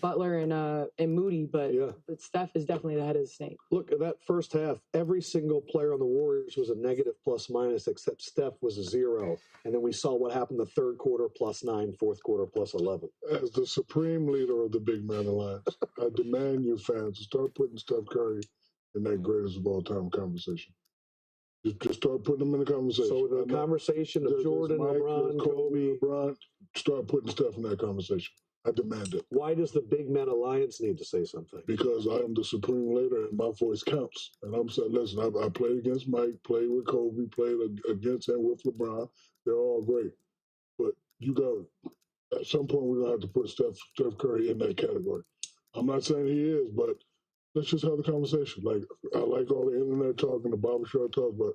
Butler and Moody, but Steph is definitely the head of the snake. Look, at that first half, every single player on the Warriors was a negative plus-minus, except Steph was a 0. And then we saw what happened the third quarter, +9, fourth quarter, +11. As the supreme leader of the Big Man Alliance, I demand you fans to start putting Steph Curry in that greatest of all time conversation. Just start putting them in the conversation. So the conversation of Jordan, Mike, LeBron, Kobe, LeBron, start putting Steph in that conversation. I demand it. Why does the Big Men Alliance need to say something? Because I am the supreme leader and my voice counts. And I'm saying, listen, I played against Mike, played with Kobe, played against and with LeBron. They're all great. But you got, at some point, we're going to have to put Steph Curry in that category. I'm not saying he is, but let's just have the conversation. Like, I like all the internet talk and the barbershop talk, but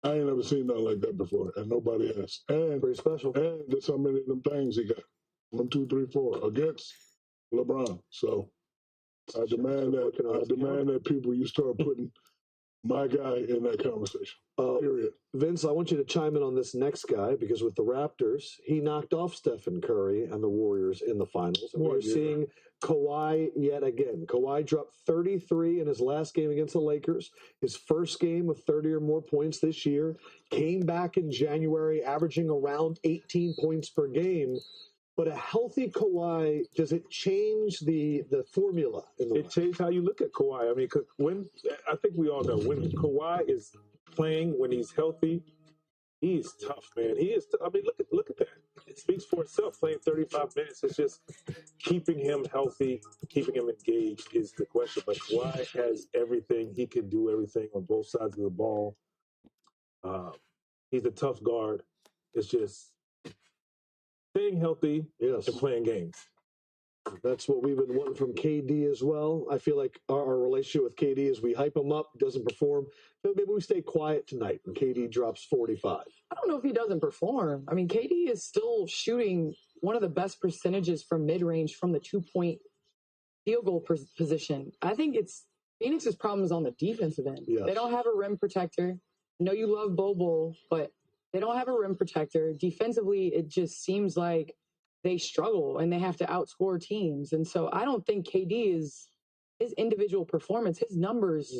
I ain't never seen nothing like that before, and nobody has. And pretty special. And there's how many of them things he got. 1, 2, 3, 4 against LeBron. So I demand that people, you start putting my guy in that conversation. Period. Vince, I want you to chime in on this next guy, because with the Raptors, he knocked off Stephen Curry and the Warriors in the finals. And we're seeing Kawhi yet again. Kawhi dropped 33 in his last game against the Lakers, his first game of 30 or more points this year, came back in January, averaging around 18 points per game. But a healthy Kawhi, does it change the formula? It changed how you look at Kawhi. I mean, I think we all know when Kawhi is playing, when he's healthy, he's tough, man. He is. I mean, look at that. It speaks for itself. Playing 35 minutes, it's just keeping him healthy, keeping him engaged is the question. But Kawhi has everything. He can do everything on both sides of the ball. He's a tough guard. It's just staying healthy and playing games. That's what we've been wanting from KD as well. I feel like our relationship with KD is we hype him up, doesn't perform. Maybe we stay quiet tonight and KD drops 45. I don't know if he doesn't perform. I mean, KD is still shooting one of the best percentages from mid-range from the 2-point field goal position. I think it's Phoenix's problem is on the defensive end. Yes. They don't have a rim protector. I know you love Bobo, but they don't have a rim protector. Defensively, it just seems like they struggle and they have to outscore teams. And so I don't think KD is his individual performance. His numbers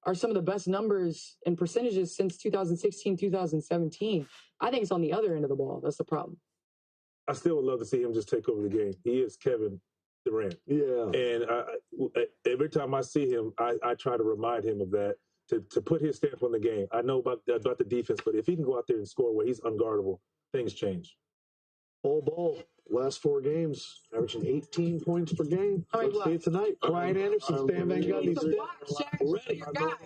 are some of the best numbers and percentages since 2016, 2017. I think it's on the other end of the ball. That's the problem. I still would love to see him just take over the game. He is Kevin Durant. Yeah. And every time I see him, I try to remind him of that. To put his stamp on the game. I know about the defense, but if he can go out there and score where he's unguardable, things change. Ball. Last 4 games, averaging 18 points per game. Let's see it tonight. Brian Anderson, Stan Van Gundy's ready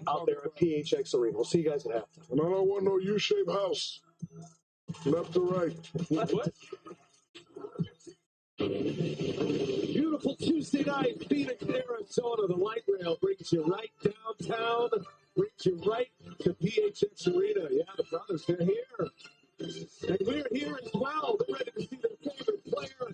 out there at PHX Arena. We'll see you guys at halftime. And I don't want no U-shaped house. Left to right. What? Beautiful Tuesday night, Phoenix, Arizona. The light rail brings you right downtown, brings you right to PHX Arena. Yeah, the brothers, they're here. And we're here as well. They're ready to see their favorite player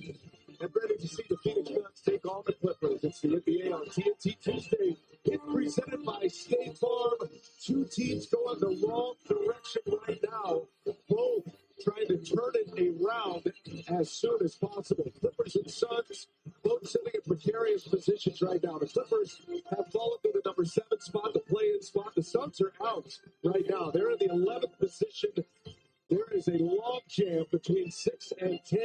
and ready to see the Phoenix Suns take on the Clippers. It's the NBA on TNT Tuesday. It's presented by State Farm. 2 teams going the wrong direction right now. Both trying to turn it around as soon as possible. Clippers and Suns both sitting in precarious positions right now. The Clippers have fallen to the number 7 spot, the play-in spot. The Suns are out right now. They're in the 11th position. There is a log jam between 6 and 10.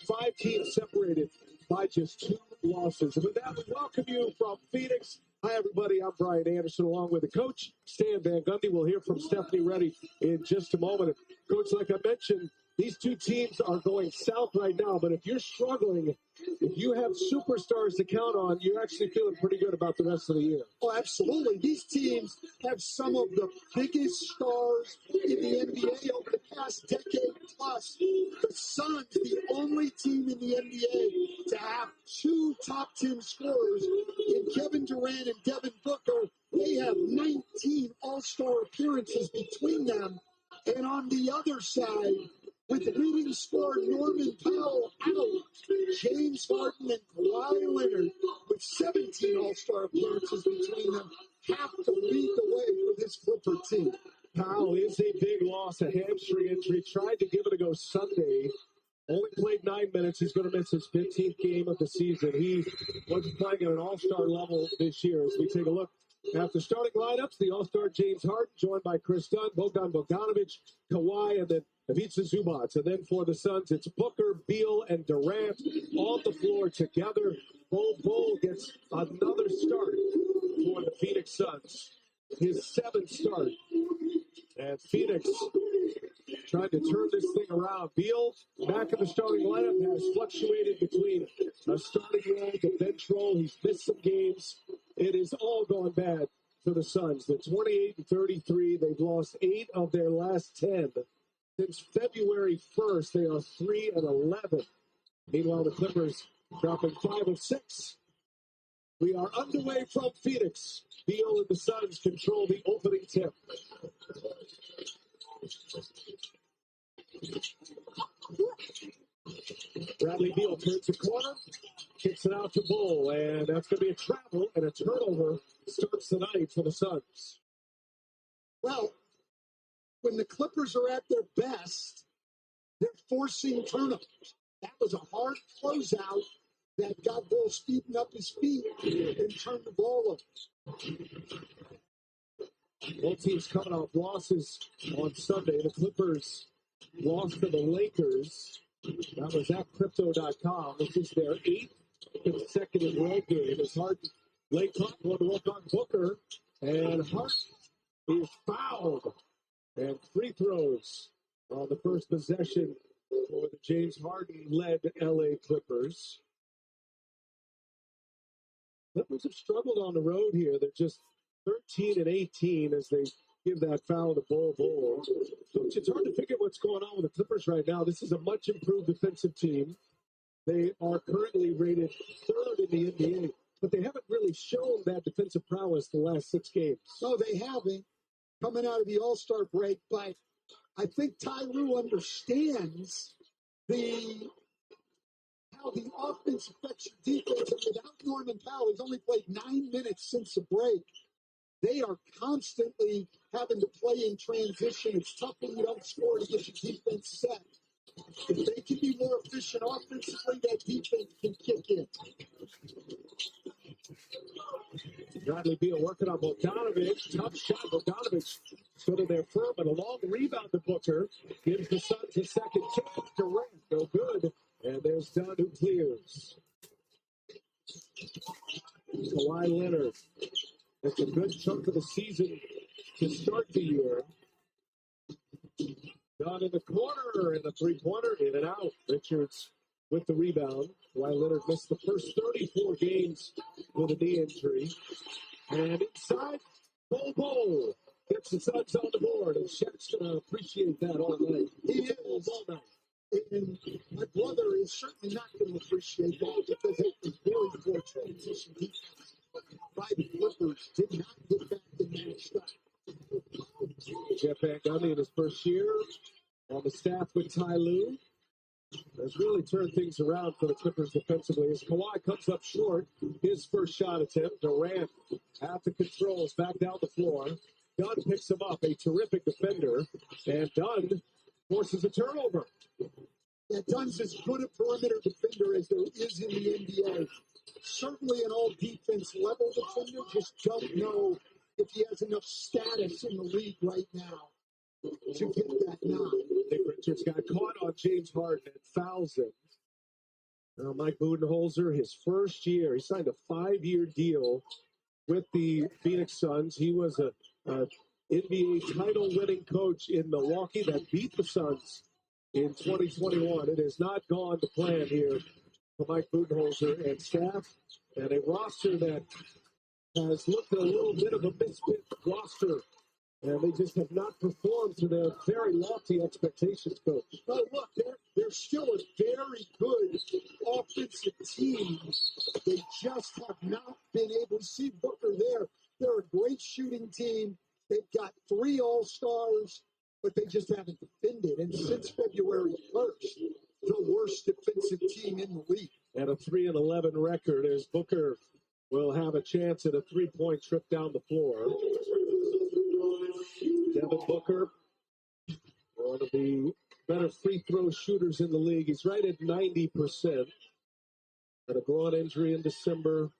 5 teams separated by just 2 losses. And with that, we welcome you from Phoenix. Hi, everybody. I'm Brian Anderson, along with the coach, Stan Van Gundy. We'll hear from Stephanie Reddy in just a moment. Coach, like I mentioned, these 2 teams are going south right now, but if you're struggling, if you have superstars to count on, you're actually feeling pretty good about the rest of the year. Oh, absolutely. These teams have some of the biggest stars in the NBA over the past decade plus. The Suns, the only team in the NBA to have 2 top 10 scorers in Kevin Durant and Devin Booker. They have 19 All-Star appearances between them. And on the other side, with leading scorer Norman Powell out, James Harden and Kawhi Leonard, with 17 All-Star appearances between them, have to lead the way for this Clipper team. Powell is a big loss, a hamstring injury. Tried to give it a go Sunday. Only played 9 minutes. He's going to miss his 15th game of the season. He was playing at an all-star level this year. As we take a look at the starting lineups, the all-star James Harden, joined by Chris Dunn, Bogdan Bogdanovic, Kawhi, and then Ivica Zubac. And then for the Suns, it's Booker, Beal, and Durant on the floor together. Bol gets another start for the Phoenix Suns. His 7th start. And Phoenix trying to turn this thing around. Beal, back in the starting lineup, has fluctuated between a starting role to bench role. He's missed some games. It is all gone bad for the Suns. They're 28-33. They've lost 8 of their last 10. Since February 1st, they are 3-11. Meanwhile, the Clippers dropping 5 of 6. We are underway from Phoenix. Beal and the Suns control the opening tip. Bradley Beal turns the corner, kicks it out to Bol, and that's going to be a travel and a turnover. Starts the night for the Suns. Well, when the Clippers are at their best, they're forcing turnovers. That was a hard closeout that got Bol speeding up his feet and turned the ball over. Both teams coming off losses on Sunday. The Clippers lost to the Lakers. That was at Crypto.com. This is their 8th consecutive road game. As Harden, late clock going to work on Booker, and Harden is fouled. And free throws on the first possession for the James Harden-led LA Clippers. Clippers have struggled on the road here. They're just 13-18 as they give that foul to Bol. Coach, it's hard to figure what's going on with the Clippers right now. This is a much improved defensive team. They are currently rated 3rd in the NBA, but they haven't really shown that defensive prowess the last 6 games. No, they haven't coming out of the All-Star break, but I think Ty Lue understands how the offense affects your defense. And without Norman Powell, he's only played 9 minutes since the break. They are constantly having to play in transition. It's tough when you don't score to get your defense set. If they can be more efficient offensively, that defense can kick in. Bradley Beal working on Bogdanovic. Tough shot. Bogdanovic stood in there firm, but a long rebound to Booker. Gives the Suns a second chance. Durant, no good. And there's Dunn who clears. Kawhi Leonard. It's a good chunk of the season to start the year. Dunn in the corner, and the three-pointer in and out. Richards with the rebound. Kawhi Leonard missed the first 34 games with a knee injury. And inside, Bol gets the Suns on the board, and Shaq's going to appreciate that all night. He is all night. And my brother is certainly not going to appreciate that because it was very poor transition defense. The Clippers did not get back in that shot. Jeff Van Gundy in his first year on the staff with Ty Lue has really turned things around for the Clippers defensively as Kawhi comes up short. His first shot attempt. Durant at the controls back down the floor. Dunn picks him up, a terrific defender, and Dunn forces a turnover. Yeah, Dunn's as good a perimeter defender as there is in the NBA. Certainly an all-defense level defender. Just don't know if he has enough status in the league right now to get that nod. Nick Richards got caught on James Harden and fouls him. Now Mike Budenholzer, his first year, he signed a 5-year deal with the Phoenix Suns. He was a NBA title-winning coach in Milwaukee that beat the Suns in 2021. It has not gone to plan here for Mike Budenholzer and staff, and a roster that has looked a little bit of a misfit roster, and they just have not performed to their very lofty expectations, Coach. But look, they're still a very good offensive team. They just have not been able to see Booker there. They're a great shooting team. They've got 3 All-Stars, but they just haven't defended. And since February 1st, the worst defensive team in the league. And a 3-11 record as Booker will have a chance at a 3-point trip down the floor. Devin Booker, one of the better free throw shooters in the league. He's right at 90%. Had a groin injury in December.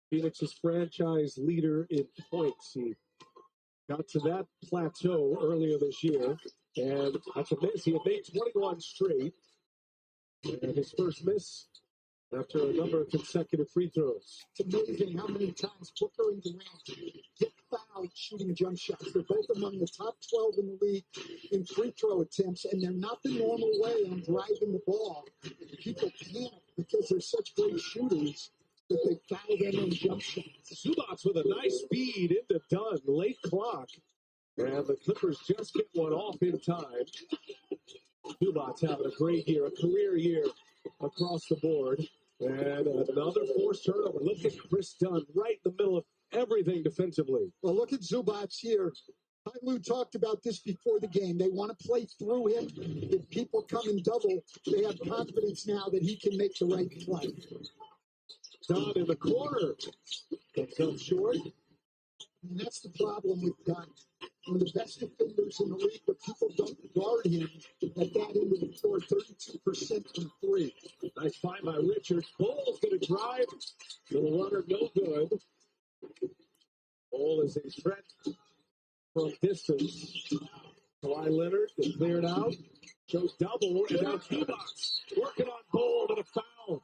Phoenix's franchise leader in points. He got to that plateau earlier this year, and that's a miss. He had made 21 straight, and his first miss after a number of consecutive free throws. It's amazing how many times Booker and Durant get fouled shooting jump shots. They're both among the top 12 in the league in free throw attempts, and they're not the normal way on driving the ball. People panic because they're such great shooters that they foul them on jump shots. Zubac with a nice speed into Dunn, late clock, and the Clippers just get one off in time. Zubac having a great year, a career year across the board. And another forced turnover. Look at Chris Dunn right in the middle of everything defensively. Well, look at Zubac here. Lou talked about this before the game. They want to play through him. If people come in double, they have confidence now that he can make the right play. Dunn in the corner. Comes up short. And that's the problem with Dunn. One of the best defenders in the league, but people don't guard him at that end of the floor. 32% from three. Nice find by Richards. Bull's going to drive. Little runner, no good. Bull is a threat from distance. Kawhi Leonard is cleared out. Shows double. And now T-Box working on Bull with a foul.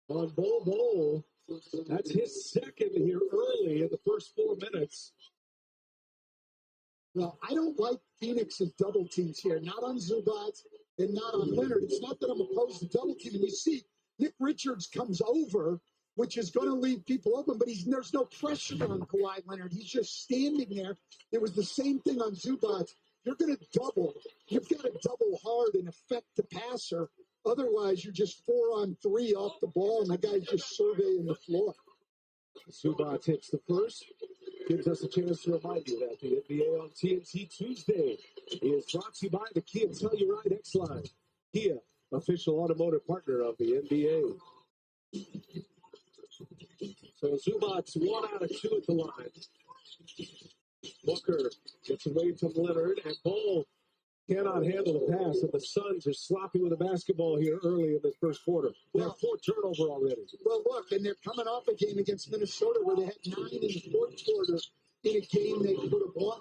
On Bull. That's his second here early in the first 4 minutes. Well, I don't like Phoenix's double teams here. Not on Zubac and not on Leonard. It's not that I'm opposed to double team. And you see, Nick Richards comes over, which is going to leave people open, but there's no pressure on Kawhi Leonard. He's just standing there. It was the same thing on Zubac. You're going to double. You've got to double hard and affect the passer. Otherwise, you're just 4-on-3 off the ball, and the guy's just surveying the floor. Zubac hits the first. Gives us a chance to remind you that the NBA on TNT Tuesday is brought to you by the Kia Telluride X-Line. Kia, official automotive partner of the NBA. So Zubac's 1 out of 2 at the line. Booker gets away from Leonard, and Bull cannot handle the pass, and the Suns are sloppy with the basketball here early in the first quarter. They have 4 turnover already. Well, look, and they're coming off a game against Minnesota where they had 9 in the fourth quarter in a game they could have won.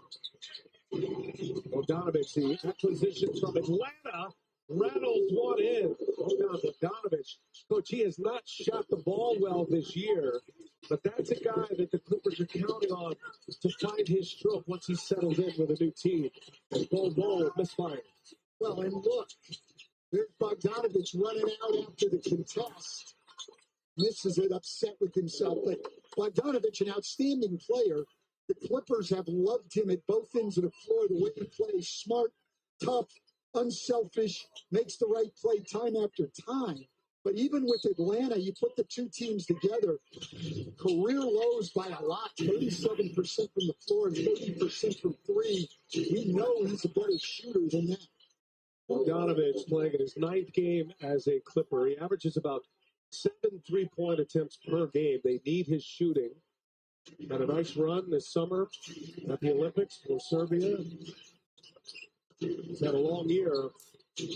Bogdanovich, the acquisition from Atlanta, rattles one in. Bogdanovich, coach, he has not shot the ball well this year, but that's a guy that the Clippers are counting on to find his stroke once he's settled in with a new team. And Bull misfires. Well, and look, there's Bogdanovich running out after the contest. Misses it, upset with himself. But Bogdanovich, an outstanding player. The Clippers have loved him at both ends of the floor. The way he plays, smart, tough, unselfish, makes the right play time after time. But even with Atlanta, you put the two teams together, career lows by a lot, 37% from the floor and 30% from three. We know he's a better shooter than that. Bogdanovich playing in his 9th game as a Clipper. He averages about 7 3-point attempts per game. They need his shooting. Had a nice run this summer at the Olympics for Serbia. He's had a long year of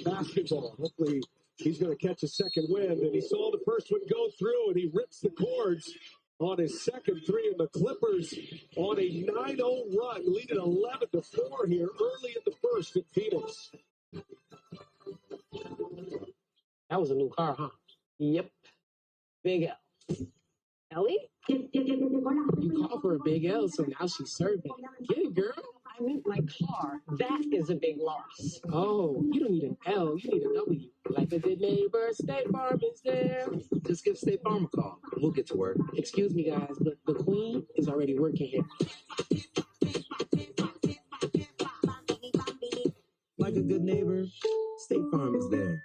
basketball. Hopefully he's going to catch a second wind. And he saw the first one go through, and he rips the cords on his second three. And the Clippers on a 9-0 run, leading 11-4 here early in the first in Phoenix. That was a new car, huh? Yep. Big L. Ellie? You called for a big L, so now she's serving. Get it, girl. I meant my car. That is a big loss. Oh, you don't need an L. You need a W. Like a good neighbor, State Farm is there. Just give State Farm a call. We'll get to work. Excuse me, guys, but the queen is already working here. Like a good neighbor, State Farm is there.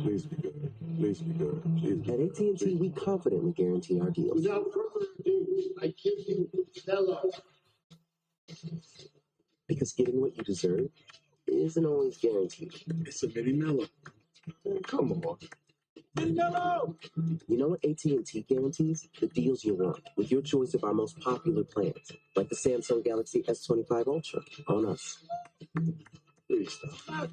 Please be good. Please be good. Please be At AT&T, we confidently guarantee our deals. Without further ado, I give you Stella. Because getting what you deserve isn't always guaranteed. It's a mini mellow. Come on. You know what AT&T guarantees? The deals you want, with your choice of our most popular plans, like the Samsung Galaxy S25 Ultra on us. Please stop.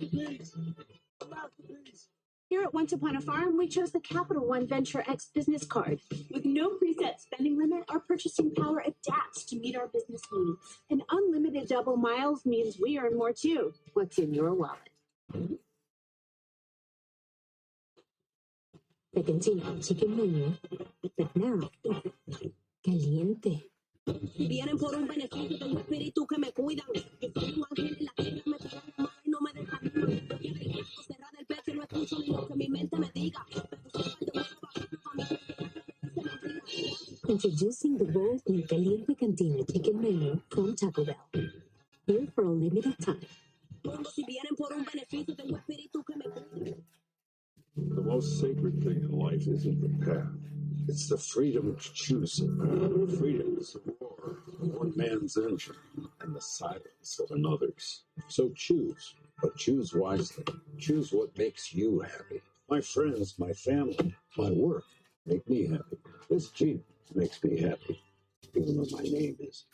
Masterpiece. Here at Once Upon a Farm, we chose the Capital One Venture X business card. With no preset spending limit, our purchasing power adapts to meet our business needs. And unlimited double miles means we earn more too. What's in your wallet? The cantina chicken menu, but now caliente. Vienen por un beneficio de un espíritu que me cuidan. Yo soy un ángel en la tierra, me tiran mal y no me dejan ir. Cerrada el pecho, no escucho ni lo que mi mente me diga. Introducing the bold new Caliente Cantina chicken menu from Taco Bell. Here for a limited time. Si vienen por un beneficio de un espíritu que me cuida. The most sacred thing in life isn't the path. It's the freedom to choose it. Freedom is the roar of one man's engine and the silence of another's. So choose, but choose wisely. Choose what makes you happy. My friends, my family, my work make me happy. This Jeep makes me happy, even though my name is.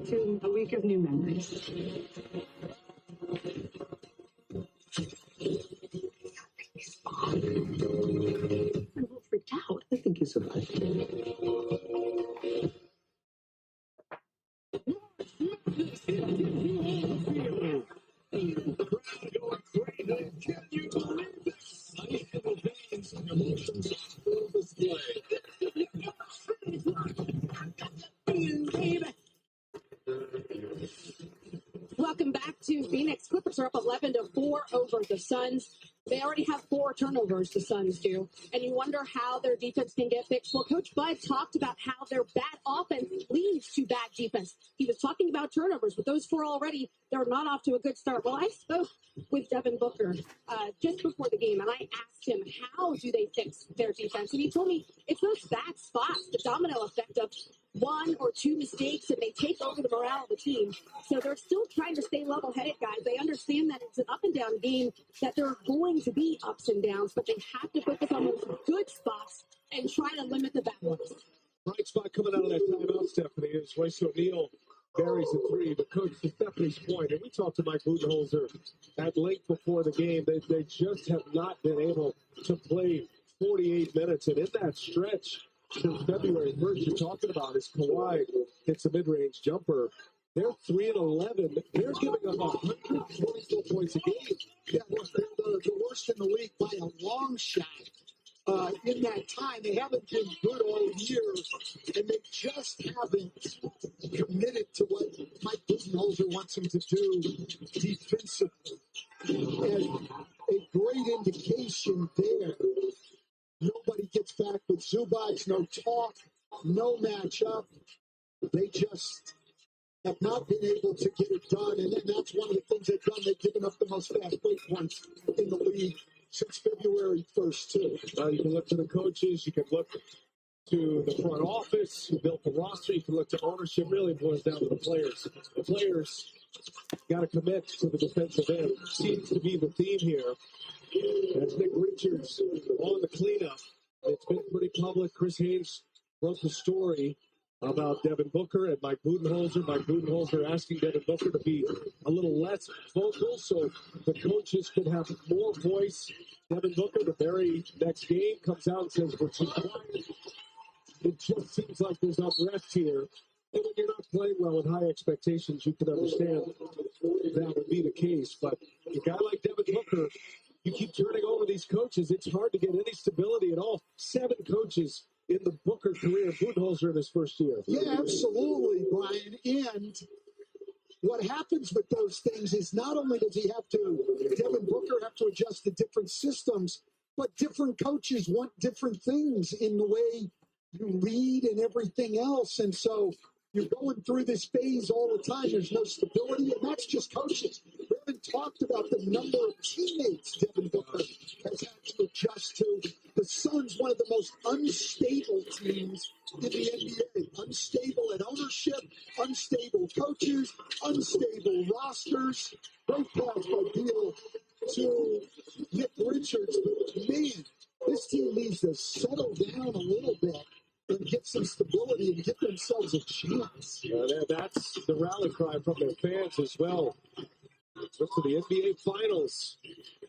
To a week of new memories. I'm a little freaked out. I think he's alive. Welcome back to Phoenix. Clippers are up 11-4 over the Suns. They already have 4 turnovers, the Suns do. And you wonder how their defense can get fixed. Well, Coach Bud talked about how their bad offense leads to bad defense. He was talking about turnovers. With those 4 already, they're not off to a good start. Well, I spoke with Devin Booker just before the game, and I asked him, how do they fix their defense? And he told me it's those bad spots, the domino effect of 1 or 2 mistakes, and they take over the morale of the team. So they're still trying to stay level-headed, guys. They understand that it's an up-and-down game, that there are going to be ups and downs, but they have to focus on those good spots and try to limit the bad ones. Bright spot coming out of that timeout, Stephanie, is Royce O'Neal buries a 3. But, Coach, to Stephanie's point, and we talked to Mike Budenholzer at length before the game, they just have not been able to play 48 minutes. And in that stretch, since February 1st, you're talking about is Kawhi hits a mid-range jumper. They're 3-11. They're giving up 124 points a game. Yeah, they're the worst in the league by a long shot. In that time, they haven't been good all year, and they just haven't committed to what Mike Budenholzer wants them to do defensively. And a great indication there. Nobody gets back with Zubac, no talk, no matchup. They just have not been able to get it done, and then that's one of the things they've done. They've given up the most fast break points in the league since February 1st, too. You can look to the coaches. You can look to the front office who built the roster. You can look to ownership. Really boils down to the players. The players got to commit to the defensive end. Seems to be the theme here. As Nick Richards on the cleanup, it's been pretty public. Chris Haynes wrote the story about Devin Booker and Mike Budenholzer. Mike Budenholzer asking Devin Booker to be a little less vocal so the coaches could have more voice. Devin Booker, the very next game, comes out and says, we're too quiet. It just seems like there's unrest here. And when you're not playing well with high expectations, you can understand that would be the case. But a guy like Devin Booker, you keep turning over these coaches, it's hard to get any stability at all. 7 coaches in the Booker career, Budenholzer in his first year. Yeah, absolutely, Brian. And what happens with those things is not only does Devin Booker have to adjust to different systems, but different coaches want different things in the way you lead and everything else. And so you're going through this phase all the time. There's no stability, and that's just coaches. We haven't talked about the number of teammates Devin Booker has had to adjust to, the Suns, one of the most unstable teams in the NBA. Unstable at ownership, unstable coaches, unstable rosters. Great pass by Beal to Nick Richards. But man, this team needs to settle down a little bit and get some stability and get themselves a chance. Yeah, that's the rally cry from their fans as well. Look to the NBA Finals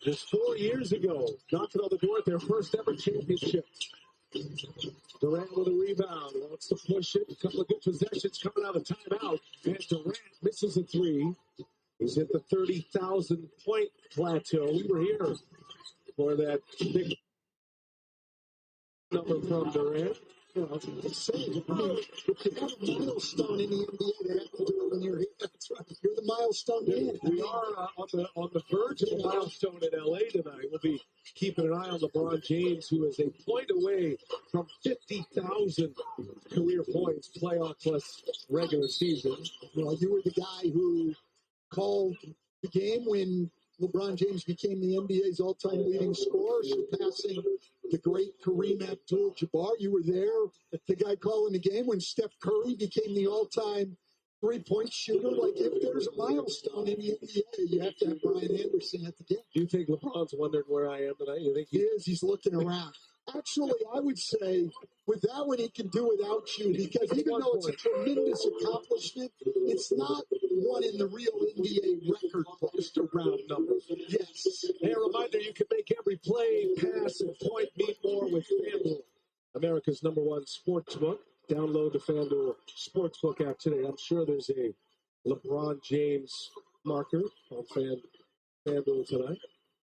just 4 years ago, knocking on the door at their first ever championship. Durant with a rebound, wants to push it. A couple of good possessions coming out of timeout. And Durant misses a three. He's hit the 30,000-point plateau. We were here for that big number from Durant. You know, I'm saying, I mean, if you have a milestone in the NBA, they have to do it when you're here. That's right. You're the milestone man. We are on the verge of a milestone in LA tonight. We'll be keeping an eye on LeBron James, who is a point away from 50,000 career points, playoff plus regular season. Well, you were the guy who called the game when LeBron James became the NBA's all-time leading scorer, surpassing the great Kareem Abdul-Jabbar. You were there, the guy calling the game when Steph Curry became the all-time three-point shooter. Like, if there's a milestone in the NBA, you have to have Brian Anderson at the game. Do you think LeBron's wondering where I am tonight? You think he is? He's looking around. Actually, I would say with that one, he can do without you, because even though it's a tremendous accomplishment, it's not one in the real NBA record book. Just a round number. Yes. Hey, a reminder, you can make every play, pass, and point mean more with FanDuel, America's #1 sportsbook. Download the FanDuel Sportsbook app today. I'm sure there's a LeBron James marker on FanDuel tonight.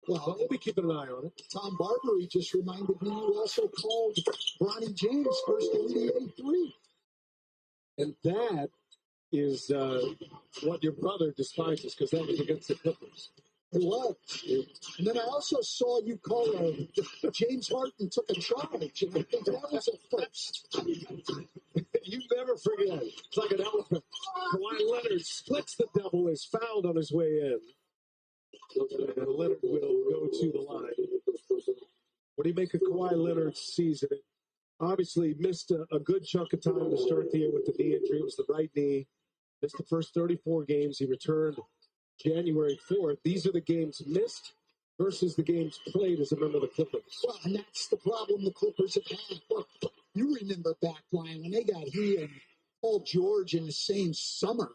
Well, we'll be keeping an eye on it. Tom Barbary just reminded me you also called Bronny James first NBA three. And that is what your brother despises, because that was against the Clippers. It was. And then I also saw you call James Harden took a charge, and I think that was a first. You never forget. It's like an elephant. Kawhi Leonard splits the double, is fouled on his way in. And Leonard will go to the line. What do you make of Kawhi Leonard's season? Obviously missed a good chunk of time to start the year with the knee injury. It was the right knee. Missed the first 34 games. He returned January 4th. These are the games missed versus the games played as a member of the Clippers. Well, and that's the problem the Clippers have had. Look, you remember back, Brian, when they got he and Paul George in the same summer.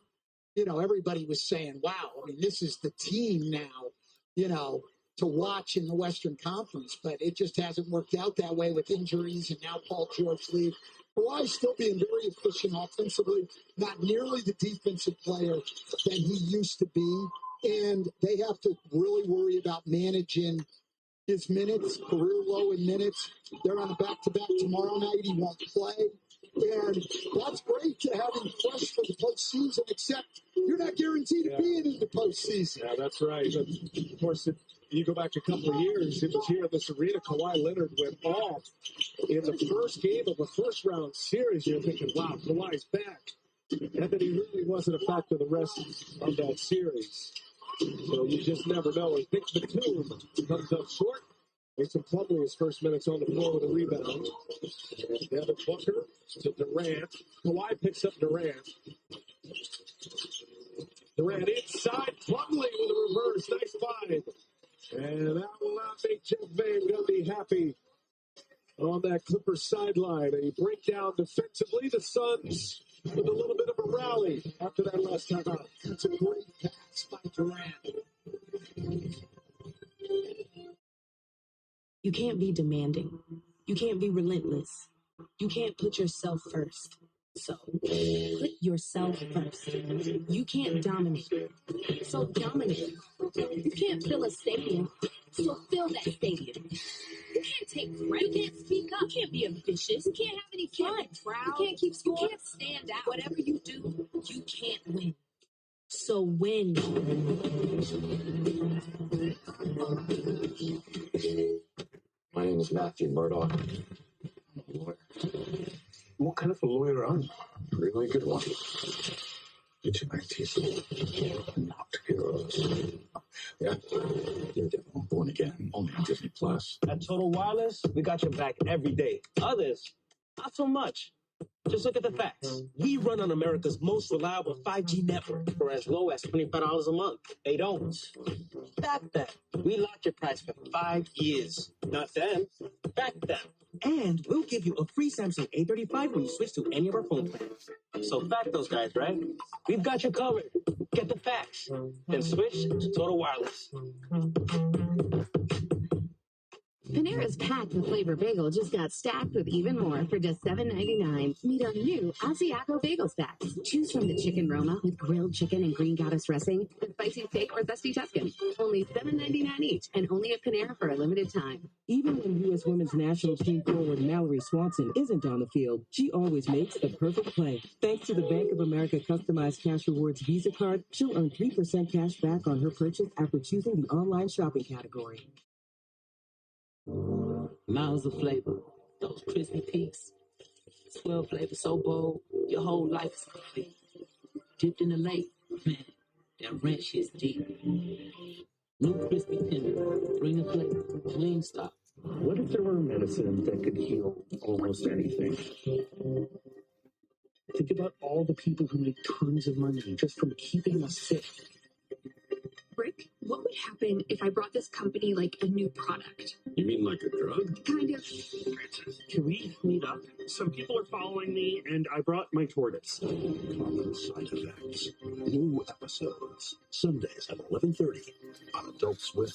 You know, everybody was saying, wow, I mean, this is the team now, you know, to watch in the Western Conference. But it just hasn't worked out that way with injuries, and now Paul George leaves. Kawhi's still being very efficient offensively, not nearly the defensive player that he used to be. And they have to really worry about managing his minutes, career low in minutes. They're on a back-to-back tomorrow night. He won't play. And that's great to have him fresh for the postseason, except you're not guaranteed to be in the postseason. Yeah, that's right. But of course, you go back a couple of years, it was here in this arena, Kawhi Leonard went off in the first game of a first-round series. You're thinking, wow, Kawhi's back. And then he really wasn't a factor the rest of that series. So you just never know. And Nick Batum comes up short. Mason Plumlee, his first minutes on the floor with a rebound. And Devin Booker to Durant. Kawhi picks up Durant. Durant inside. Plumlee with a reverse. Nice find. And that will not make Jeff Van Gundy happy on that Clippers sideline. A breakdown defensively. The Suns with a little bit of a rally after that last time out. That's a great pass by Durant. You can't be demanding. You can't be relentless. You can't put yourself first. So put yourself first. You can't dominate. So dominate. You can't fill a stadium. So fill that stadium. You can't take credit. You can't speak up. You can't be ambitious. You can't have any fun. You can't keep score. You can't stand out. Whatever you do, you can't win. So win. My name is Matthew Murdoch. I'm a lawyer. What kind of a lawyer are you? A really good one. Vigilantes. Not heroes. Yeah. Daredevil, Born Again, only on Disney Plus. At Total Wireless, we got your back every day. Others, not so much. Just look at the facts. We run on America's most reliable 5G network for as low as $25 a month. They don't. Back then, we locked your price for 5 years. Not then, back then. And we'll give you a free Samsung A35 when you switch to any of our phone plans. So back those guys, right? We've got you covered. Get the facts. Then switch to Total Wireless. Panera's packed with flavor bagel just got stacked with even more for just $7.99. Meet our new Asiago bagel stacks. Choose from the chicken Roma with grilled chicken and green goddess dressing, the spicy steak or zesty Tuscan. Only $7.99 each, and only at Panera for a limited time. Even when U.S. women's national team forward Mallory Swanson isn't on the field, she always makes the perfect play. Thanks to the Bank of America customized cash rewards Visa card, she'll earn 3% cash back on her purchase after choosing the online shopping category. Miles of flavor, those crispy peaks, swell flavor so bold, your whole life is complete. Dipped in the lake, man, that ranch is deep. New crispy tender, bring a flavor, Wingstop. What if there were a medicine that could heal almost anything? Think about all the people who make tons of money just from keeping us sick. Rick, what would happen if I brought this company like a new product? You mean like a drug? Kind of. Can we meet up? Some people are following me, and I brought my tortoise. Common side effects. New episodes. Sundays at 11:30 on Adult Swim.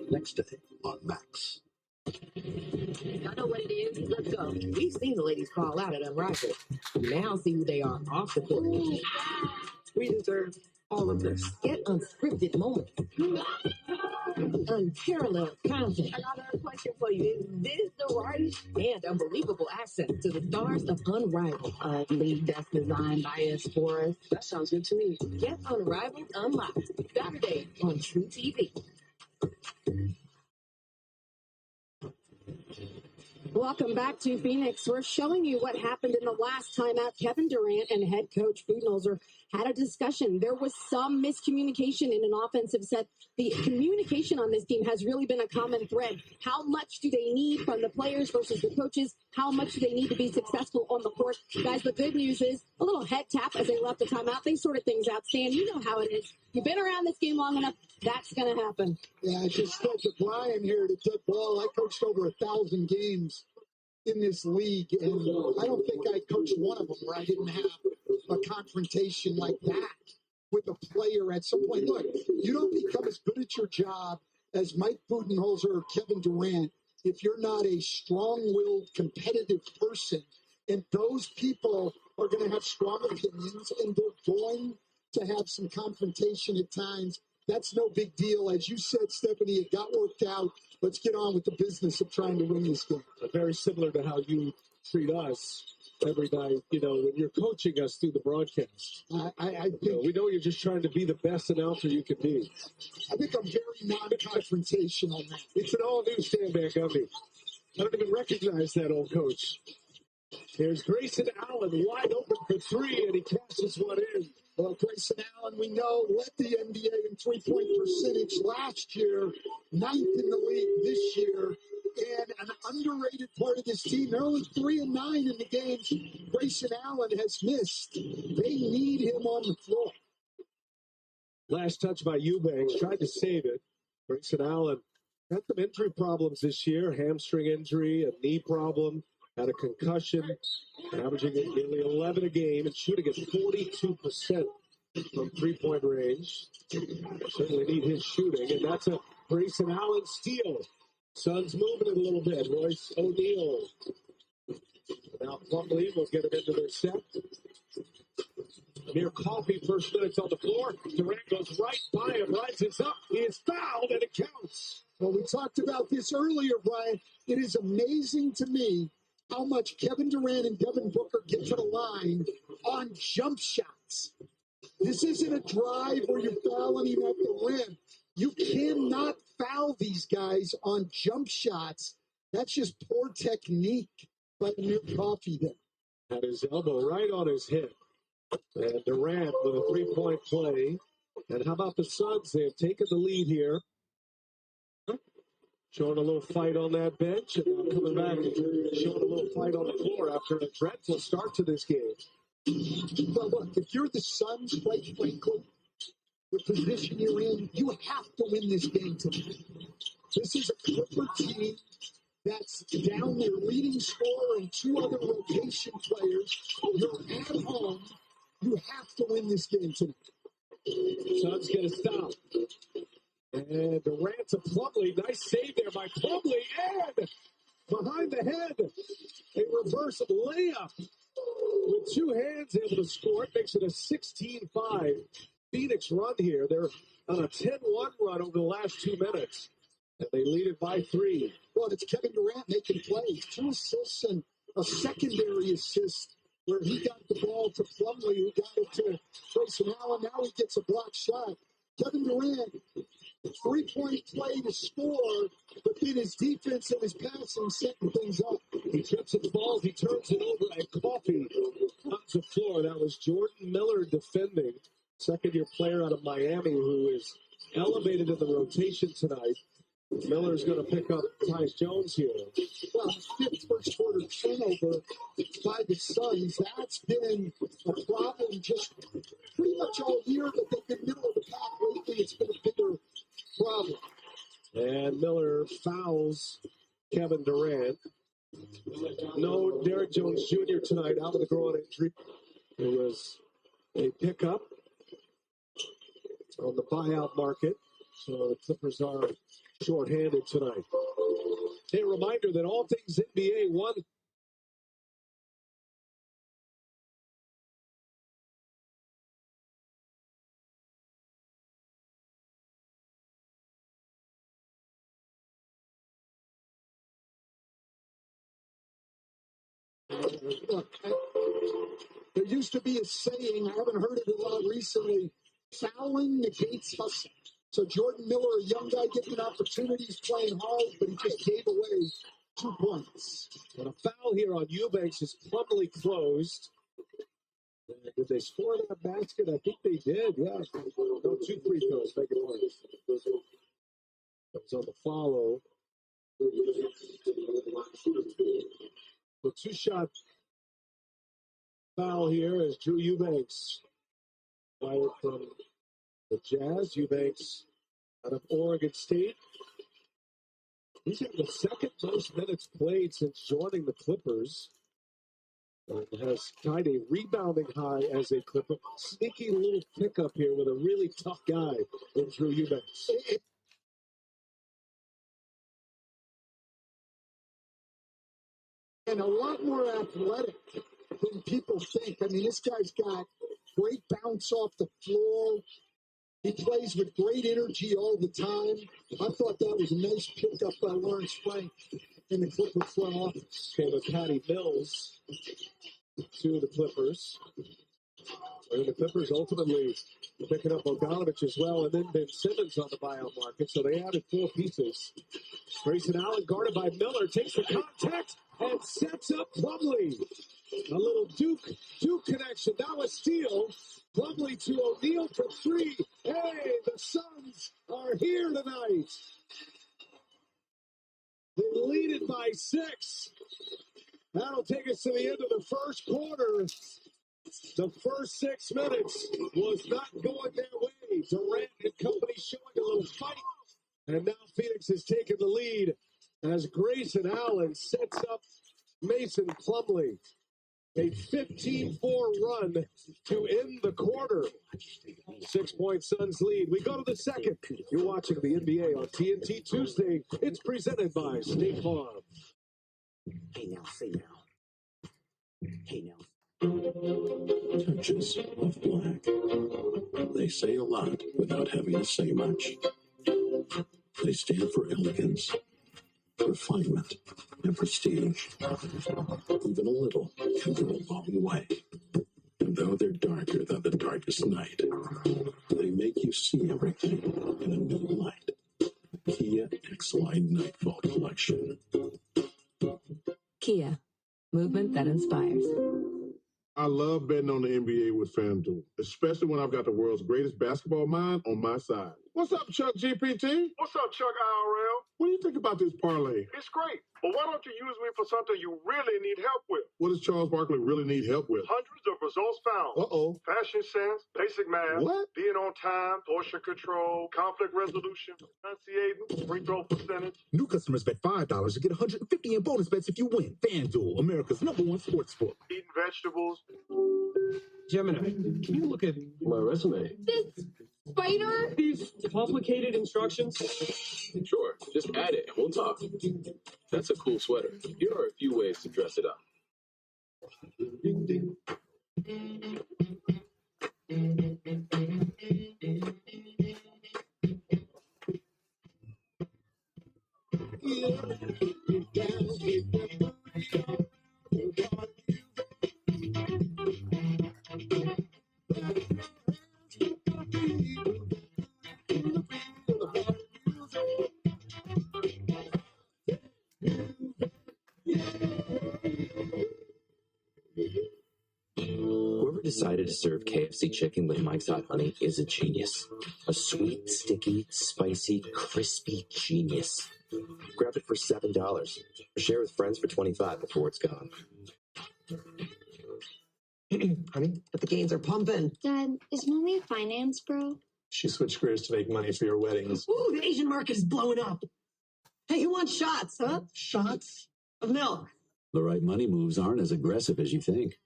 Next day on Max. I know what it is. Let's go. We've seen the ladies fall out at Unrivaled. Now see who they are off the court. We deserve all of this. Get unscripted moments. Unparalleled content. I got a question for you. Is this the right and unbelievable access to the stars of Unrivaled? A league that's designed by us for us. That sounds good to me. Get Unrivaled Unlocked. Saturday on True TV. Welcome back to Phoenix. We're showing you what happened in the last timeout. Kevin Durant and head coach Budenholzer had a discussion. There was some miscommunication in an offensive set. The communication on this team has really been a common thread. How much do they need from the players versus the coaches? How much do they need to be successful on the court? Guys, the good news is a little head tap as they left the timeout. They sorted things out. Stan, you know how it is. You've been around this game long enough. That's going to happen. Yeah, I just spoke to Brian here to tip ball. I coached over 1,000 games in this league, and I don't think I coached one of them where I didn't have a confrontation like that with a player at some point. Look, you don't become as good at your job as Mike Budenholzer or Kevin Durant if you're not a strong-willed, competitive person. And those people are going to have strong opinions, and they're going to have some confrontation at times. That's no big deal. As you said, Stephanie, it got worked out. Let's get on with the business of trying to win this game. Very similar to how you treat us every night, when you're coaching us through the broadcast. I think we know you're just trying to be the best announcer you can be. I think I'm very non-confrontational now. It's an all-new stand-back of me. I don't even recognize that old coach. Here's Grayson Allen wide open for three, and he cashes one in. Well, Grayson Allen, we know, led the NBA in three-point percentage last year, 9th in the league this year, and an underrated part of this team. They're only 3-9 in the games Grayson Allen has missed. They need him on the floor. Last touch by Eubanks, tried to save it. Grayson Allen had some injury problems this year, hamstring injury, a knee problem, had a concussion, averaging nearly 11 a game and shooting at 42% from three-point range. Certainly need his shooting, and that's a Grayson Allen steal. Suns moving it a little bit. Royce O'Neal. Now Plumlee will get it into their set. Near Coffee, first minutes on the floor. Durant goes right by him, rises up. He is fouled, and it counts. Well, we talked about this earlier, Brian. It is amazing to me how much Kevin Durant and Devin Booker get to the line on jump shots. This isn't a drive where you're fouling him at the rim. You cannot foul these guys on jump shots. That's just poor technique by Amir Coffey there. Had his elbow right on his hip. And Durant with a three-point play. And how about the Suns? They have taken the lead here. Showing a little fight on that bench, and now coming back and showing a little fight on the floor after a dreadful start to this game. Well, look, if you're the Suns, quite frankly, the position you're in, you have to win this game tonight. This is a Clipper team that's down their leading scorer and two other rotation players. You're at home. You have to win this game tonight. Suns get a stop. And Durant to Plumlee. Nice save there by Plumlee. And behind the head, a reverse layup. With two hands able to score, it makes it a 16-5 Phoenix run here. They're on a 10-1 run over the last 2 minutes. And they lead it by 3. Well, it's Kevin Durant making plays. 2 assists and a secondary assist where he got the ball to Plumlee, who got it to Grayson Allen. Now he gets a block shot. Kevin Durant, 3-point play to score, but then his defense and his passing setting things up. He trips and falls. He turns it over, and Coffee comes the floor. That was Jordan Miller defending, second-year player out of Miami, who is elevated in the rotation tonight. Miller's going to pick up Tyus Jones here. Well, 5th first quarter turnover by the Suns. That's been a problem just pretty much all year, but they've been middle of the pack lately. It's been a bigger problem. And Miller fouls Kevin Durant. No Derrick Jones Jr. tonight out with a groin injury. It was a pickup on the buyout market. So the Clippers are shorthanded tonight. A reminder that all things NBA one. Look, there used to be a saying, I haven't heard it a lot recently, fouling negates hustle. So Jordan Miller, a young guy getting opportunities, playing hard, but he just gave away 2 points. And a foul here on Eubanks is Plumlee closed. Did they score that basket? I think they did, yeah. No, 2 free throws, make it one. That was on the follow. The 2-shot foul here is Drew Eubanks. Fired from the Jazz. Eubanks out of Oregon State. He's had the second most minutes played since joining the Clippers. And has tied a rebounding high as a Clipper. Sneaky little pickup here with a really tough guy in Drew Eubanks. And a lot more athletic than people think. I mean, this guy's got great bounce off the floor. He plays with great energy all the time. I thought that was a nice pickup by Lawrence Frank in the Clipper front office. Okay, with Patty Mills to the Clippers. And the Clippers ultimately picking up Bogdanovich as well, and then Ben Simmons on the buyout market. So they added 4 pieces. Grayson Allen guarded by Miller, takes the contact and sets up Plumlee. A little Duke connection. Now a steal. Plumlee to O'Neal for 3. Hey, the Suns are here tonight. They lead it by 6. That'll take us to the end of the first quarter. The first 6 minutes was not going their way. Durant and company showing a little fight. And now Phoenix has taken the lead as Grayson Allen sets up Mason Plumlee. A 15-4 run to end the quarter. 6-point Suns lead. We go to the second. You're watching the NBA on TNT Tuesday. It's presented by State Farm. Hey now, say now. Hey now. Touches of black. They say a lot without having to say much. They stand for elegance, refinement, and prestige. Even a little can go a long way. And though they're darker than the darkest night, they make you see everything in a new light. Kia X-Line Nightfall Collection. Kia, movement that inspires. I love betting on the NBA with FanDuel, especially when I've got the world's greatest basketball mind on my side. What's up, Chuck GPT? What's up, Chuck IRL? What do you think about this parlay? It's great, but why don't you use me for something you really need help with? What does Charles Barkley really need help with? Hundreds of results found. Uh-oh. Fashion sense, basic math, what? Being on time, portion control, conflict resolution, pronunciating, free throw percentage. New customers bet $5 to get $150 in bonus bets if you win. FanDuel, America's #1 sportsbook. Eating vegetables. Gemini, can you look at my resume? This spider? These complicated instructions? Sure, just add it and we'll talk. That's a cool sweater. Here are a few ways to dress it up. Ding, ding. Whoever decided to serve KFC chicken with Mike's Hot Honey is a genius. A sweet, sticky, spicy, crispy genius. Grab it for $7. Or share with friends for $25 before it's gone. Honey, but the gains are pumping. Dad, is Mommy a finance bro? She switched careers to make money for your weddings. Ooh, the Asian market is blowing up. Hey, who wants shots, huh? Shots of milk. The right money moves aren't as aggressive as you think.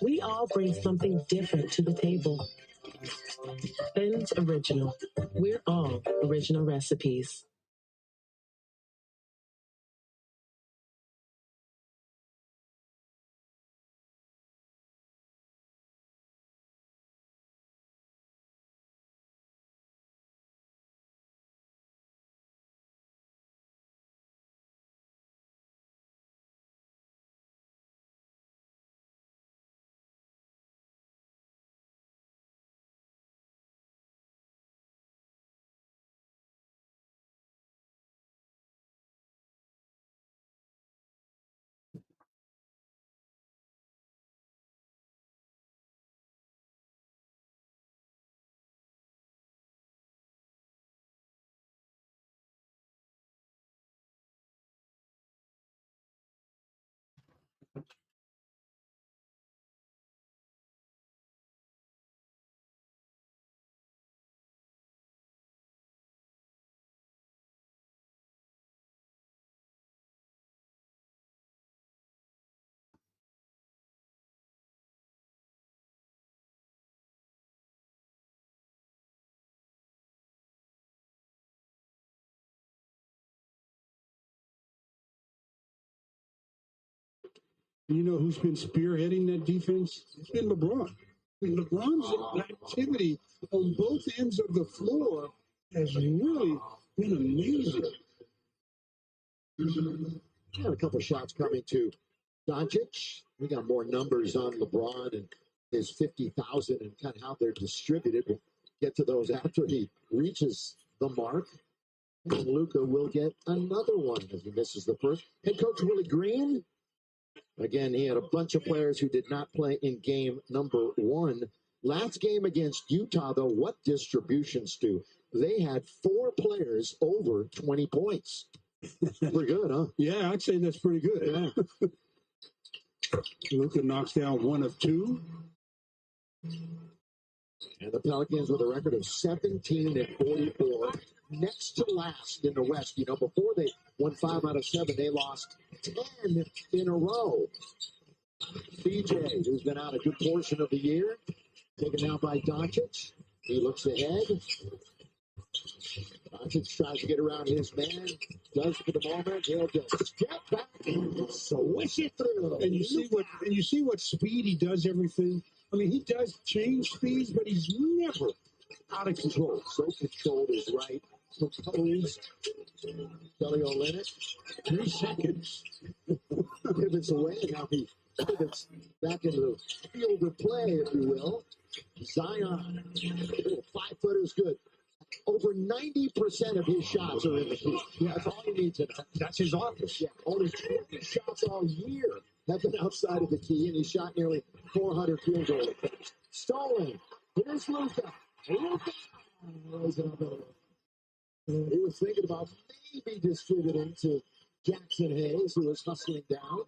We all bring something different to the table. Ben's Original. We're all original recipes. You know who's been spearheading that defense? It's been LeBron. I mean, LeBron's activity on both ends of the floor has really been amazing. And a couple shots coming to Doncic. We got more numbers on LeBron and his 50,000 and kind of how they're distributed. We'll get to those after he reaches the mark. And Luka will get another one as he misses the first. Head coach Willie Green. Again, he had a bunch of players who did not play in game number 1. Last game against Utah, though, what distribution, Stu? They had 4 players over 20 points. Pretty good, huh? Yeah, I'd say that's pretty good. Yeah. Luka knocks down 1 of 2. And the Pelicans with a record of 17-44, next to last in the West. You know, before they won 5 out of 7, they lost 10 in a row. CJ, who's been out a good portion of the year, taken out by Doncic. He looks ahead. Doncic tries to get around his man. Does for the moment. He'll just step back and swish it through. And you see what speed he does everything. I mean, he does change speeds, but he's never out of control. So controlled is right. Composed. Kelly Olynyk, 3 seconds. Pivots away, and now he pivots back into the field of play, if you will. Zion, 5-footer's good. over 90% of his shots are in the key. Yeah, that's all he needs. That's his office. Yeah, only 20 shots all year have been outside of the key, and he shot nearly 400 field goal attempts. Stolen. Here's Luka. Luka. He was thinking about maybe distributing to Jackson Hayes, who was hustling down.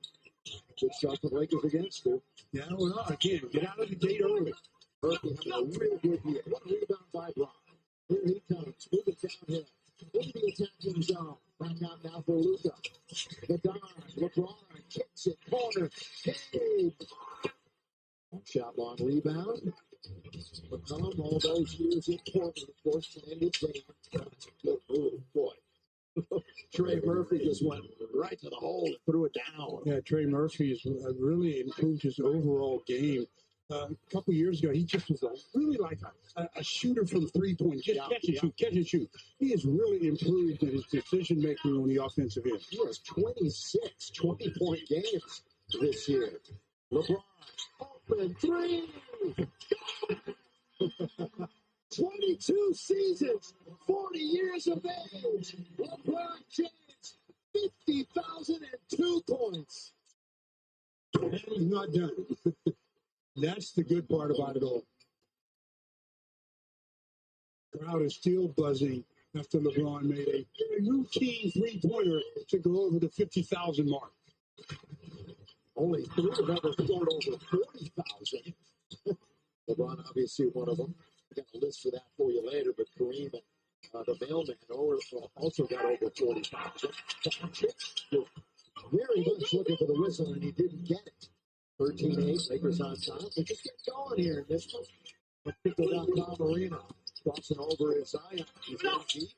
Good shot the Lakers against him. Yeah, well, again, get out of the gate early. Murphy having a real good year. What a rebound by Bron. Here he comes. Move it downhill. Into the attacking zone. Back out now for Luka. The dive. LeBron kicks it. Corner. Cade. Shot long rebound. McCollum, all those years in Portland, of course, playing with Dame. Good move, boy. Trey Murphy just went right to the hole and threw it down. Yeah, Trey Murphy has really improved his overall game. A couple years ago, he just was really like a shooter from three-point. Just catch and shoot. He has really improved in his decision-making on the offensive end. He has 26 20-point games this year. LeBron, open three. 22 seasons, 40 years of age. LeBron James, 50,002 points. And he's not done. That's the good part about it all. Crowd is still buzzing after LeBron made a routine three-pointer to go over the 50,000 mark. Only three have ever scored over 40,000. LeBron, obviously, one of them. I got a list for that for you later, but Kareem and the mailman also got over 40,000. Very much looking for the whistle, and he didn't get it. 13-8, Lakers on top. But just get going here in this one. But Pickle.com Arena. Crossing over is Zion. He's going deep.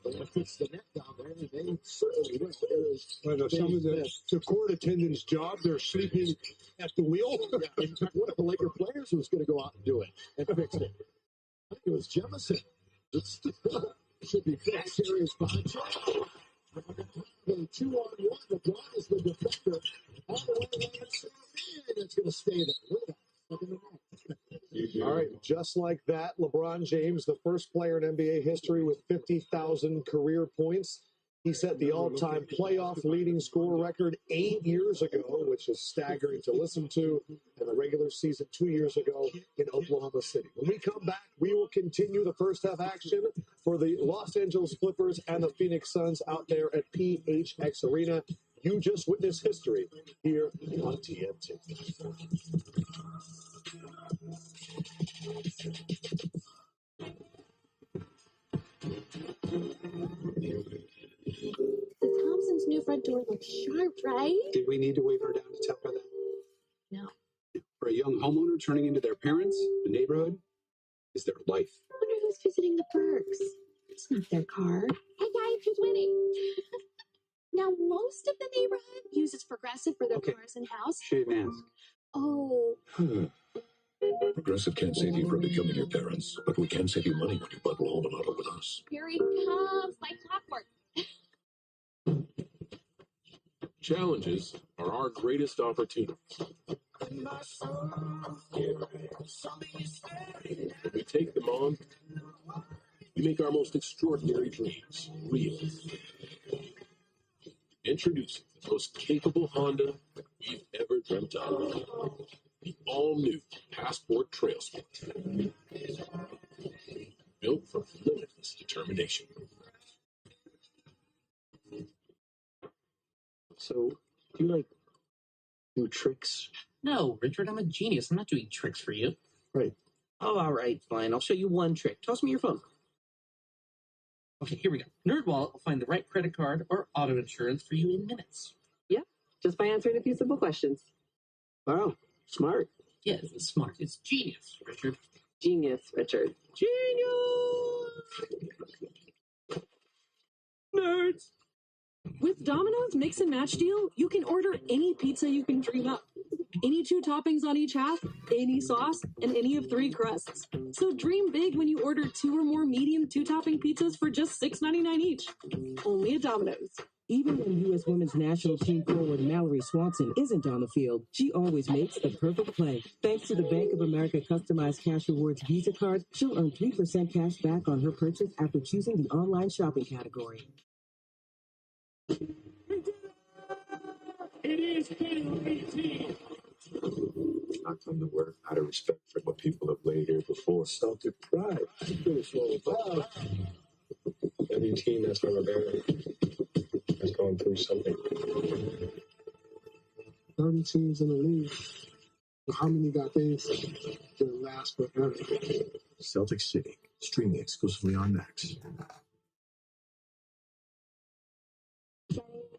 But hits the net down there, and they certainly will. Some of the court attendants' job, they're sleeping at the wheel. Yeah, in fact, one of the Laker players was going to go out and do it and fix it. I think it was Jemison. It should be fixed. Here is Boncho. 2-on-1. LeBron is the defender. All the way to and it's going to stay there. Look at that. Look in the net. All right, just like that, LeBron James, the first player in NBA history with 50,000 career points. He set the all-time playoff leading score record 8 years ago, which is staggering to listen to, in the regular season 2 years ago in Oklahoma City. When we come back, we will continue the first half action for the Los Angeles Clippers and the Phoenix Suns out there at PHX Arena. You just witnessed history here on TNT. The Thompsons' new front door looks sharp, right? Did we need to wave her down to tell her that? No. For a young homeowner turning into their parents, the neighborhood is their life. I wonder who's visiting the Perks. It's not their card. Hey guys, who's winning? Now, most of the neighborhood uses Progressive for their cars and house. Shave mask. Oh. Progressive can't save you from becoming your parents, but we can save you money when you bundle home and auto with us. Here he comes, like clockwork. Challenges are our greatest opportunity. We take them on. We make our most extraordinary dreams real. Introducing the most capable Honda you've ever dreamt of. The all-new Passport Trail Sport. Built for limitless determination. So, do you, do tricks? No, Richard, I'm a genius. I'm not doing tricks for you. Right. Oh, all right, fine. I'll show you one trick. Toss me your phone. Okay, here we go. NerdWallet will find the right credit card or auto insurance for you in minutes. Yep, just by answering a few simple questions. Wow, smart. Yes, it's smart. It's genius, Richard. Genius, Richard. Genius! Nerds! With Domino's Mix and Match deal, you can order any pizza you can dream up. Any 2 toppings on each half, any sauce, and any of 3 crusts. So dream big when you order 2 or more medium 2-topping pizzas for just $6.99 each. Only at Domino's. Even when U.S. women's national team forward Mallory Swanson isn't on the field, she always makes the perfect play. Thanks to the Bank of America customized cash rewards Visa card, she'll earn 3% cash back on her purchase after choosing the online shopping category. It is 10-18. I come to work out of respect for what people have laid here before. Celtic pride. Every team that's from a barrier has gone through something. 30 teams in the league. How many got things that last forever? Celtic City, streaming exclusively on Max.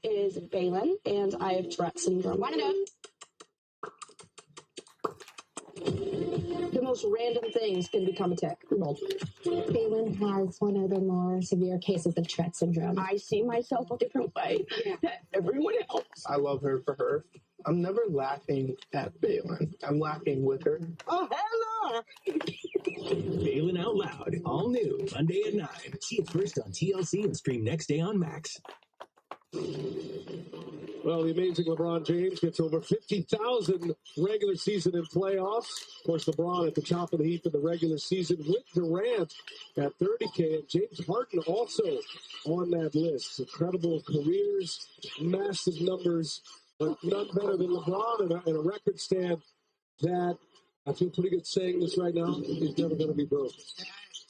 Is Balin, and I have Tourette syndrome. Want to know? The most random things can become a tick. Balin has one of the more severe cases of Tourette syndrome. I see myself a different way than everyone else. I love her for her. I'm never laughing at Balin. I'm laughing with her. Oh, hello! Balin Out Loud, all new, Monday at 9. See it first on TLC and stream next day on Max. Well, the amazing LeBron James gets over 50,000 regular season and playoffs. Of course, LeBron at the top of the heap in the regular season with Durant at 30K. And James Harden also on that list. Incredible careers, massive numbers, but none better than LeBron and a record stand that I feel pretty good saying this right now is never going to be broken.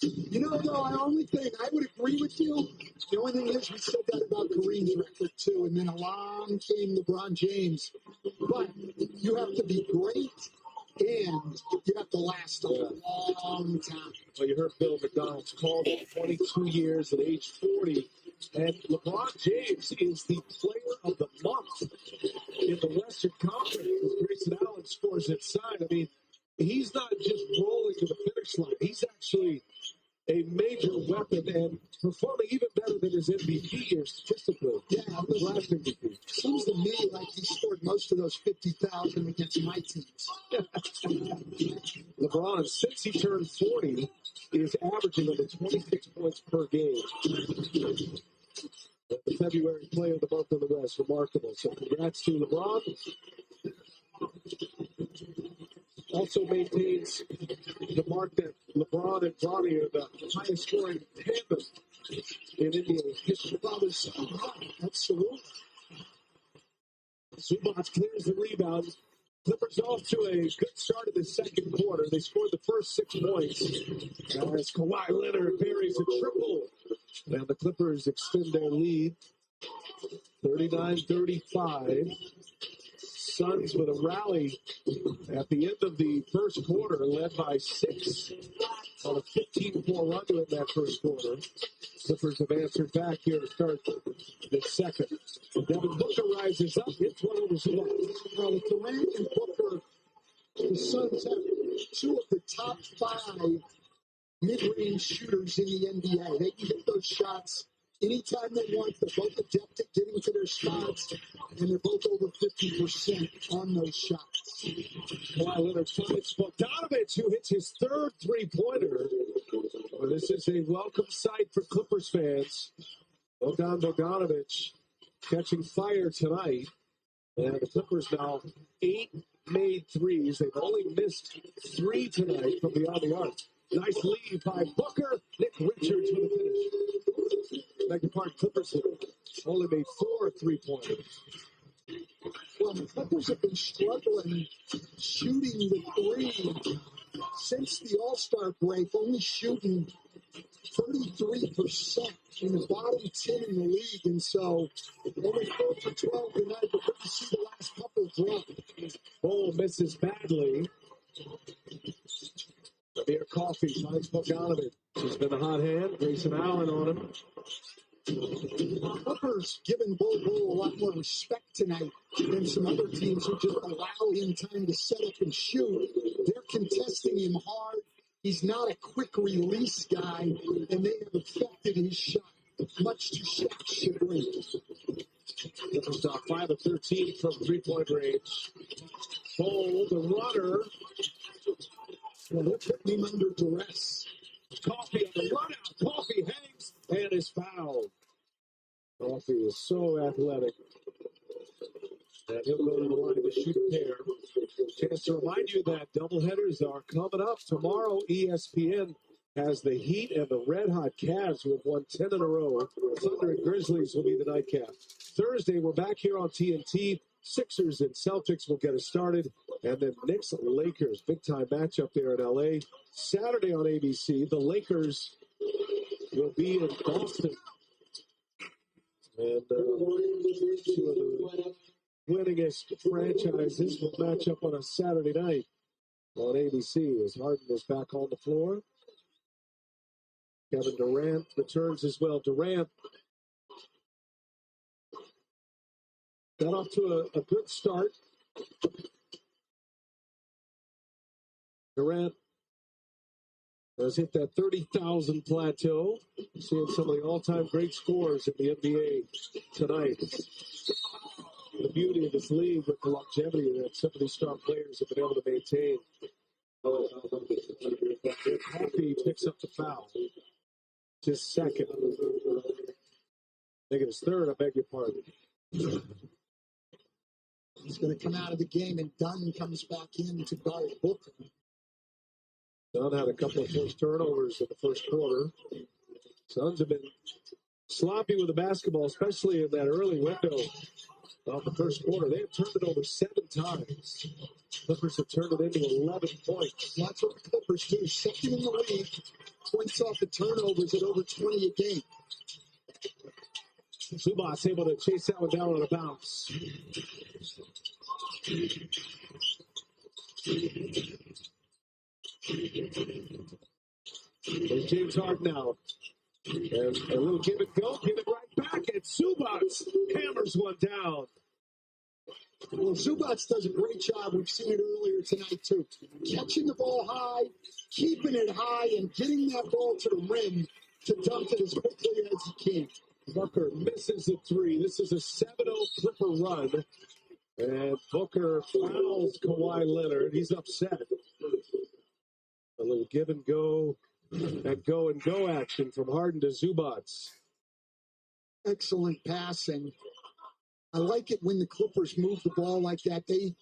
You know, though, I only think I would agree with you. The only thing is, we said that about Kareem's record, too, and then along came LeBron James. But you have to be great, and you have to last a long time. Well, you heard Bill McDonald's call it 22 years at age 40. And LeBron James is the player of the month in the Western Conference as Grayson Allen scores inside. I mean, he's not just rolling to the finish line. He's actually a major weapon and performing even better than his MVP year statistically. Yeah, last MVP. Seems to me like he scored most of those 50,000 against my teams. LeBron, since he turned 40, is averaging over 26 points per game. The February player of the month in the West, remarkable. So congrats to LeBron. Also maintains the mark that LeBron and Bronny are the highest scoring tandem in NBA history. Absolutely. Zubac clears the rebound. Clippers off to a good start in the second quarter. They scored the first 6 points as Kawhi Leonard buries a triple. And the Clippers extend their lead 39-35. Suns with a rally at the end of the first quarter, led by 6 on a 15-4 run to end that first quarter. Clippers have answered back here to start the second. Devin Booker rises up, hits one over Zubac. Well, with Durant and Booker, the Suns have 2 of the top 5 mid-range shooters in the NBA. They can hit those shots anytime they want. They're both adept at getting to their spots, and they're both over 50% on those shots. Kawhi Leonard finds Bogdanovich, who hits his third three-pointer. Well, this is a welcome sight for Clippers fans. Bogdanovich catching fire tonight. And the Clippers now 8 made threes. They've only missed 3 tonight from beyond the arc. Nice lead by Booker. Nick Richards with a finish. Beg your pardon, Clippers only made 4 3-pointers. Well, the Clippers have been struggling shooting the 3 since the All-Star break, only shooting 33% in the bottom 10 in the league. And so only 4 for 12 tonight, but good to see the last couple drop. Ball misses badly. Amir Coffey finds Bogdanovich. He's been a hot hand. Grayson Allen on him. Clippers giving Bol Bol a lot more respect tonight than some other teams who just allow him time to set up and shoot. They're contesting him hard. He's not a quick release guy, and they have affected his shot, much to Shaq's chagrin. Clippers top 5 of 13 from 3-point range. Bol, the runner. Well, they're putting him under duress. Coffey on the run out. Coffey hangs and is fouled. Well, He is so athletic. And he'll go to the line to shoot a pair. Chance to remind you that doubleheaders are coming up tomorrow. ESPN has the Heat and the Red Hot Cavs, who have won 10 in a row. Thunder and Grizzlies will be the nightcap. Thursday, we're back here on TNT. Sixers and Celtics will get us started. And then Knicks Lakers, big-time matchup there in L.A. Saturday on ABC, the Lakers will be in Boston. And two of the winningest franchises will match up on a Saturday night on ABC as Harden is back on the floor. Kevin Durant returns as well. Durant got off to a good start. Durant has hit that 30,000 plateau. Seeing some of the all-time great scores in the NBA tonight. The beauty of this league with the longevity that some of these star players have been able to maintain. Happy picks up the foul. His second. I think it's third, I beg your pardon. He's going to come out of the game, and Dunn comes back in to guard Booker. Dunn had a couple of first turnovers in the first quarter. Suns have been sloppy with the basketball, especially in that early window of the first quarter. They have turned it over 7 times. Clippers have turned it into 11 points. That's what the Clippers do. Second in the league. Points off the turnovers at over 20 a game. Zubac able to chase that one down on a bounce. There's James Harden out. And a little give and go. Give it right back. And Zubac hammers one down. Well, Zubac does a great job. We've seen it earlier tonight, too. Catching the ball high, keeping it high, and getting that ball to the rim to dump it as quickly as he can. Booker misses the three. This is a 7-0 Clipper run. And Booker fouls Kawhi Leonard. He's upset. A little give and go action from Harden to Zubac. Excellent passing. I like it when the Clippers move the ball like that. They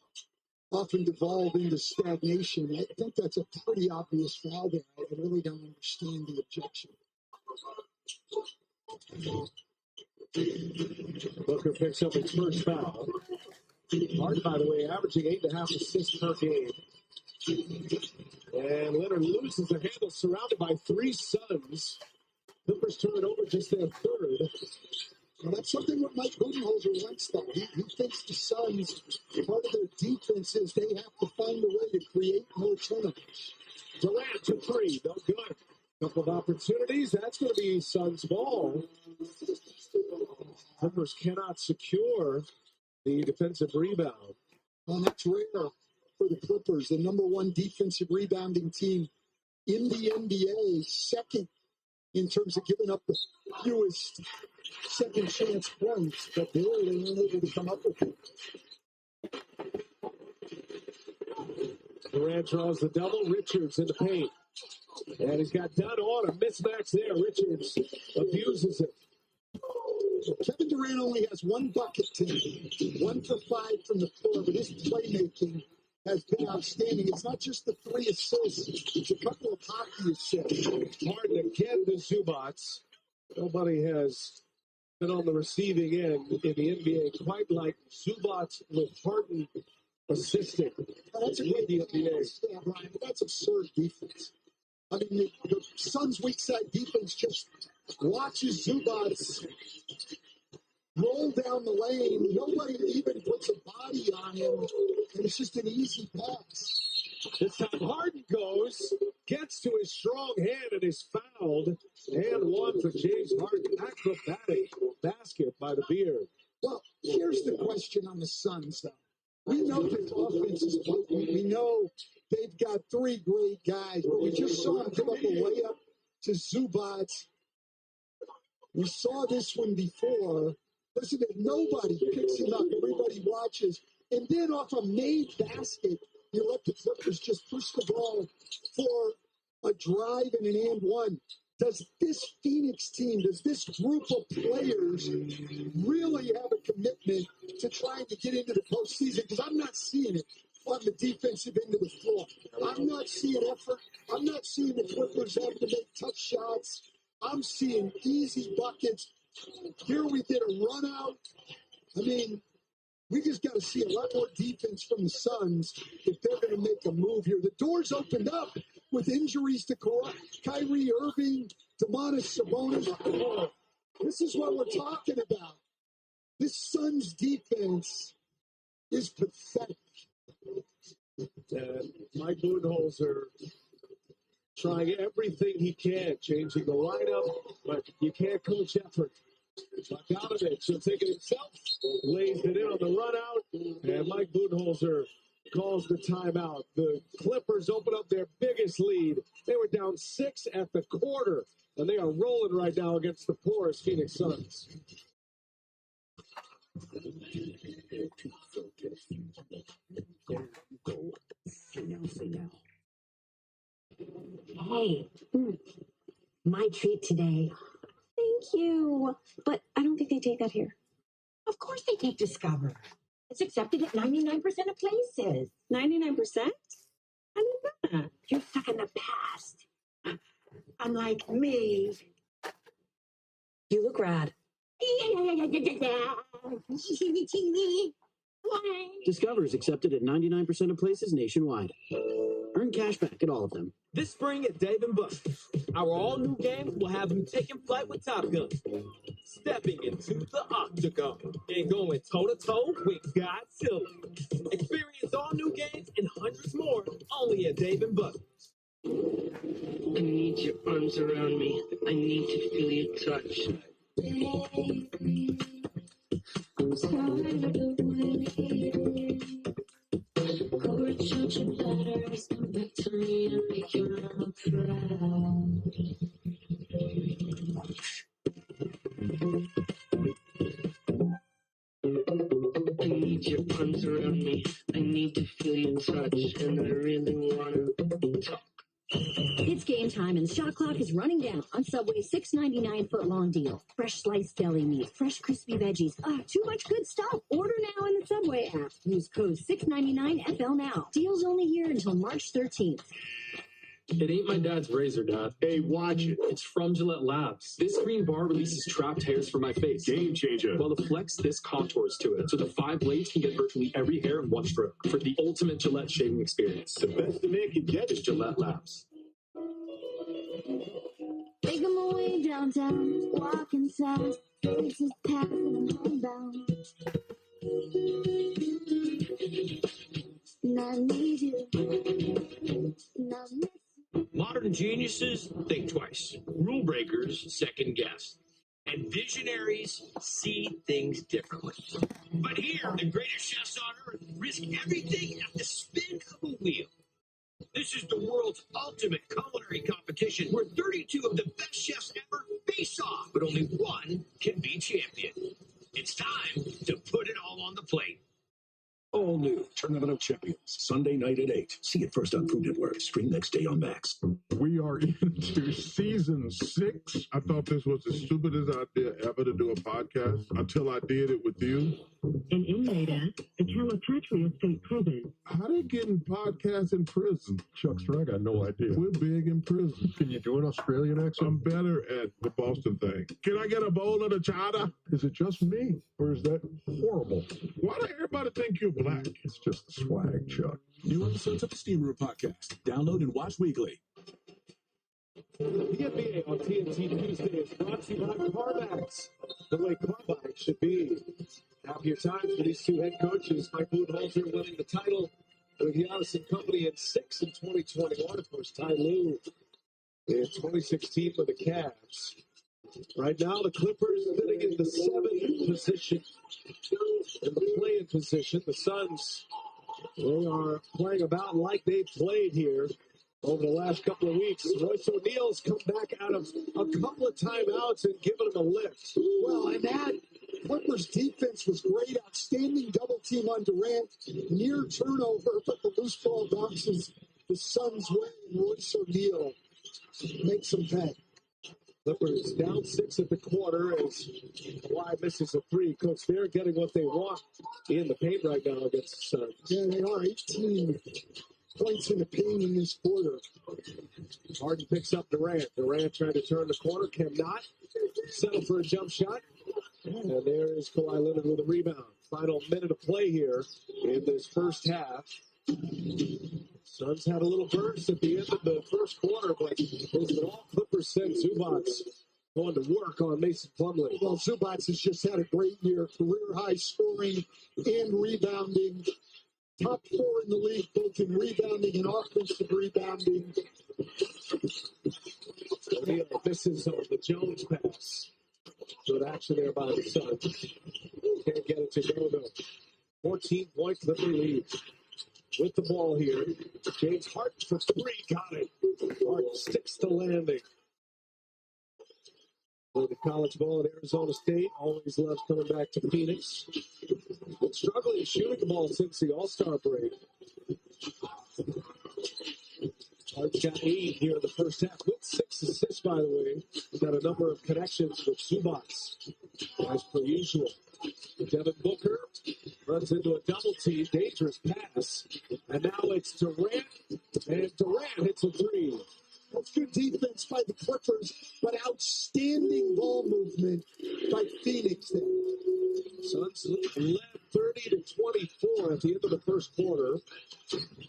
often devolve into stagnation. I think that's a pretty obvious foul there. I really don't understand the objection. Booker picks up his first foul. Harden, by the way, averaging 8.5 assists per game. And Leonard loses the handle, surrounded by 3 Suns. Clippers turn it over just their third. Well, that's something what Mike Budenholzer wants, though. He thinks the Suns, part of their defense is they have to find a way to create more turnovers. Durant to 3, no good. Couple of opportunities. That's going to be Suns' ball. Clippers cannot secure the defensive rebound. Well, that's rare for the Clippers, the number 1 defensive rebounding team in the NBA, second in terms of giving up the fewest second chance points, but they weren't able to come up with it. Durant draws the double. Richards in the paint. And he's got Dunn on a mismatch there. Richards abuses it. Kevin Durant only has 1 bucket tonight, 1 for 5 from the floor, but his playmaking has been outstanding. It's not just the 3 assists, it's a couple of hockey assists. Harden again to Zubac. Nobody has been on the receiving end in the NBA quite like Zubac with Harden assisting. That's a great defense, Brian, but that's absurd defense. I mean, the Suns' weak side defense just watches Zubac roll down the lane. Nobody even puts a body on him, and it's just an easy pass. This time Harden goes, gets to his strong hand, and is fouled. And 1 for James Harden. Acrobatic basket by the Beard. Well, here's the question on the Suns, though. We know this offense is potent. We know they've got 3 great guys, but we just saw him give up a layup to Zubac. We saw this one before. Listen, if nobody picks him up, everybody watches. And then off a made basket, you let the Clippers just push the ball for a drive and an and one. Does this Phoenix team, does this group of players really have a commitment to trying to get into the postseason? Because I'm not seeing it on the defensive end of the floor. I'm not seeing effort. I'm not seeing the Clippers having to make tough shots. I'm seeing easy buckets. Here we get a run out. I mean, we just got to see a lot more defense from the Suns if they're going to make a move here. The door's opened up with injuries to Kyrie Irving, Domantas Sabonis. This is what we're talking about. This Suns defense is pathetic. Mike Budenholzer trying everything he can, changing the lineup, but you can't coach effort. Bogdanovich will take it himself, lays it in on the run out, and Mike Budenholzer calls the timeout. The Clippers open up their biggest lead. They were down 6 at the quarter, and they are rolling right now against the porous Phoenix Suns. Hey, my treat today. Thank you. But I don't think they take that here. Of course they take Discover. It's accepted at 99% of places. 99%? I didn't know that. You're stuck in the past. Unlike me. You look rad. Discover is accepted at 99% of places nationwide. Earn cash back at all of them. This spring at Dave & Buster's, our all-new games will have you taking flight with Top Gun, stepping into the octagon, and going toe-to-toe with Godzilla. Experience all new games and hundreds more only at Dave & Buster's. I need your arms around me. I need to feel your touch. I need your arms around me. I need to feel your touch, and I really want to talk. It's game time, and the shot clock is running down on Subway's $6.99 foot-long deal. Fresh sliced deli meat, fresh crispy veggies. Too much good stuff. Order now in the Subway app. Use code 699FL now. Deals only here until March 13th. It ain't my dad's razor, Dad. Hey, watch it. It's from Gillette Labs. This green bar releases trapped hairs from my face. Game changer. While the Flex, this contours to it. So the 5 blades can get virtually every hair in one stroke. For the ultimate Gillette shaving experience. The best the man can get is Gillette Labs. Making my way downtown, walking fast, faces passing, I'm homebound. And I need you, and I miss you. Modern geniuses think twice. Rule breakers second guess. And visionaries see things differently. But here, the greatest chefs on earth risk everything at the spin of a wheel. This is the world's ultimate culinary competition where 32 of the best chefs ever face off, but only one can be champion. It's time to put it all on the plate. All new Tournament of Champions, Sunday night at 8. See it first on Food Network. Stream next day on Max. We are into season 6. I thought this was the stupidest idea ever to do a podcast until I did it with you. An inmate at the Calipatria State Prison. How they getting podcasts in prison? Chuckster, I got no idea. We're big in prison. Can you do an Australian accent? I'm better at the Boston thing. Can I get a bowl of the chowder? Is it just me? Or is that horrible? Why do everybody think you're black? It's just the swag, Chuck. New episodes of the Steam Room Podcast. Download and watch weekly. The NBA on TNT Tuesday is brought to you by CarMax. The way car buying should be. Happier times for these two head coaches. Mike Budenholzer winning the title with Giannis and company in 6 in 2021. Of course, Ty Lue in 2016 for the Cavs. Right now, the Clippers sitting in the 7th position. In the play-in position, the Suns, they are playing about like they played here over the last couple of weeks. Royce O'Neal's come back out of a couple of timeouts and given him a lift. Well, and that Clippers defense was great. Outstanding double team on Durant. Near turnover, but the loose ball bounces the Suns' way. Royce O'Neal makes them pay. Clippers down 6 at the quarter as Kawhi misses a three. Coach, they're getting what they want in the paint right now against the Suns. Yeah, they are 18 points in the paint in this quarter. Harden picks up Durant. Durant trying to turn the corner, cannot. Settle for a jump shot. And there is Kawhi Leonard with a rebound. Final minute of play here in this first half. Suns had a little burst at the end of the first quarter, but it was an all Clippers sent. Zubats going to work on Mason Plumlee. Well, Zubats has just had a great year, career high scoring and rebounding. Top 4 in the league, both in rebounding and offensive rebounding. This is the Jones pass. Good action there by the Suns. Can't get it to go, though. 14-point Clipper lead. With the ball here. James Harden for three. Got it. Harden sticks the landing. For the college ball at Arizona State. Always loves coming back to Phoenix. Been struggling shooting the ball since the All-Star break. Harden's got 8 here in the first half with 6 assists, by the way. He's got a number of connections with Zubats, as per usual. Devin Booker runs into a double team, dangerous pass, and now it's Durant, and Durant hits a three. That's good defense by the Clippers, but outstanding ball movement by Phoenix there. Suns led 30-24 at the end of the first quarter.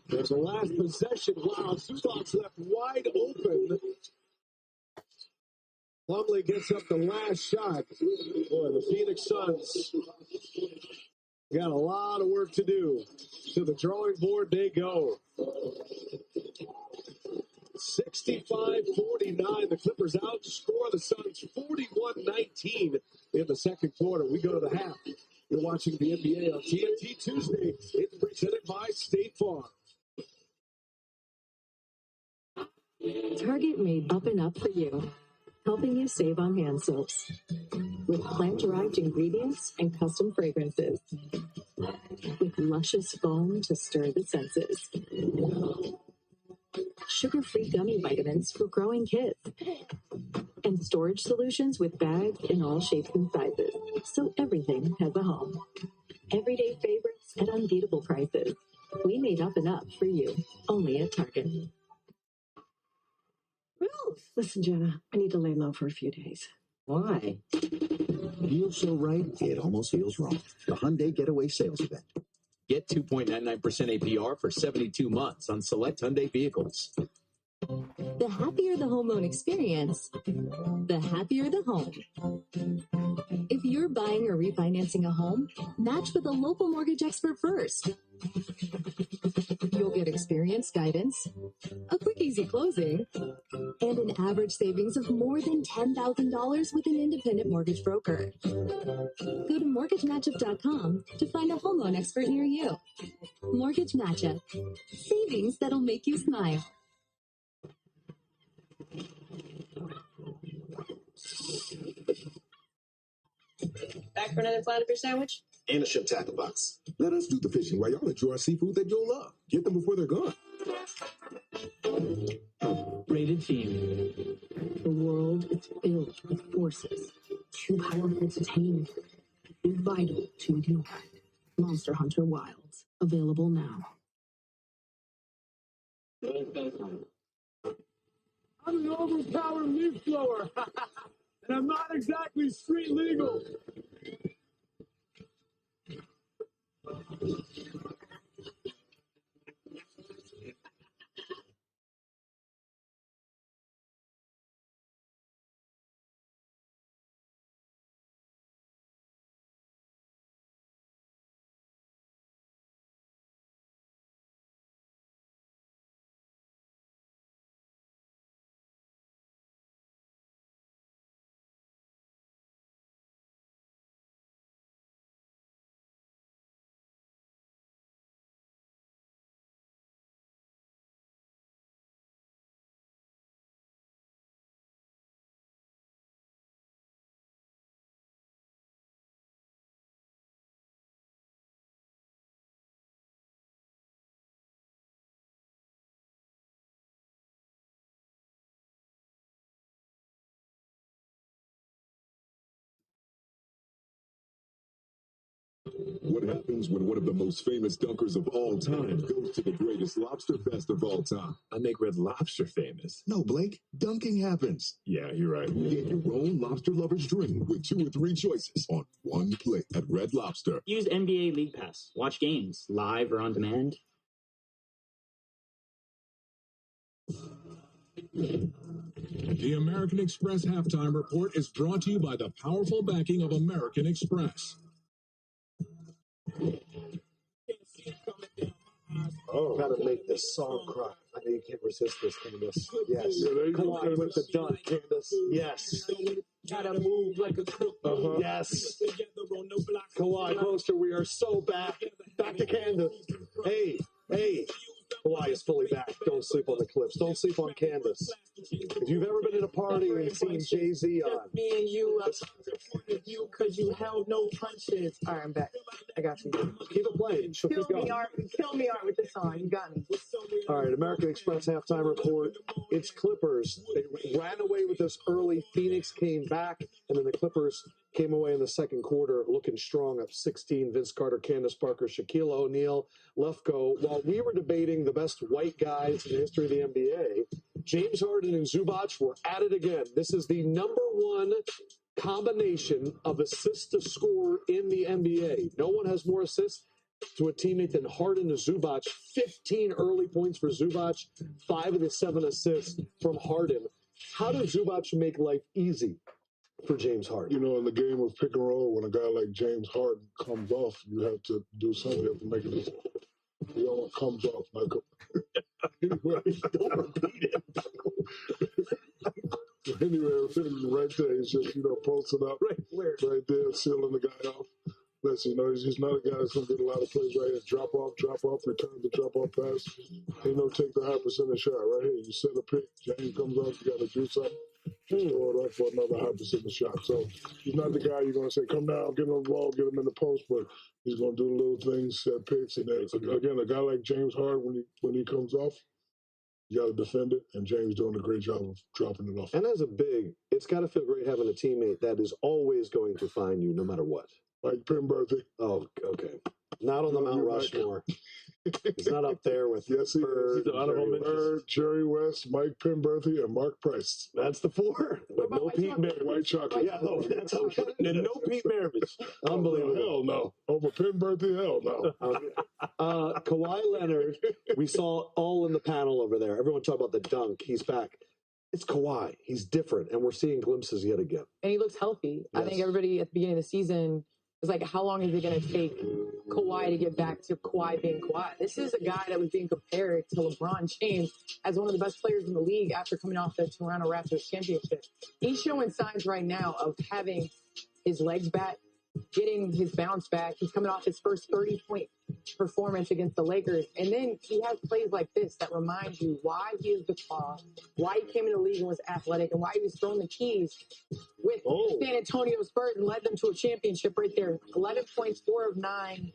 There's the last possession. Wow, Zubats left wide open. Plumlee gets up the last shot. Boy, the Phoenix Suns got a lot of work to do. To the drawing board they go. 65-49. The Clippers outscore the Suns 41-19 in the second quarter. We go to the half. You're watching the NBA on TNT Tuesday. It's presented by State Farm. Target made up and up for you, helping you save on hand soaps. With plant-derived ingredients and custom fragrances. With luscious foam to stir the senses. Sugar-free gummy vitamins for growing kids. And storage solutions with bags in all shapes and sizes. So everything has a home. Everyday favorites at unbeatable prices. We made up and up for you, only at Target. Ruth! Listen, Jenna, I need to lay low for a few days. Why? Feels so right, it almost feels wrong. The Hyundai Getaway Sales Event. Get 2.99% APR for 72 months on select Hyundai vehicles. The happier the home loan experience, the happier the home. If you're buying or refinancing a home, match with a local mortgage expert first. You'll get experienced guidance, a quick, easy closing, and an average savings of more than $10,000 with an independent mortgage broker. Go to mortgagematchup.com to find a home loan expert near you. Mortgage Matchup. Savings that'll make you smile. Back for another flat of your sandwich? And a ship tackle box. Let us do the fishing while y'all enjoy our seafood that you'll love. Get them before they're gone. Rated Team. The world is filled with forces too powerful to tame and vital to ignore. Monster Hunter Wilds. Available now. I'm an overpowered leaf blower, and I'm not exactly street legal. what happens when one of the most famous dunkers of all time goes to the greatest lobster fest of all time. I make Red Lobster famous. No, Blake, dunking happens. Yeah, you're right. Get your own lobster lover's dream with 2 or 3 choices on one plate at Red Lobster. Use NBA League Pass. Watch games live or on demand. The American Express Halftime Report is brought to you by the powerful backing of American Express. Oh, gotta make this song cry. I know you can't resist this, Candace. Yes. Kawhi with the dunk, Candace. Yes. Gotta move like a crook. Yes. Kawhi poster, we are so back. Back to Candace. Hey. Kawhi is fully back. Don't sleep on the Clips. Don't sleep on Candace. If you've ever been at a party and seen Jay-Z on. Me and you, you because you held no punches. All right, I'm back. I got you. Keep it playing. She'll keep going. Kill me, Art, with this song. You got me. All right, American Express halftime report. It's Clippers. They ran away with this early. Phoenix came back, and then the Clippers came away in the second quarter looking strong, up 16. Vince Carter, Candace Parker, Shaquille O'Neal, Lefko. While we were debating the best white guys in the history of the NBA, James Harden and Zubac were at it again. This is the #1 combination of assists to score in the NBA. No one has more assists to a teammate than Harden to Zubac. 15 early points for Zubac, 5 of the 7 assists from Harden. How does Zubac make life easy for James Harden? You know, in the game of pick and roll, when a guy like James Harden comes off, you have to do something. You have to make it easy. You know what comes off like a... Anyway, don't repeat it. Anyway, right there, he's just, posting up right there, sealing the guy off. Listen, he's not a guy that's going to get a lot of plays right here. Drop off, return the drop-off pass. Take the high percentage shot right here. You set a pick, James comes off, you got to do something. Just throw it up for another high percentage shot. So he's not the guy you're going to say, come down, get on the ball, get him in the post, but he's going to do little things, set picks. And then, again, a guy like James Harden, when he comes off, you got to defend it, and James doing a great job of dropping it off. And as a big, it's got to feel great having a teammate that is always going to find you no matter what. Like Penberthy. Oh, okay. Not on the Mount Rushmore. He's not up there with Bird, Jerry West, Mike Penberthy, and Mark Price. That's the 4. But no Pete Maravich. White chocolate. Yeah, that's okay. And no Pete Maravich. Unbelievable. Hell no. Over Penberthy, hell no. Kawhi Leonard, we saw all in the panel over there. Everyone talk about the dunk. He's back. It's Kawhi. He's different, and we're seeing glimpses yet again. And he looks healthy. Yes. I think everybody at the beginning of the season was like, how long is it going to take Kawhi to get back to Kawhi being Kawhi? This is a guy that was being compared to LeBron James as one of the best players in the league after coming off the Toronto Raptors championship. He's showing signs right now of having his legs back, getting his bounce back. He's coming off his first 30-point performance against the Lakers. And then he has plays like this that remind you why he is the star, why he came in the league and was athletic, and why he was throwing the keys with San Antonio Spurs and led them to a championship right there. 11 points, 4 of 9.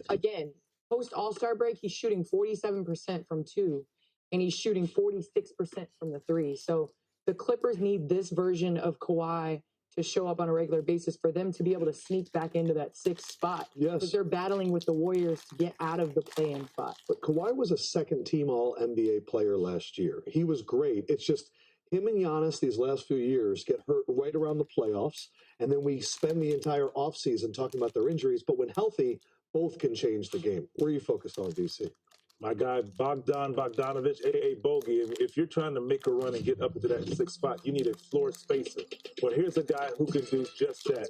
Again, post All-Star break, he's shooting 47% from 2, and he's shooting 46% from the 3. So the Clippers need this version of Kawhi to show up on a regular basis for them to be able to sneak back into that 6th spot. Yes. Because they're battling with the Warriors to get out of the play-in spot. But Kawhi was a second-team All-NBA player last year. He was great. It's just him and Giannis these last few years get hurt right around the playoffs, and then we spend the entire offseason talking about their injuries. But when healthy, both can change the game. Where are you focused on, DC? My guy, Bogdanovich, a.a.a. Bogey. If you're trying to make a run and get up into that 6th spot, you need a floor spacer. Well, here's a guy who can do just that.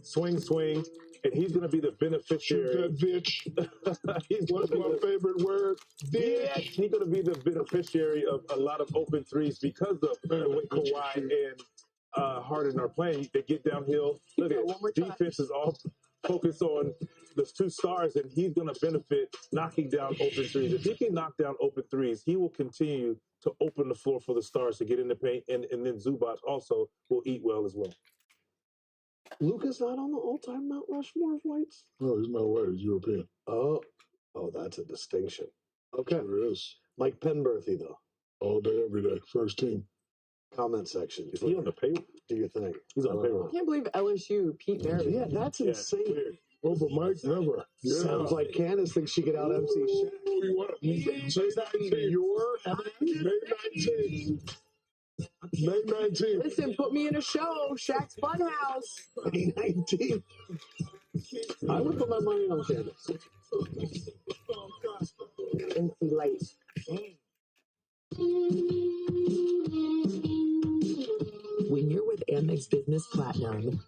Swing, and he's going to be the beneficiary. Shoot that bitch. What's my favorite word? Bitch. Yeah, he's going to be the beneficiary of a lot of open threes because of the way Kawhi and Harden are playing. They get downhill. Look at defense is all focused on those 2 stars, and he's going to benefit knocking down open threes. If he can knock down open threes, he will continue to open the floor for the stars to get in the paint, and then Zubac also will eat well as well. Luka's not on the all-time Mount Rushmore of whites? No, he's not white. He's European. Oh, that's a distinction. Okay. Sure is. Mike Penberthy, though. All day, every day. First team. Comment section. Is he on the payroll? Do you think? He's on the payroll. I can't believe LSU, Pete Maravich. Yeah, that's insane. Weird. Oh, but Mike never. Yeah. Sounds like Candace thinks she could out MC Shaq. Is that your May 19th. May 19th. Listen, put me in a show. Shaq's Funhouse. May 19th. I would put my money on Candace. MC Light. When you're with Amex Business Platinum,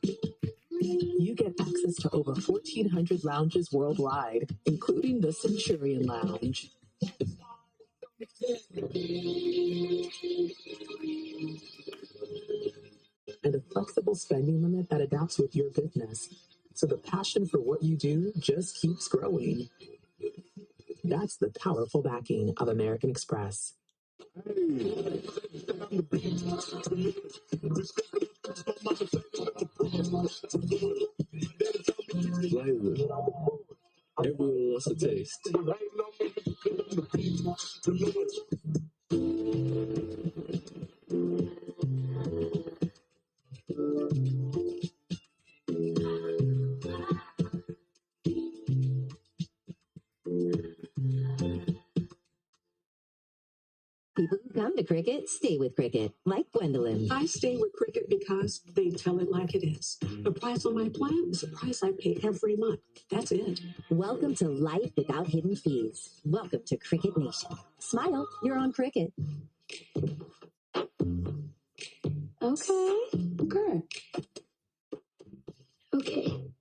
you get access to over 1,400 lounges worldwide, including the Centurion Lounge. And a flexible spending limit that adapts with your business. So the passion for what you do just keeps growing. That's the powerful backing of American Express. Everyone wants a taste. People who come to Cricket stay with Cricket, like Gwendolyn. I stay with Cricket because they tell it like it is. The price on my plan is the price I pay every month. That's it. Welcome to life without hidden fees. Welcome to Cricket Nation. Smile, you're on Cricket. Okay.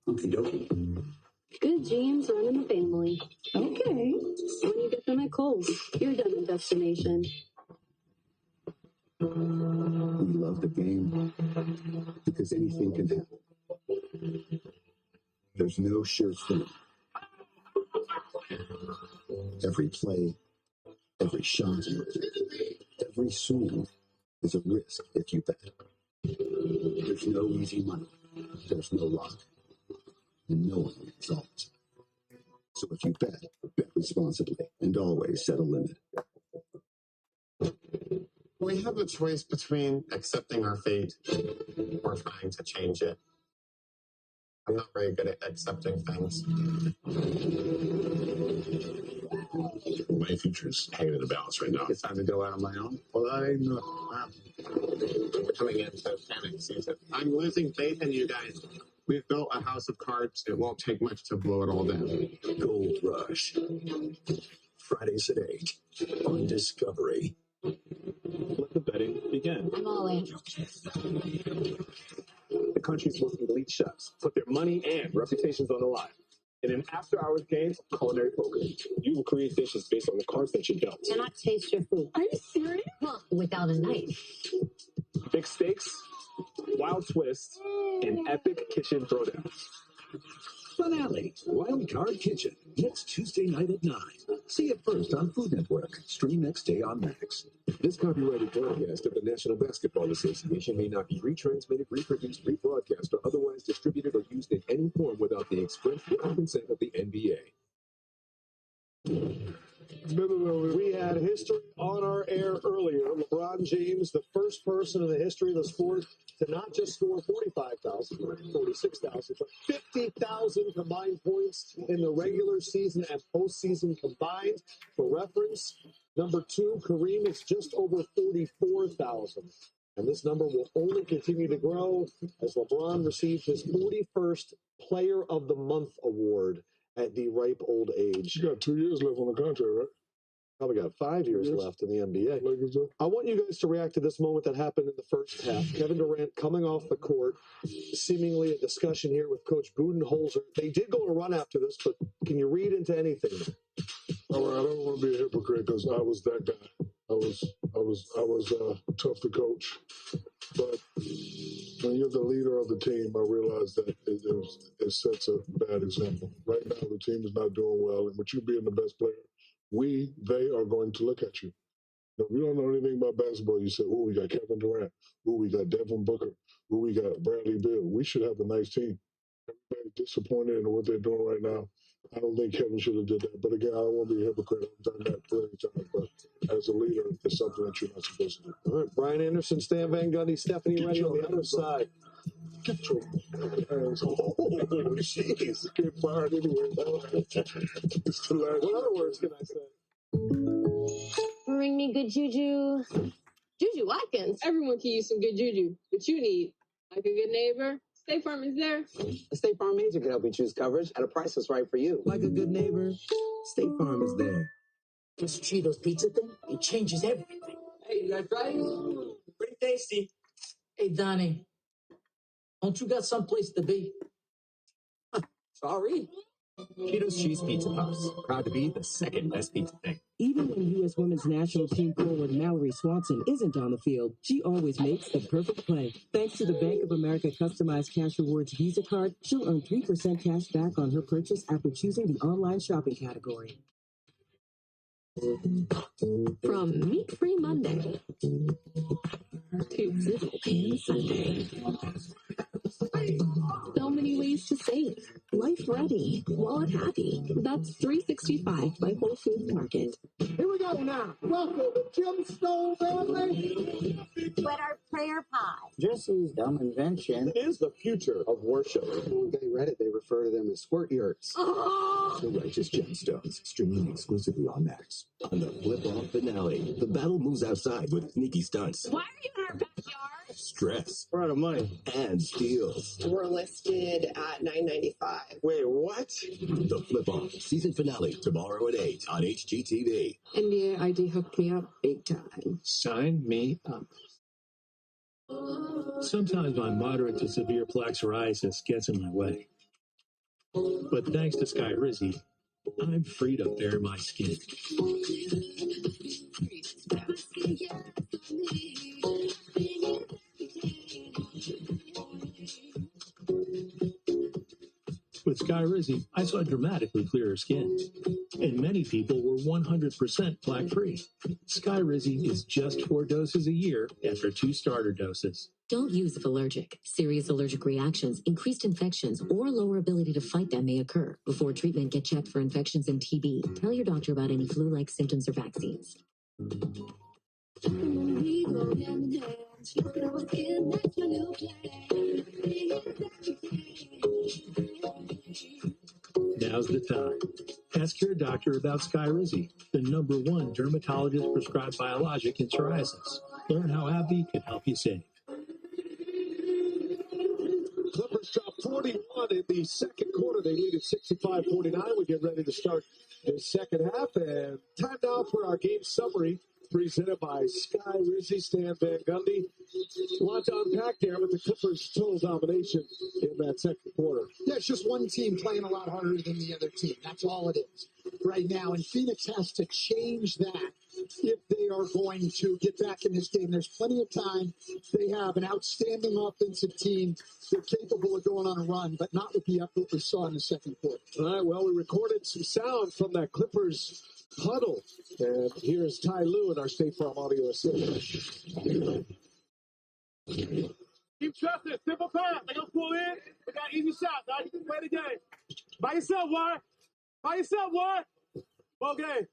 Okie dokie. Good genes run in the family. Okay. When you get them at Kohl's, your diamond destination. We love the game because anything can happen. There's no sure thing. Every play, every shot, every swing is a risk if you bet. There's no easy money. There's no luck. And no one results. So if you bet responsibly and always set a limit. We have a choice between accepting our fate or trying to change it. I'm not very good at accepting things. My future's hanging in the balance right now. It's time to go out on my own. Well, we're coming into panic season. I'm losing faith in you guys. We've built a house of cards. It won't take much to blow it all down. Gold Rush. Fridays at 8 on Discovery. Let the betting begin. I'm all in. The country's most elite chefs put their money and reputations on the line. In an after-hours game of culinary poker, you will create dishes based on the cards that you dealt. Cannot taste your food. Are you serious? Well, without a knife. Big stakes, wild twists, and epic kitchen throwdowns. Finale, Wild Card Kitchen, next Tuesday night at 9. See it first on Food Network. Stream next day on Max. This copyrighted broadcast of the National Basketball Association may not be retransmitted, reproduced, rebroadcast, or otherwise distributed or used in any form without the express written consent of the NBA. We had history on our air earlier. LeBron James, the first person in the history of the sport to not just score 45,000, 46,000, but 50,000 combined points in the regular season and postseason combined. For reference, number 2, Kareem, is just over 44,000. And this number will only continue to grow as LeBron receives his 41st Player of the Month award at the ripe old age. You got 2 years left on the contract, right? Probably got 5 years left in the NBA. I want you guys to react to this moment that happened in the first half. Kevin Durant coming off the court, seemingly a discussion here with Coach Budenholzer. They did go on a run after this, but can you read into anything? All right, I don't want to be a hypocrite because I was that guy. I was tough to coach, but when you're the leader of the team, I realize that it sets a bad example. Right now, the team is not doing well, and with you being the best player, they are going to look at you. If you don't know anything about basketball, you say, "Oh, we got Kevin Durant. Oh, we got Devin Booker. Oh, we got Bradley Beal. We should have a nice team." Everybody's disappointed in what they're doing right now. I don't think Kevin should have did that. But again, I don't want to be a hypocrite. I've done that plenty of times. But as a leader, it's something that you're not supposed to do. All right, Brian Anderson, Stan Van Gundy, Stephanie Reddy on the other side. Oh, jeez. Get fired anyway. It's hilarious. What other words can I say? Bring me good juju. Juju Watkins. Everyone can use some good juju, but you need like a good neighbor. State Farm is there. A State Farm agent can help you choose coverage at a price that's right for you. Like a good neighbor, State Farm is there. This Cheetos pizza thing, it changes everything. Hey, you got fries? Pretty tasty. Hey, Donnie, don't you got someplace to be? Sorry. Cheetos Cheese Pizza Puffs. Proud to be the second best pizza thing. Even when U.S. women's national team forward Mallory Swanson isn't on the field, she always makes the perfect play. Thanks to the Bank of America customized cash rewards Visa card, she'll earn 3% cash back on her purchase after choosing the online shopping category. From Meat-Free Monday to Sizzle Pan Sunday. So many ways to save. Life ready, wallet happy. That's 365 by Whole Foods Market. Here we go now. Welcome to Gemstone Valley. But our prayer pie. Jesse's dumb invention is the future of worship. On Gay Reddit, they refer to them as squirt yurts. Oh. The Righteous Gemstones, streaming exclusively on Max. On the flip-off finale, the battle moves outside with sneaky stunts, Why are you in our backyard? stress, We're out of money. and steals. We're listed at $9.95. Wait, what? The flip-off season finale tomorrow at 8 on HGTV. NBA ID hooked me up big time. Sign me up. Sometimes my moderate to severe plaque psoriasis gets in my way. But thanks to Skyrizi, I'm free to bare my skin. With Skyrizi, I saw dramatically clearer skin, and many people were 100% plaque-free. Skyrizi is just 4 doses a year after 2 starter doses. Don't use if allergic. Serious allergic reactions, increased infections, or lower ability to fight them may occur. Before treatment, get checked for infections and TB. Tell your doctor about any flu-like symptoms or vaccines. Now's the time. Ask your doctor about Skyrizi, the #1 dermatologist-prescribed biologic in psoriasis. Learn how AbbVie can help you save. Clippers drop 41 in the second quarter. They lead at 65-49. We get ready to start the second half. And time now for our game summary presented by Skyrizi, Stan Van Gundy. A lot to unpack there, but the Clippers' total domination in that second quarter. Yeah, it's just one team playing a lot harder than the other team. That's all it is right now. And Phoenix has to change that if they are going to get back in this game. There's plenty of time. They have an outstanding offensive team. They're capable of going on a run, but not with the effort we saw in the second quarter. All right, well, we recorded some sound from that Clippers huddle. And here's Ty Lue in our State Farm audio assistant. Keep trusting. Simple pass. They're going to pull in. We got easy shots. All right, you can play the game. By yourself, Warren. By yourself, Warren. Ball game.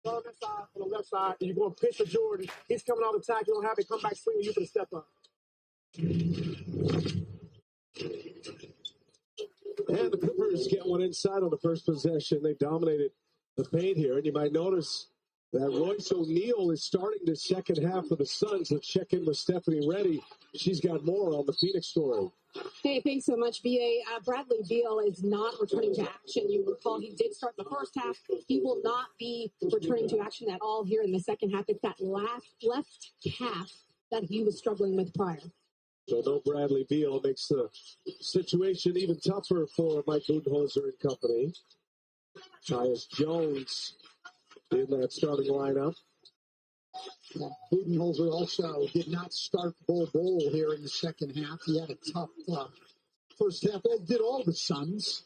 Go on that side, on the left side. You're going to pitch to Jordan. He's coming out of attack. You don't have it. Come back swinging. You can step up. And the Clippers get one inside on the first possession. They've dominated the paint here. And you might notice that Royce O'Neal is starting the second half for the Suns. Let's check in with Stephanie Reddy. She's got more on the Phoenix story. Hey, thanks so much, B.A. Bradley Beal is not returning to action. You recall he did start the first half. He will not be returning to action at all here in the second half. It's that left half that he was struggling with prior. So no Bradley Beal makes the situation even tougher for Mike Budenholzer and company. Tyus Jones in that starting lineup. Budenholzer also did not start Bol here in the second half. He had a tough first half. That did all the Suns.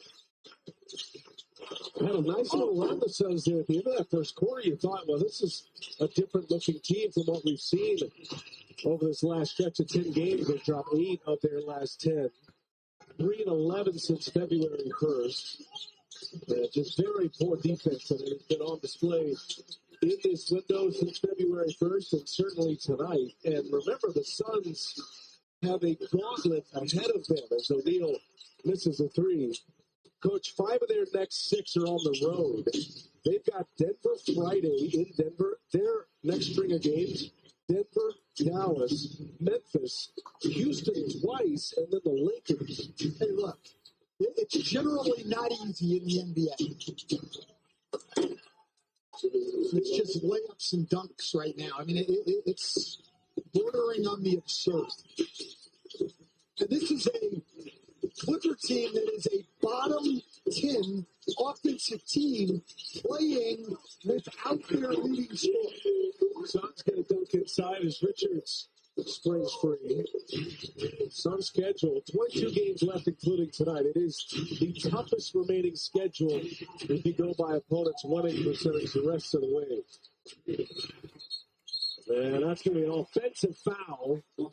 Had a nice little run the Suns there at the end of that first quarter. You thought, well, this is a different looking team from what we've seen over this last stretch of 10 games. They've dropped 8 of their last 10. 3-11 since February 1st. Just very poor defense, and it's been on display in this window since February 1st and certainly tonight. And remember, the Suns have a gauntlet ahead of them as O'Neal misses a three. Coach, 5 of their next 6 are on the road. They've got Denver Friday in Denver. Their next string of games, Denver, Dallas, Memphis, Houston twice, and then the Lakers. Hey, look, it's generally not easy in the NBA. It's just layups and dunks right now. I mean, it's bordering on the absurd. And this is a Clipper team that is a bottom 10 offensive team playing without their leading scorer. Suns get a dunk inside as Richards springs free. Suns schedule, 22 games left, including tonight. It is the toughest remaining schedule if you go by opponents' winning percentage the rest of the way. And that's going to be an offensive foul on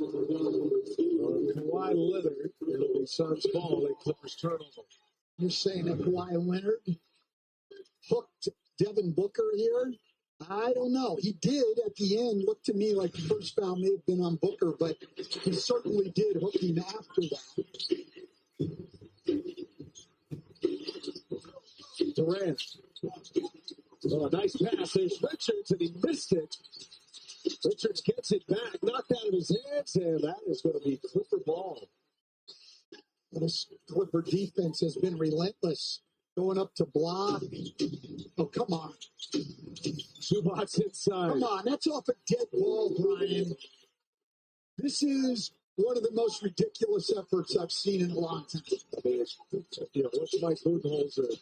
Kawhi Leonard. It'll be Suns ball, a Clippers turnover. You're saying that Kawhi Leonard hooked Devin Booker here? I don't know. He did at the end. Looked to me like the first foul may have been on Booker, but he certainly did hook him after that. Durant. Oh, nice pass. There's Richards, and he missed it. Richards gets it back, knocked out of his hands, and that is going to be Clipper ball. This Clipper defense has been relentless. Going up to block. Oh, come on. Zubac's inside. Come on, that's off a dead ball, Brian. This is one of the most ridiculous efforts I've seen in a long time. I mean, what's Mike Budenholzer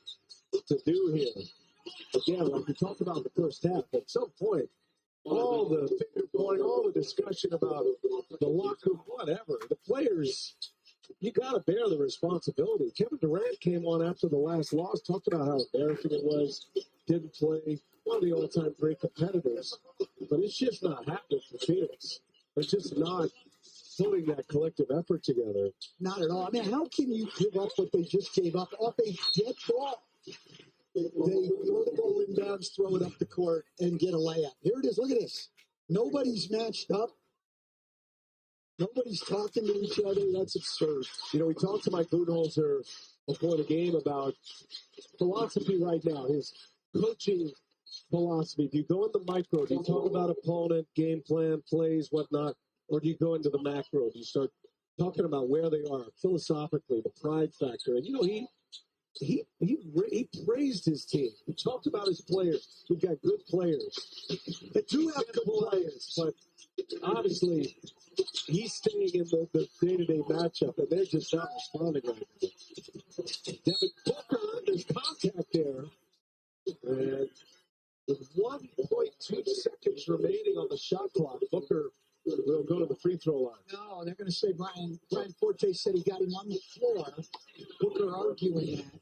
to do here? Again, like we talked about in the first half, at some point, all the finger pointing, all the discussion about the locker room, whatever, the players, you got to bear the responsibility. Kevin Durant came on after the last loss, talked about how embarrassing it was, didn't play, one of the all-time great competitors, but it's just not happening for Phoenix. They're just not putting that collective effort together. Not at all. I mean, how can you give up what they just gave up off a dead ball? They throw the ball inbounds, throw it up the court, and get a layup. Here it is. Look at this. Nobody's matched up. Nobody's talking to each other. That's absurd. We talked to Mike Budenholzer before the game about philosophy right now, his coaching philosophy. Do you go in the micro? Do you talk about opponent, game plan, plays, whatnot? Or do you go into the macro? Do you start talking about where they are philosophically, the pride factor? And, he praised his team. He talked about his players. We've got good players. They do have good players. But obviously, he's staying in the day-to-day matchup, and they're just not responding right now. Devin Booker, there's contact there. And with 1.2 seconds remaining on the shot clock, Booker will go to the free throw line. No, they're going to say Brian Forte said he got him on the floor. Booker arguing that.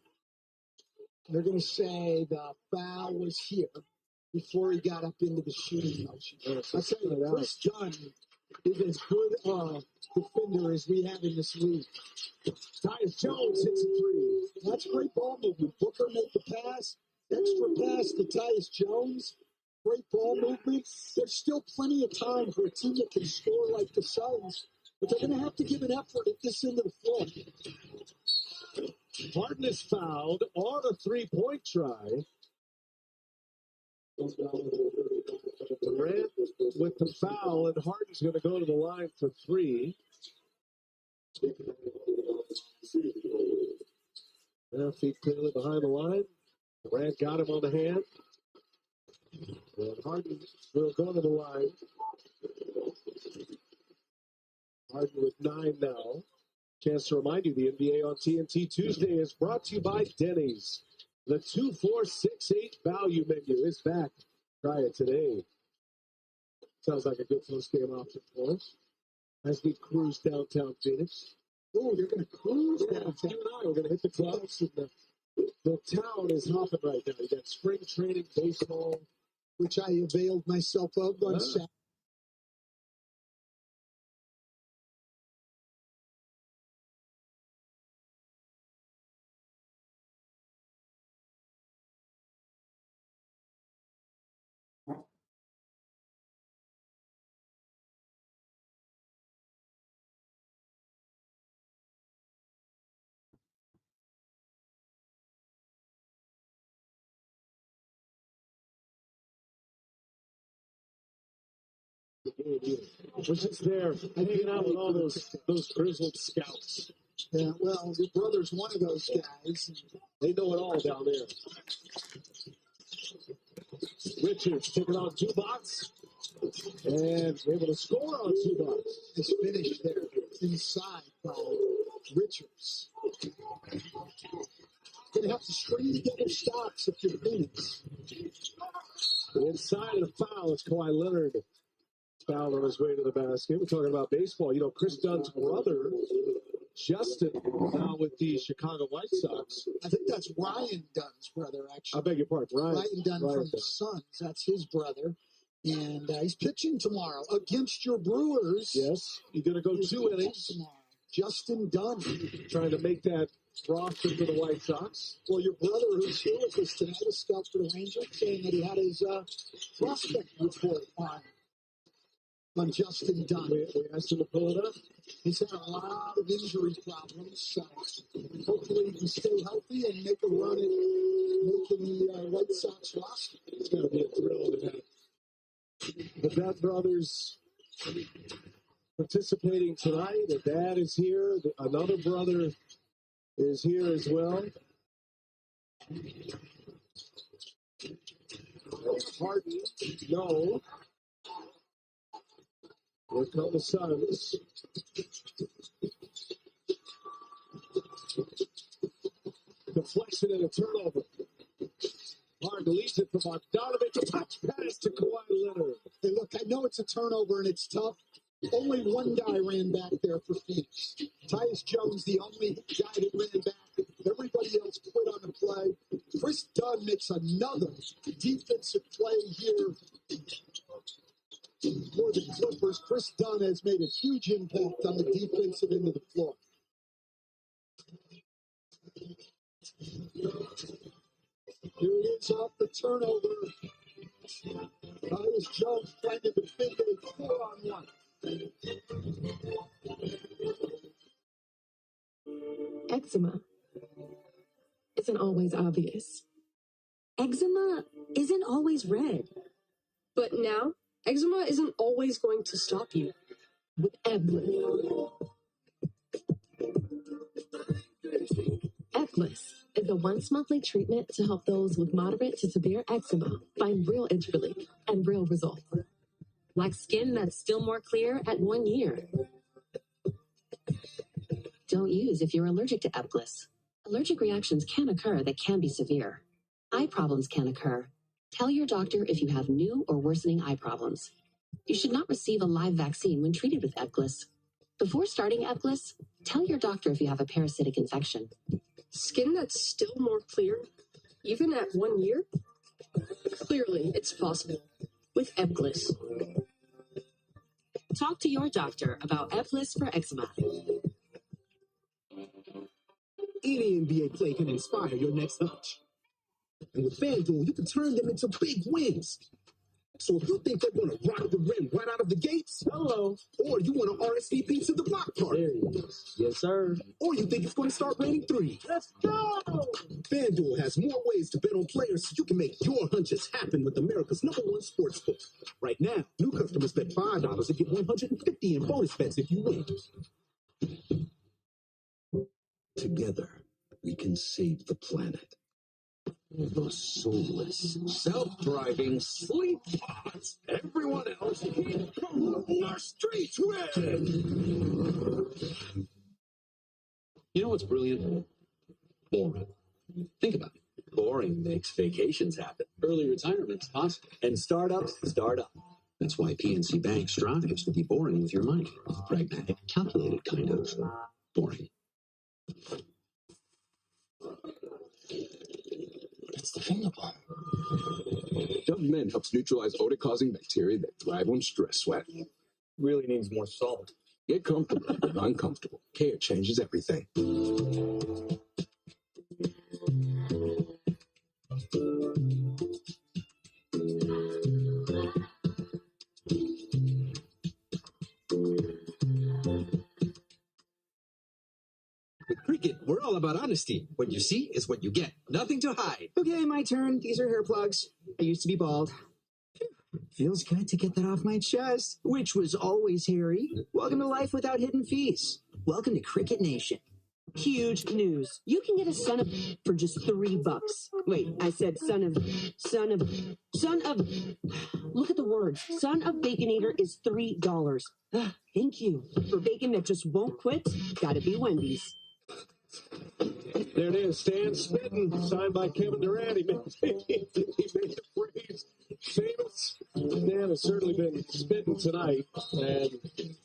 They're going to say the foul was here before he got up into the shooting motion. I tell you, Chris Dunn is as good a defender as we have in this league. Tyus Jones hits a three. That's great ball movement. Booker made the pass. Extra pass to Tyus Jones. Great ball movement. There's still plenty of time for a team that can score like the Suns, but they're going to have to give an effort at this end of the floor. Harden is fouled on a three-point try. Durant with the foul, and Harden's going to go to the line for three. Now feet clearly behind the line. Durant got him on the hand. And Harden will go to the line. Harden with 9 now. Chance to remind you, the NBA on TNT Tuesday is brought to you by Denny's. The 2468 value menu is back. Try it today. Sounds like a good post-game option for us as we cruise downtown Phoenix. Oh, you're going to cruise downtown. You and I are going to hit the clubs. And the town is hopping right now. You got spring training, baseball, which I availed myself of on Saturday. Was just there hanging out with all those grizzled scouts. Yeah, well, your brother's one of those guys. They know it all down there. Richards taking on Zubac and able to score on Zubac. His finish there inside by Richards. Going to have to string together stops if you're Phoenix. Inside of the foul, it's Kawhi Leonard. Foul on his way to the basket. We're talking about baseball. You know, Chris Dunn's brother, Justin, now with the Chicago White Sox. I think that's Ryan Dunn's brother, actually. I beg your pardon, Ryan Dunn from the Suns. That's his brother. And he's pitching tomorrow against your Brewers. Yes, you're going to go 2 innings tomorrow. Justin Dunn. Trying to make that roster for the White Sox. Well, your brother, who's here with us tonight, a scout for the Rangers, saying that he had his prospect report on Justin Dunn. We asked him to pull it up. He's had a lot of injury problems. Hopefully he can stay healthy and make a run at making the White Sox roster. It's going to be a thrill to have the Dunn brothers participating tonight. The dad is here. Another brother is here as well. Harden, no. Here come the Suns. Deflection and a turnover. Harden leads it from Bogdanovich. A touch pass to Kawhi Leonard. Hey, look, I know it's a turnover and it's tough. Only one guy ran back there for Phoenix. Tyus Jones, the only guy that ran back. Everybody else quit on the play. Chris Dunn makes another defensive play here for the Clippers. Chris Dunn has made a huge impact on the defensive end of the floor. Here he is off the turnover. Tyus Jones trying to defend a 4-on-1. Eczema isn't always obvious. Eczema isn't always red. But now, eczema isn't always going to stop you. With Eblis. Eblis is a once-monthly treatment to help those with moderate to severe eczema find real itch relief and real results. Like skin that's still more clear at 1 year. Don't use if you're allergic to Eblis. Allergic reactions can occur that can be severe. Eye problems can occur. Tell your doctor if you have new or worsening eye problems. You should not receive a live vaccine when treated with Eblis. Before starting Eblis, tell your doctor if you have a parasitic infection. Skin that's still more clear, even at 1 year? Clearly, it's possible with Eblis. Talk to your doctor about Eblis for eczema. Any NBA play can inspire your next hunch. And with FanDuel, you can turn them into big wins. So if you think they're going to rock the rim right out of the gates, hello. Or you want to RSVP to the block party. There you go. Yes, sir. Or you think it's going to start raining threes. Let's go! FanDuel has more ways to bet on players so you can make your hunches happen with America's #1 sportsbook. Right now, new customers bet $5 and get $150 in bonus bets if you win. Together, we can save the planet. The soulless, self-driving sleep pods. Everyone else, our streets win. You know what's brilliant? Boring. Think about it. Boring makes vacations happen. Early retirement's possible. And startups start up. That's why PNC Bank strives to be boring with your money. Pragmatic, calculated kind of boring. It's the finger bomb. Dove Men helps neutralize odor-causing bacteria that thrive on stress sweat. Really needs more salt. Get comfortable with uncomfortable. Care changes everything. With Cricket, we're all about honesty. What you see is what you get. Nothing to hide. Okay, my turn. These are hair plugs. I used to be bald. Feels good to get that off my chest, which was always hairy. Welcome to life without hidden fees. Welcome to Cricket Nation. Huge news. You can get a son of for just $3. Wait, I said son of. Look at the words. Son of Baconator is $3. Thank you. For bacon that just won't quit, gotta be Wendy's. There it is, Stan Smitten, signed by Kevin Durant. He made the phrase famous. Stan has certainly been spitting tonight, and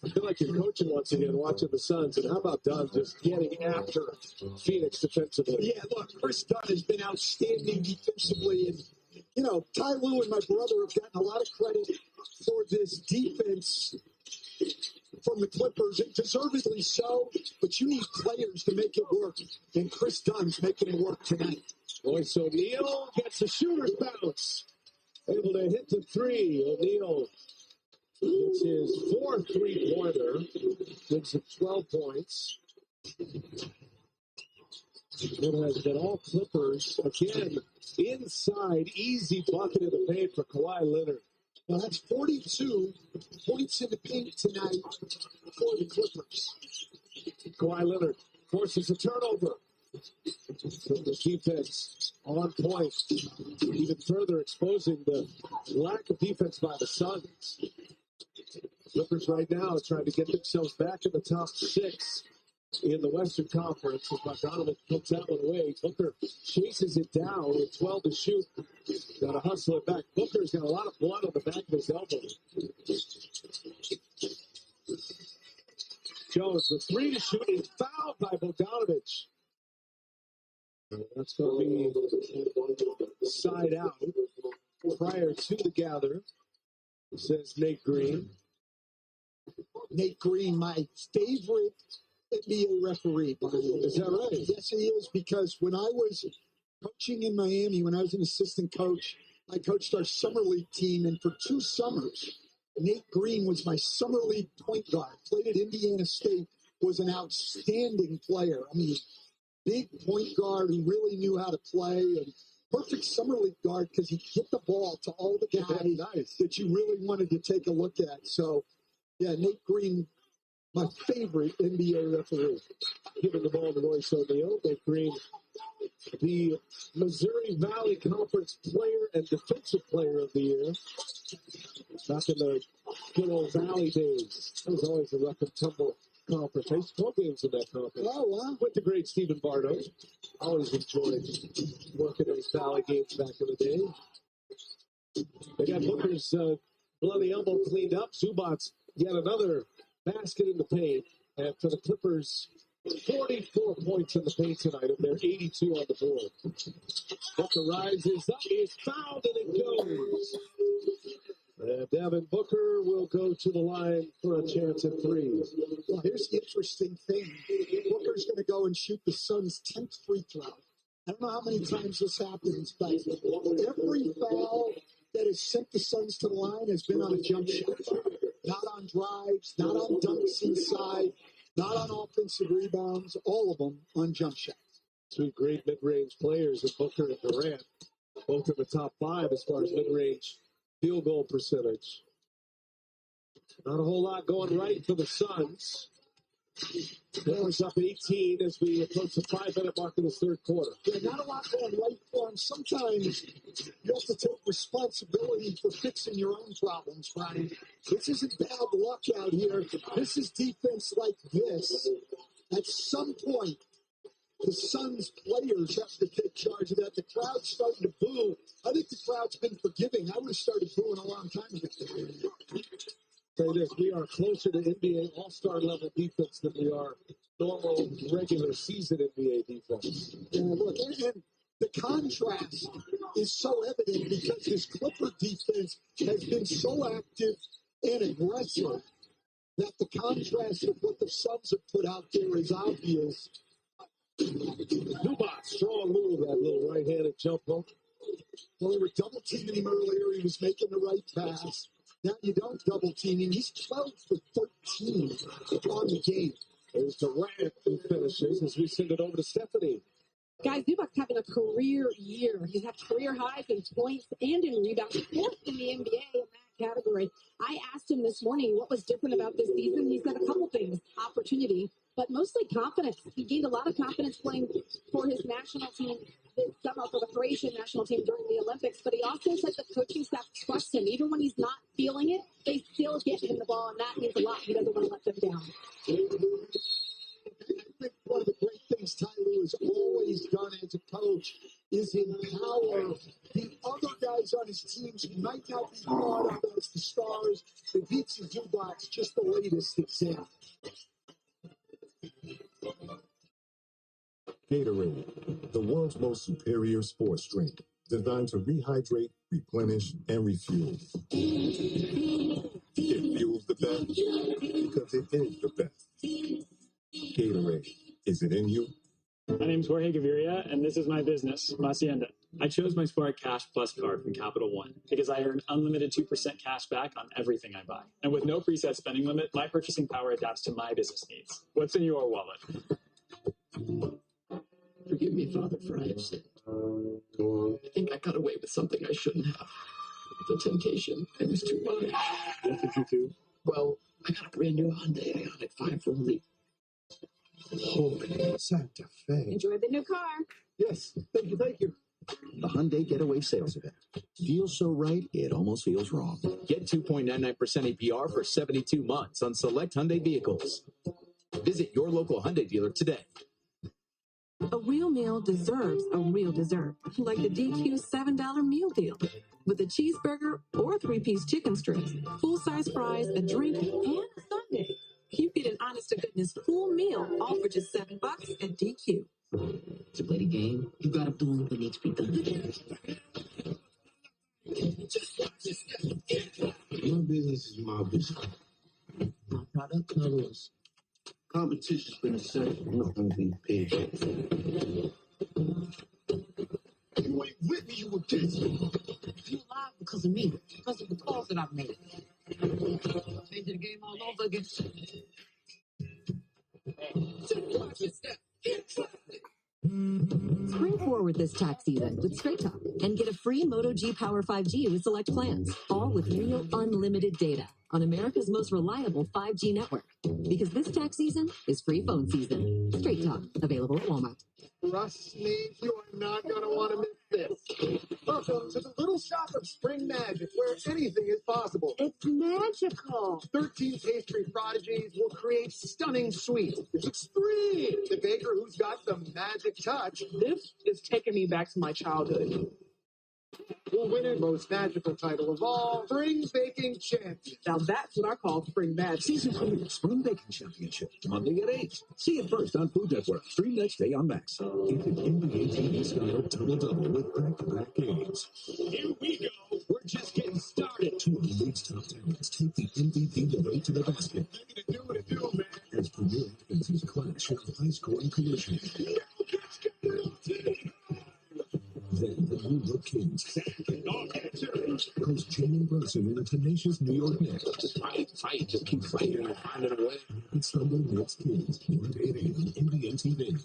I feel like you're coaching once again, watching the Suns. And how about Dunn just getting after Phoenix defensively? Yeah, look, Chris Dunn has been outstanding defensively, and you know, Ty Lue and my brother have gotten a lot of credit for this defense from the Clippers, and deservedly so, but you need players to make it work, and Chris Dunn's making it work tonight. Royce O'Neal gets a shooter's bounce, able to hit the three. O'Neal gets his fourth three-pointer, gives it 12 points. It has been all Clippers. Again, inside, easy bucket in the paint for Kawhi Leonard. Well, that's 42 points in the paint tonight for the Clippers. Kawhi Leonard forces a turnover. So the defense on point, even further exposing the lack of defense by the Suns. Clippers right now trying to get themselves back in the top 6 in the Western Conference. As Bogdanovic puts that one away, Booker chases it down with 12 to shoot. Got to hustle it back. Booker's got a lot of blood on the back of his elbow. Jones with 3 to shoot is fouled by Bogdanovic. That's going to be side out prior to the gather, says Nate Green. Nate Green, my favorite NBA referee, Brian. Is that right? Yes, he is, because when I was coaching in Miami, when I was an assistant coach, I coached our summer league team, and for 2 summers, Nate Green was my summer league point guard. Played at Indiana State, was an outstanding player. I mean, big point guard who really knew how to play, and perfect summer league guard because he hit the ball to all the guys that you really wanted to take a look at. So, yeah, Nate Green, my favorite NBA referee. Giving the ball to Royce O'Neal. Nate Green, the Missouri Valley Conference Player and Defensive Player of the Year. Back in the good old Valley days. That was always a rough and tumble conference. I used to call games in that conference. Oh, wow. With the great Stephen Bardo. Always enjoyed working those Valley games back in the day. They got Booker's bloody elbow cleaned up. Zubac's yet another basket in the paint. And for the Clippers, 44 points in the paint tonight, and they're 82 on the board. Booker rises up, he is fouled, and it goes. And Devin Booker will go to the line for a chance at 3. Well, here's the interesting thing. Booker's going to go and shoot the Suns' 10th free throw. I don't know how many times this happens, but every foul that has sent the Suns to the line has been on a jump shot. Not on drives, not on dunks inside, not on offensive rebounds, all of them on jump shots. 2 great mid-range players in Booker and Durant. Both in the top 5 as far as mid-range field goal percentage. Not a whole lot going right for the Suns. Clippers up 18 as we approach the 5-minute mark in this third quarter. Yeah, not a lot going right for them. Sometimes you have to take responsibility for fixing your own problems, Brian. This isn't bad luck out here. This is defense like this. At some point, the Suns players have to take charge of that. The crowd's starting to boo. I think the crowd's been forgiving. I would have started booing a long time ago. Say this, we are closer to NBA all-star level defense than we are normal, regular season NBA defense. And look, and the contrast is so evident because this Clipper defense has been so active and aggressive that the contrast of what the Suns have put out there is obvious. Zubac, strong move, that little right-handed jump hook. Well, they were double-teaming him earlier. He was making the right pass. Now you don't double-team him. He's 12 for 13 on the game. There's Durant who finishes as we send it over to Stephanie. Guys, Zubac's having a career year. He's had career highs in points and in rebounds, 4th in the NBA. category. I asked him this morning what was different about this season. He said a couple things: opportunity, but mostly confidence. He gained a lot of confidence playing for his national team this summer, for the Croatian national team during the Olympics. But he also said the coaching staff trusts him. Even when he's not feeling it, they still get him the ball, and that means a lot. He doesn't want to let them down. I think one of the great things Ty Lue has always done as a coach is empower the other guys on his teams who might not be thought of as the stars. The Vitsi Zubac's just the latest example. Gatorade, the world's most superior sports drink, designed to rehydrate, replenish, and refuel. It fuels the best because it is the best. Gatorade, is it in you? My name's Jorge Gaviria, and this is my business, Hacienda. I chose my Spark Cash Plus card from Capital One because I earn unlimited 2% cash back on everything I buy. And with no preset spending limit, my purchasing power adapts to my business needs. What's in your wallet? Forgive me, Father, for I have sinned. I think I got away with something I shouldn't have. The temptation, it was too much. What did you do? Well, I got a brand new Hyundai. I got it 5 for only. Holy Santa Fe. Enjoy the new car. Yes, thank you, thank you. The Hyundai Getaway Sales Event. Feels so right, it almost feels wrong. Get 2.99% APR for 72 months on select Hyundai vehicles. Visit your local Hyundai dealer today. A real meal deserves a real dessert, like the DQ $7 meal deal. With a cheeseburger or 3-piece chicken strips, full-size fries, a drink, and a sundae. You get an honest-to-goodness full meal, all for just $7 at DQ. To play the game, you gotta do what needs to be done. My business is my business. My product knows. Competition's been set. I'm not going to be paid. You ain't with me, you against me. You alive because of me, because of the calls that I've made. Changing the game all over again. Spring forward this tax season with Straight Talk and get a free Moto G Power 5G with select plans, all with real unlimited data on America's most reliable 5G network. Because this tax season is free phone season. Straight Talk, available at Walmart. Trust me, you are not going to want to miss this. Welcome to the little shop of spring magic, where anything is possible. It's magical. 13 pastry prodigies will create stunning sweets. It's extreme. The baker who's got the magic touch. This is taking me back to my childhood. Will win it most magical title of all, Spring Baking Champion. Now that's what I call spring magic. Season premiere, Spring Baking Championship, Monday at 8. See it first on Food Network. Stream next day on Max. It's an NBA TV style double-double with back-to-back games. Here we go. We're just getting started. 2 of the league's top talents take the MVP debate to the basket. They're going to do what it do, man. As premier offenses clash in a high-scoring collision. Then the New York Kings host Jalen Brunson and the tenacious New York Knicks. Fight, just keep fighting and finding a way. It's Sunday Knicks Kings, 1 to 8 a.m. NBN TV.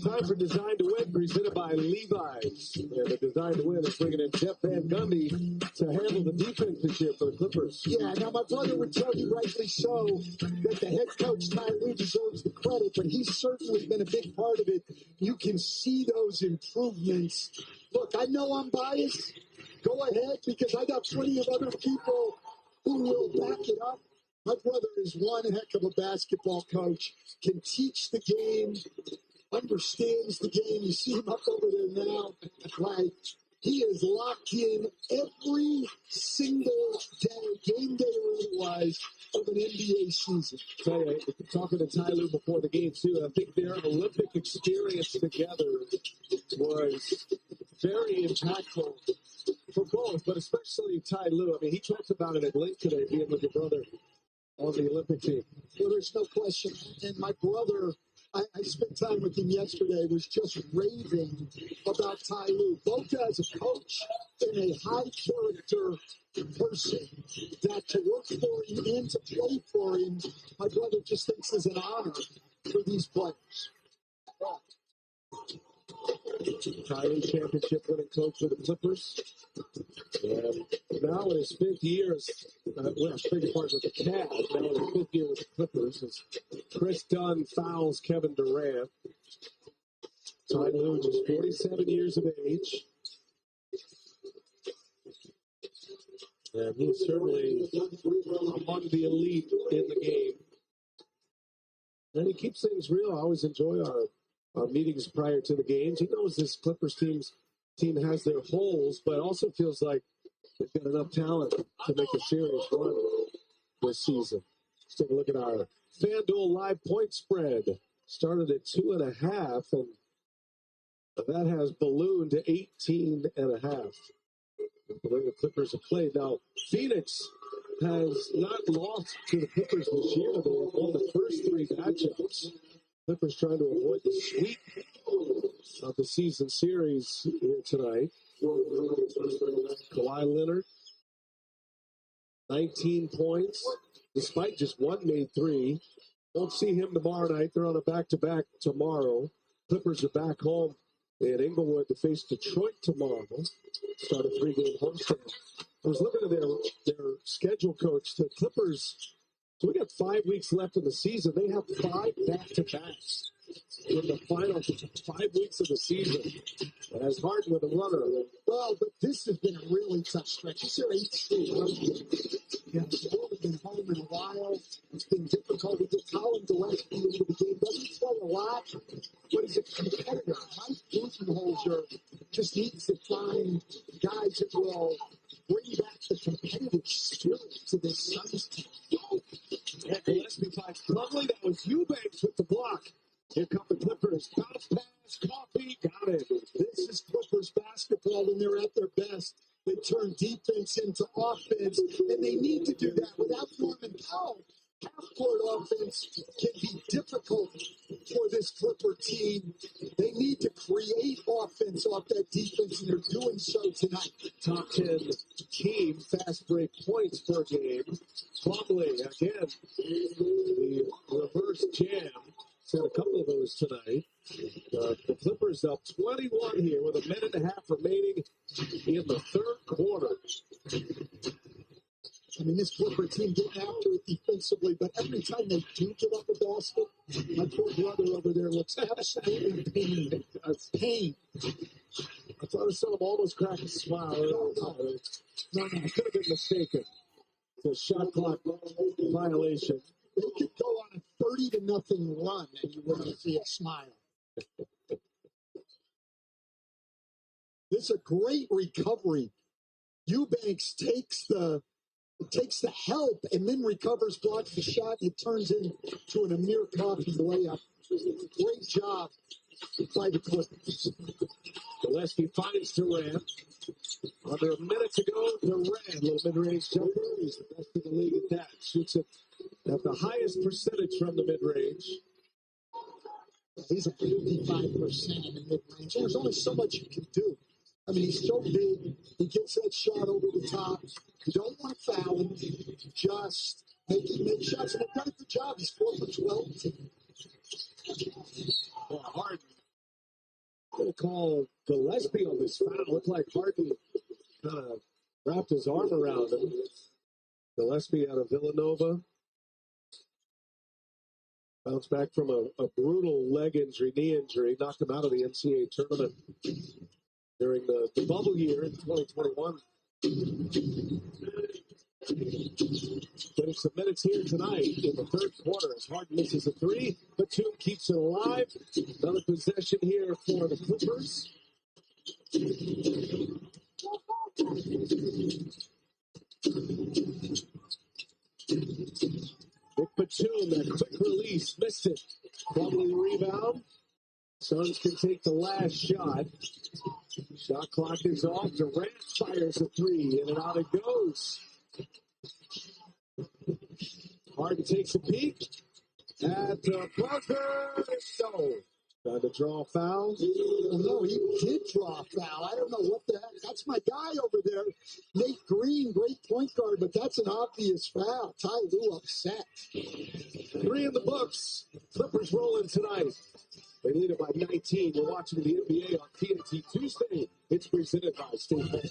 Time for Design to Win, presented by Levi's. And the Design to Win is bringing in Jeff Van Gundy to handle the defense this year for the Clippers. Yeah, now my brother would tell you, rightly so, that the head coach, Ty Lue, deserves the credit, but he's certainly been a big part of it. You can see those improvements. Look, I know I'm biased. Go ahead, because I got plenty of other people who will back it up. My brother is one heck of a basketball coach, can teach the game, understands the game. You see him up over there now. Like, he is locked in every single day, game day or otherwise, of an NBA season. Tell you, talking to Ty Lue before the game, too, I think their Olympic experience together was very impactful for both, but especially Ty Lue. I mean, he talks about it at length today, being with your brother on the Olympic team. Well, there's no question. And my brother, I spent time with him yesterday, was just raving about Ty Lue, both as a coach and a high-character person, that to work for him and to play for him, my brother just thinks is an honor for these players. Kyrie championship winning coach for the Clippers. And now in his fifth year, big part with the Cavs. Now in his fifth year with the Clippers, as Chris Dunn fouls Kevin Durant. Ty Lue, just 47 years of age. And he's certainly among the elite in the game. And he keeps things real. I always enjoy our meetings prior to the games. He knows this Clippers team has their holes, but also feels like they've got enough talent to make a serious run this season. Let's take a look at our FanDuel live point spread. Started at 2.5, and that has ballooned to 18.5. The way the Clippers have played. Now, Phoenix has not lost to the Clippers this year. They have won the first three matchups. Clippers trying to avoid the sweep of the season series here tonight. Kawhi Leonard, 19 points, despite just one made three. Won't see him tomorrow night. They're on a back-to-back tomorrow. Clippers are back home in Inglewood to face Detroit tomorrow. Start a 3-game homestand. I was looking at their schedule, coach. The Clippers, so we got 5 weeks left in the season. They have 5 back-to-backs in the final 5 weeks of the season. As Harden with a runner. Well, but this has been a really tough stretch. It's their 8th straight run. Yeah, they've been home in a while. It's been difficult to get Colin Gillespie into the game. Doesn't play a lot, but he's a competitor. Mike Budenholzer just needs to find guys that will bring back the competitive spirit to this Suns team. Yeah, Gillespie finds Plumlee. That was Eubanks with the block. Here come the Clippers. Bounce pass, Coffee, got it. This is Clippers basketball when they're at their best. They turn defense into offense, and they need to do that. Without Norman Powell, half-court offense can be difficult for this Clipper team. They need to create offense off that defense, and they're doing so tonight. Top 10 team fast break points per game. Plumlee, again, the reverse jam. Said a couple of those tonight. The Clippers up 21 here with a minute and a half remaining in the third quarter. I mean, this Clipper team getting after it defensively, but every time they do give up a basket, my poor brother over there looks absolutely pained. Pain. I thought I saw him almost crack a smile. No, I could have been mistaken. It's a shot clock violation. They could go on a 30-0 run, and you wouldn't see a smile. This is a great recovery. Eubanks takes the help and then recovers, blocks the shot, and it turns into an Amir Coffey layup. Great job by the Clippers. Gillespie finds Durant. Under a minute to go, Durant, little mid-range jumper. He's the best in the league at that. Shoots it at the highest percentage from the mid-range. He's a 55% in the mid-range. There's only so much you can do. I mean, he's so big. He gets that shot over the top. You don't want to foul him. Just make shots. And they've done a good job. He's 4 for 12. Well, Harden. Going to call Gillespie on this foul. Looked like Harden kind of wrapped his arm around him. Gillespie out of Villanova. Bounced back from a brutal leg injury, knee injury. Knocked him out of the NCAA tournament during the bubble year in 2021. Getting some minutes here tonight in the third quarter as Harden misses a three. Batum keeps it alive. Another possession here for the Clippers. Nick Batum, that quick release, missed it. Probably the rebound. Suns can take the last shot. Shot clock is off. Durant fires a three, in and out it goes. Harden takes a peek at the buzzer. No. Trying to draw a foul. Well, no, he did draw a foul. I don't know what the heck. That's my guy over there. Nate Green, great point guard, but that's an obvious foul. Ty Lue upset. 3 in the books. Clippers rolling tonight. They lead it by 19. You're watching the NBA on TNT Tuesday. It's presented by State Farm.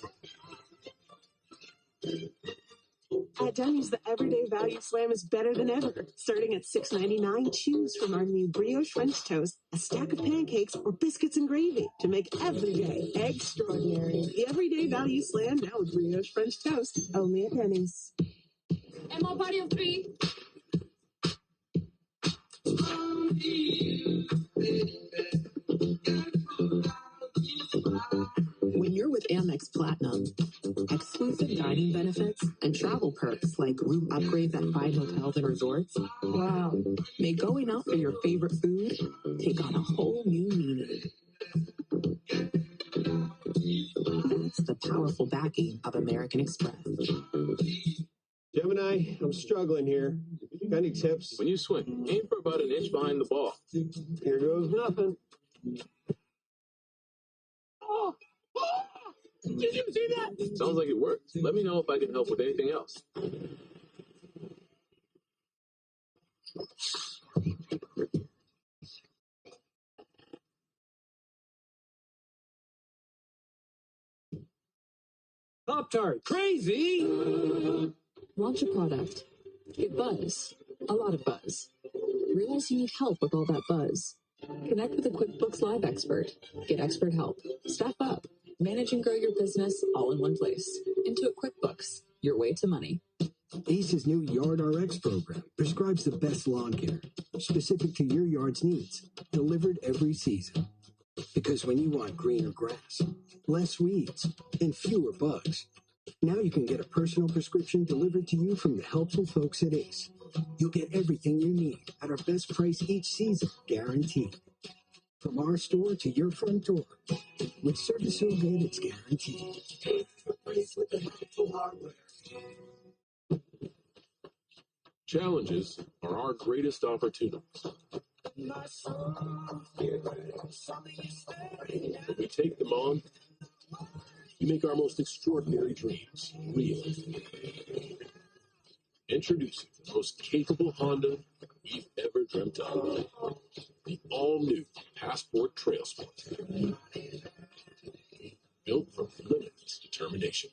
At Denny's, the everyday value slam is better than ever. Starting at $6.99, choose from our new brioche French toast, a stack of pancakes, or biscuits and gravy to make every day extraordinary. The everyday value slam now with brioche French toast, only at Denny's. And more party of three. When you're with Amex Platinum, exclusive dining benefits and travel perks like room upgrades at 5 hotels and resorts, wow, make going out for your favorite food take on a whole new meaning. That's the powerful backing of American Express. Gemini, I'm struggling here. Got any tips? When you swing, aim for about an inch behind the ball. Here goes nothing. Oh! Did you see that? Sounds like it worked. Let me know if I can help with anything else. Pop-Tart, crazy! Launch a product. Get buzz. A lot of buzz. Realize you need help with all that buzz. Connect with a QuickBooks Live expert. Get expert help. Staff up. Manage and grow your business all in one place. Intuit QuickBooks. Your way to money. ACE's new Yard RX program prescribes the best lawn care, specific to your yard's needs, delivered every season. Because when you want greener grass, less weeds, and fewer bugs, now you can get a personal prescription delivered to you from the helpful folks at ACE. You'll get everything you need at our best price each season, guaranteed. From our store to your front door, with service so good it's guaranteed. Challenges are our greatest opportunities. When we take them on, we make our most extraordinary dreams real. Introducing the most capable Honda we've ever dreamt of. The all-new Passport Trail Sport. Built from limitless determination.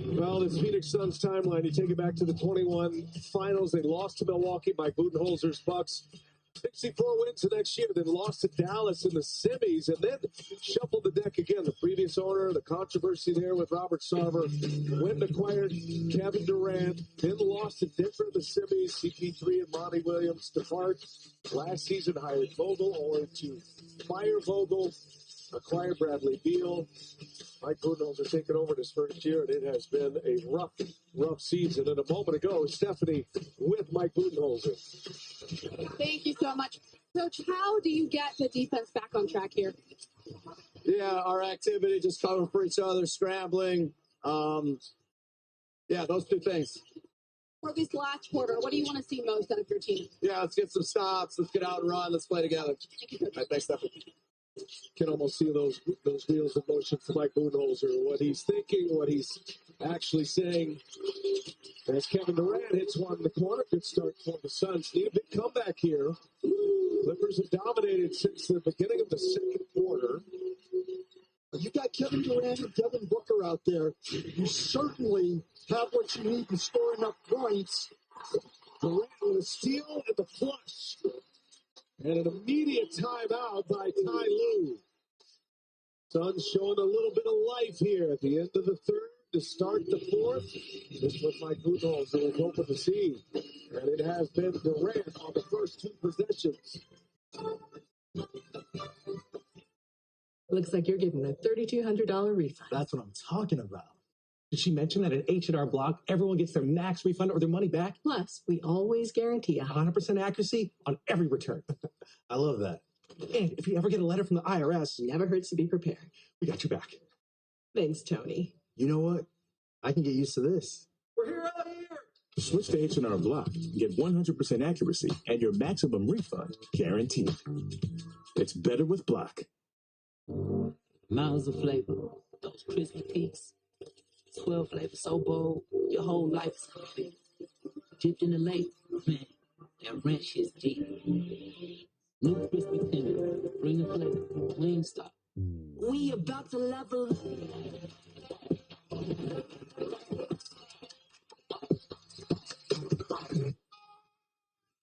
Well, this Phoenix Suns timeline, you take it back to the 21 finals. They lost to Milwaukee by Budenholzer's Bucks. 64 wins the next year, then lost to Dallas in the semis, and then shuffled the deck again. The previous owner, the controversy there with Robert Sarver, went and acquired Kevin Durant, then lost to Denver in the semis. CP3 and Monty Williams depart. Last season hired Vogel, only to fire Vogel, acquire Bradley Beal. Mike Budenholzer taking over this first year, and it has been a rough season. And a moment ago, Stephanie with Mike Budenholzer. Thank you so much. Coach, how do you get the defense back on track here? Yeah, our activity, just covering for each other, scrambling. Yeah, those two things. For this last quarter, what do you want to see most out of your team? Yeah, let's get some stops. Let's get out and run. Let's play together. Thank you, Coach. All right, thanks, Stephanie. Can almost see those wheels in motion for Mike Budenholzer, what he's thinking, what he's actually saying. As Kevin Durant hits one in the corner, good start for the Suns. Need a big comeback here. Clippers have dominated since the beginning of the second quarter. You got Kevin Durant and Devin Booker out there. You certainly have what you need to score enough points. Durant with a steal and the flush. And an immediate timeout by Ty Lue. Suns showing a little bit of life here at the end of the third to start the fourth. This was Mike Budenholzer was hoping to see. And it has been Durant on the first two possessions. Looks like you're getting a $3,200 refund. That's what I'm talking about. Did she mention that at H&R Block, everyone gets their max refund or their money back? Plus, we always guarantee 100% accuracy on every return. I love that. And if you ever get a letter from the IRS, never hurts to be prepared. We got you back. Thanks, Tony. You know what? I can get used to this. We're here out here. Switch to H&R Block. Get 100% accuracy and your maximum refund guaranteed. It's better with Block. Miles of flavor. Those crispy peaks. 12 flavors so bold, your whole life is complete. Dipped in the lake, man, and ranch is deep. New crispy tender, bring the flavor, wing stop. We about to level up.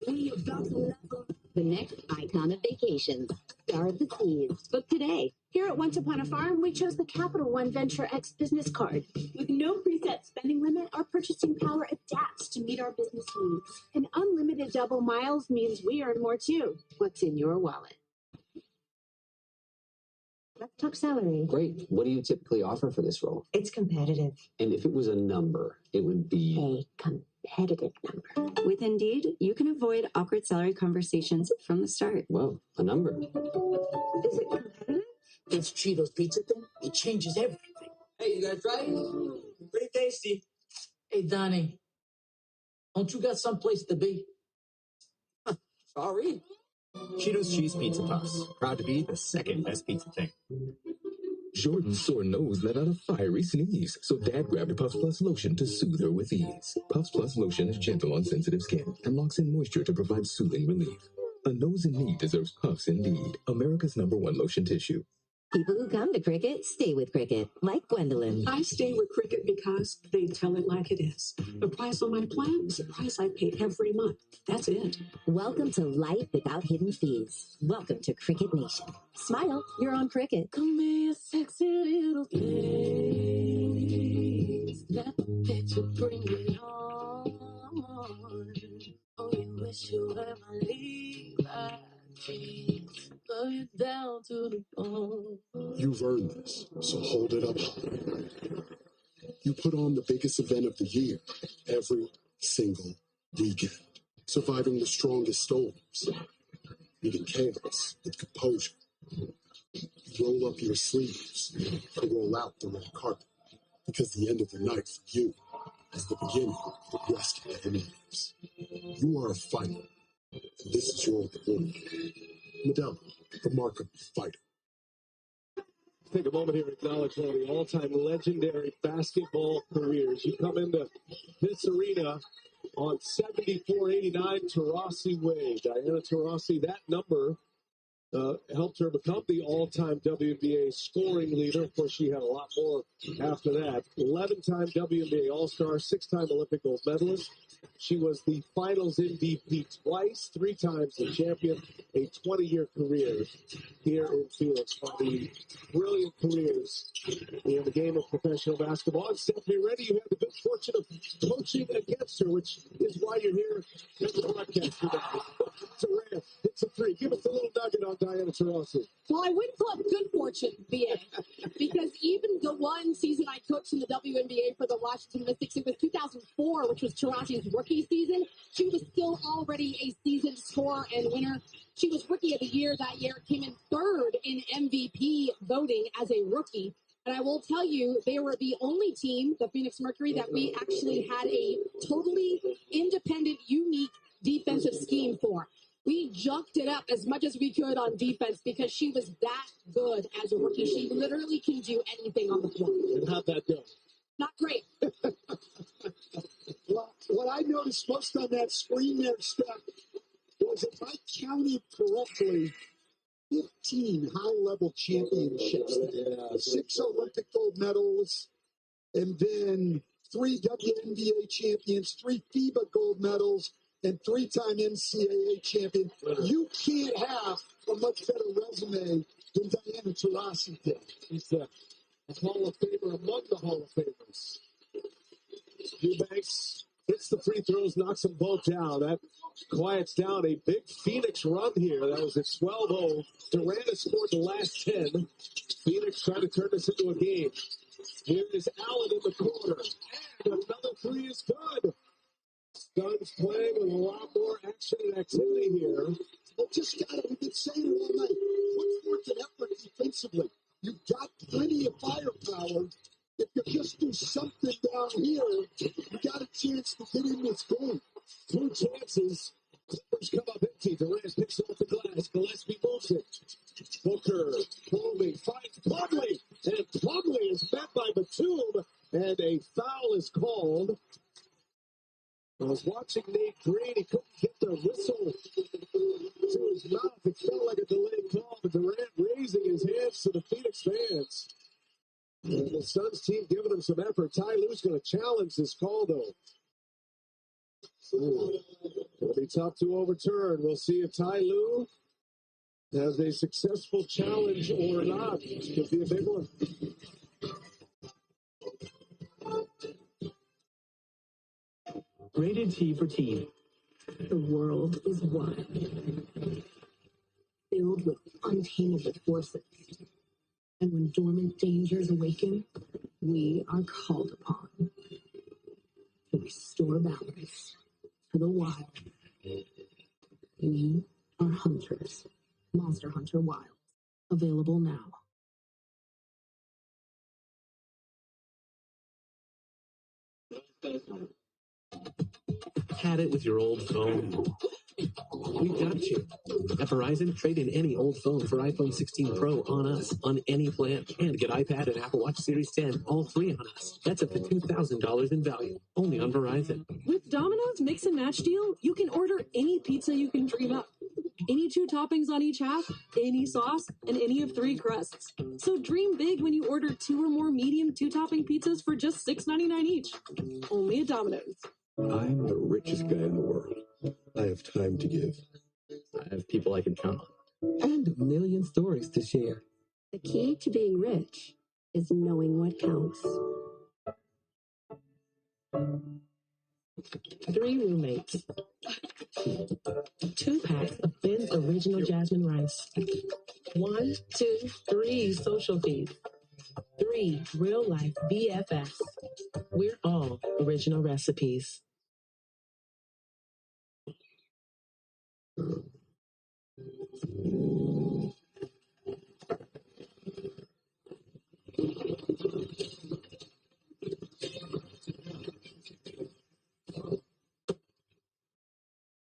We about to level up. The next icon of vacations, Star of the Seas. Book today. Here at Once Upon a Farm, we chose the Capital One Venture X business card. With no preset spending limit, our purchasing power adapts to meet our business needs. And unlimited double miles means we earn more too. What's in your wallet? Let's talk salary. Great. What do you typically offer for this role? It's competitive. And if it was a number, it would be A competitive number. With Indeed, you can avoid awkward salary conversations from the start. Well, a number. Is it competitive? This Cheetos pizza thing, it changes everything. Hey, you guys try it? Pretty tasty. Hey, Donnie, don't you got someplace to be? Sorry. Cheetos Cheese Pizza Puffs. Proud to be the second best pizza thing. Jordan's sore nose let out a fiery sneeze, so Dad grabbed a Puffs Plus lotion to soothe her with ease. Puffs Plus lotion is gentle on sensitive skin and locks in moisture to provide soothing relief. A nose in need deserves Puffs Indeed, America's #1 lotion tissue. People who come to Cricket stay with Cricket, like Gwendolyn. I stay with Cricket because they tell it like it is. The price on my plan is the price I pay every month. That's it. Welcome to life without hidden fees. Welcome to Cricket Nation. Smile, you're on Cricket. Come be a sexy little thing. Let the picture bring it on. Oh, you wish you were my Levi jeans. Love you down to the bone. You've earned this, so hold it up. You put on the biggest event of the year every single weekend, surviving the strongest storms, meeting chaos with composure. You roll up your sleeves and roll out the red carpet, because the end of the night for you is the beginning of the rest of the names. You are a fighter, and this is your reward. Modelo, the mark of the fighter. Take a moment here to acknowledge one of the all-time legendary basketball careers. You come into this arena on 74-89 Taurasi Way. Diana Taurasi, that number helped her become the all-time WNBA scoring leader. Of course, she had a lot more after that. 11-time WNBA All-Star, 6-time Olympic gold medalist. She was the finals MVP twice, 3 times the champion, a 20-year career here in Phoenix. One of the brilliant careers in the game of professional basketball. And Stephanie Reddy, you had the good fortune of coaching against her, which is why you're here at the broadcast today. It's a rare. It's a 3. Give us a little nugget on Diana Taurasi. Well, I wouldn't call it good fortune, BA, because even the one season I coached in the WNBA for the Washington Mystics, it was 2004, which was Taurasi's rookie season. She was still already a seasoned scorer and winner. She was Rookie of the Year that year, came in 3rd in MVP voting as a rookie. And I will tell you, they were the only team, the Phoenix Mercury, that we actually had a totally independent, unique defensive scheme for. We junked it up as much as we could on defense because she was that good as a rookie. She literally can do anything on the floor. And how'd that go? Not great. Well, what I noticed most on that screen there, Steph, was if I counted correctly, 15 high-level championships. 6 Olympic gold medals, and then 3 WNBA champions, 3 FIBA gold medals, and 3-time NCAA champion. You can't have a much better resume than Diana Taurasi did. He's a Hall of Famer among the Hall of Famers. Eubanks hits the free throws, knocks them both down. That quiets down a big Phoenix run here. That was at 12-0. Durant has scored the last 10. Phoenix trying to turn this into a game. Here is Allen in the corner. And another 3 is good. Suns playing with a lot more action and activity here. Well, just got it. We've been saying it all night. Put forth an effort defensively. You've got plenty of firepower. If you just do something down here, you got a chance to get in this game. 2 chances. Clippers come up empty. Durant picks it off the glass. Gillespie moves it. Booker probing, finds Plumlee. And Plumlee is met by Batum. And a foul is called I was watching Nate Green. He couldn't get the whistle to his mouth. It felt like a delayed call, but Durant raising his hands to the Phoenix fans. And the Suns team giving him some effort. Ty Lue's going to challenge this call, though. It'll be tough to overturn. We'll see if Ty Lue has a successful challenge or not. Could be a big one. Rated T for Teen. The world is wild, filled with untamable forces. And when dormant dangers awaken, we are called upon to restore balance to the wild. We are hunters. Monster Hunter Wild. Available now. Had it with your old phone? We've got you. At Verizon, trade in any old phone for iPhone 16 Pro on us, on any plan, and get iPad and Apple Watch Series 10, all free on us. That's up to $2,000 in value, only on Verizon. With Domino's Mix and Match deal, you can order any pizza you can dream up. Any 2 toppings on each half, any sauce, and any of 3 crusts. So dream big when you order 2 or more medium 2-topping pizzas for just $6.99 each. Only at Domino's. I'm the richest guy in the world. I have time to give. I have people I can count on. And a million stories to share. The key to being rich is knowing what counts. 3 roommates. 2 packs of Ben's original jasmine rice. 1, 2, 3 social feeds. 3 real-life BFFs. We're all original recipes.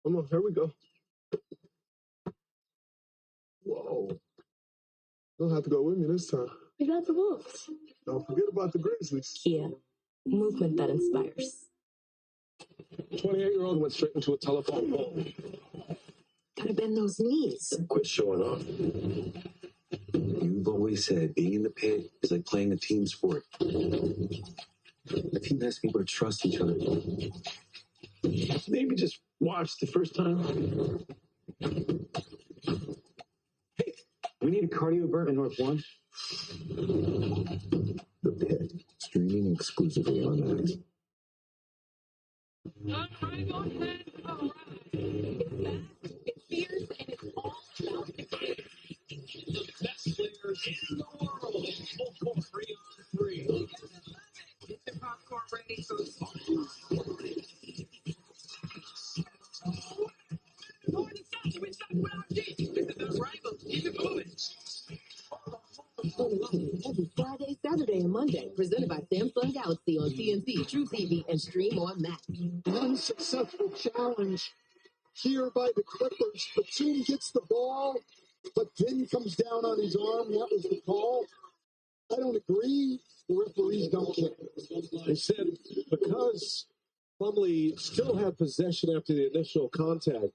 Come on, here we go. Whoa. Don't have to go with me this time. We got the Wolves. Don't forget about the Grizzlies. Kia. Movement that inspires. 28-year-old went straight into a telephone pole. Gotta bend those knees. Quit showing off. You've always said being in the pit is like playing a team sport. The team has people to trust each other. Maybe just watch the first time. Hey, we need a cardio burn in North One. The Pit, streaming exclusively on Max. It's fierce and it's all about the game. The best players in the world. Full court 3-on-3. Get the popcorn ready so it's every Friday, Saturday, and Monday, presented by Samsung Galaxy on TNT, True TV, and Stream on Max. An unsuccessful challenge here by the Clippers. Batum gets the ball, but then comes down on his arm. That was the call. I don't agree. The referees don't care. They said because Plumlee still had possession after the initial contact,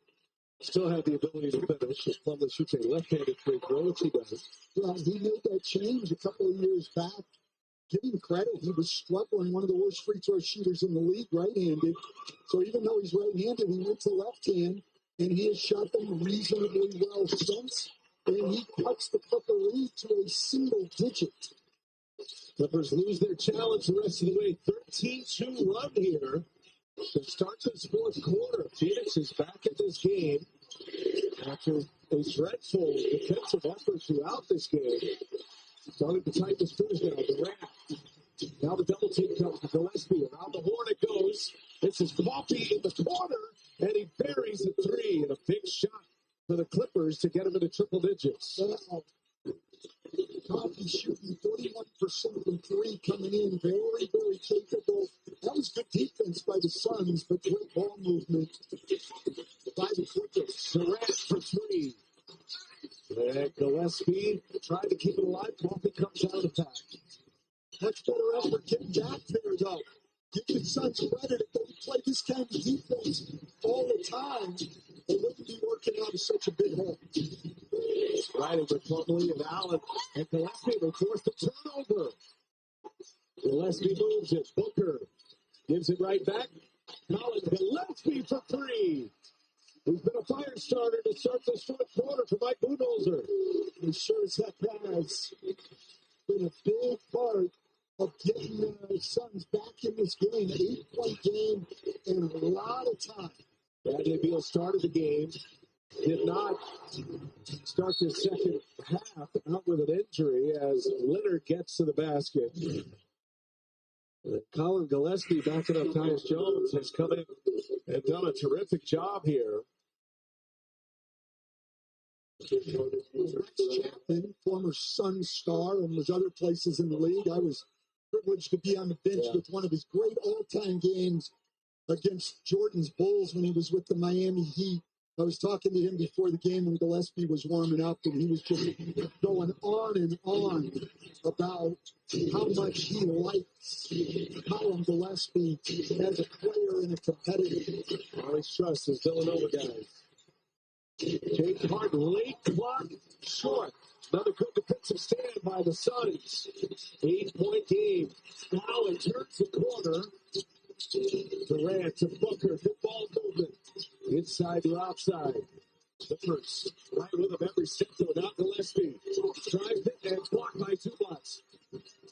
still had the ability to finish. If Plumlee shoots a left-handed free throw, which he does. Well, he made that change a couple of years back. Give him credit. He was struggling, one of the worst free throw shooters in the league, right-handed. So even though he's right-handed, he went to left hand, and he has shot them reasonably well since. And he cuts the Clipper lead to a single digit. Clippers lose their challenge the rest of the way. 13-2 run here to start this fourth quarter. Phoenix is back in this game after a dreadful defensive effort throughout this game. Starting to tighten the screws now. Durant. Now the double team comes to Gillespie. Around the horn it goes. This is Coffee in the corner, and he buries a 3 and a big shot for the Clippers to get him into triple digits. Coffee shooting 41% from 3 coming in. Very, very capable. That was good defense by the Suns, but great ball movement by the Clippers. Durant for 3. Gillespie tried to keep it alive. Coffee comes out of the pack. Much better effort getting back there, though. Give the Suns credit if they play this kind of defense all the time, they wouldn't be working out of such a big hole. Riding with Plumlee and Allen, and Gillespie will force the turnover. Gillespie moves it. Booker gives it right back. Colin Gillespie for three. He's been a fire starter to start this fourth quarter for Mike Budenholzer. He sure as heck has been a big part of getting the Suns back in this game. 8-point game in a lot of time. Bradley Beal started the game. Did not start the second half out with an injury as Leonard gets to the basket. Colin Gillespie backing up Tyus Jones has come in and done a terrific job here. Rex Chapman, former Suns star, and was other places in the league. I was privileged to be on the bench with one of his great all-time games against Jordan's Bulls when he was with the Miami Heat. I was talking to him before the game when Gillespie was warming up, and he was just going on and on about how much he likes Colin Gillespie as a player and a competitor. Always trusts his Villanova guys. James Harden, late clock, short. Another good defensive stand by the Suns. 8-point game. Allen turns the corner. Durant to Booker. Good ball movement. Inside to outside. Clippers right with him every step. So now Gillespie drives it and it's blocked by Zubac.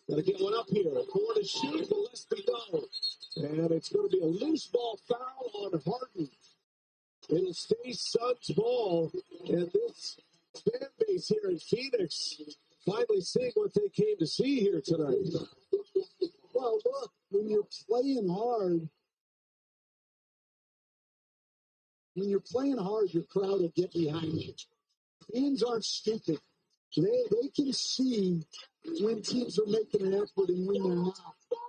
Got to get one up here. 4 to shoot. Gillespie no. And it's going to be a loose ball foul on Harden. It'll stay Suns ball. And this fan base here in Phoenix finally seeing what they came to see here tonight. Well, look, when you're playing hard, your crowd will get behind you. Fans aren't stupid. They can see when teams are making an effort and when they're not.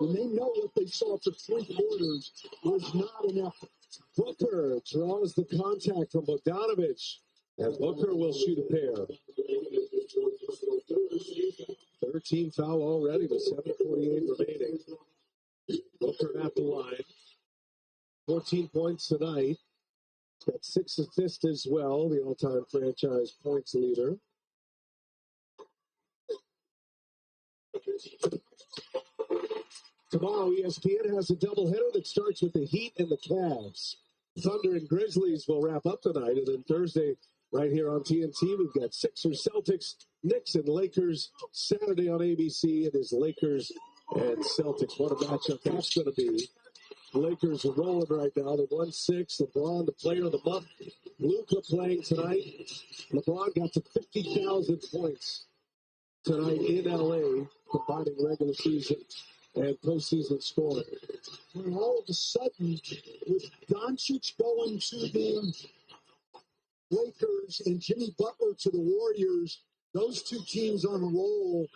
And they know what they saw for 3 quarters was not an effort. Booker draws the contact from Bogdanovich, and Booker will shoot a pair. 13 foul already with 7:48 remaining. Booker at the line. 14 points tonight. Got 6 assists as well, the all-time franchise points leader. Tomorrow, ESPN has a doubleheader that starts with the Heat and the Cavs. Thunder and Grizzlies will wrap up tonight, and then Thursday, right here on TNT, we've got Sixers, Celtics, Knicks, and Lakers. Saturday on ABC, it is Lakers and Celtics. What a matchup that's going to be. Lakers are rolling right now. They won 6. LeBron, the player of the month. Luka playing tonight. LeBron got to 50,000 points tonight in L.A., combining regular season and postseason scoring. And all of a sudden, with Doncic going to the Lakers and Jimmy Butler to the Warriors, those 2 teams on a roll,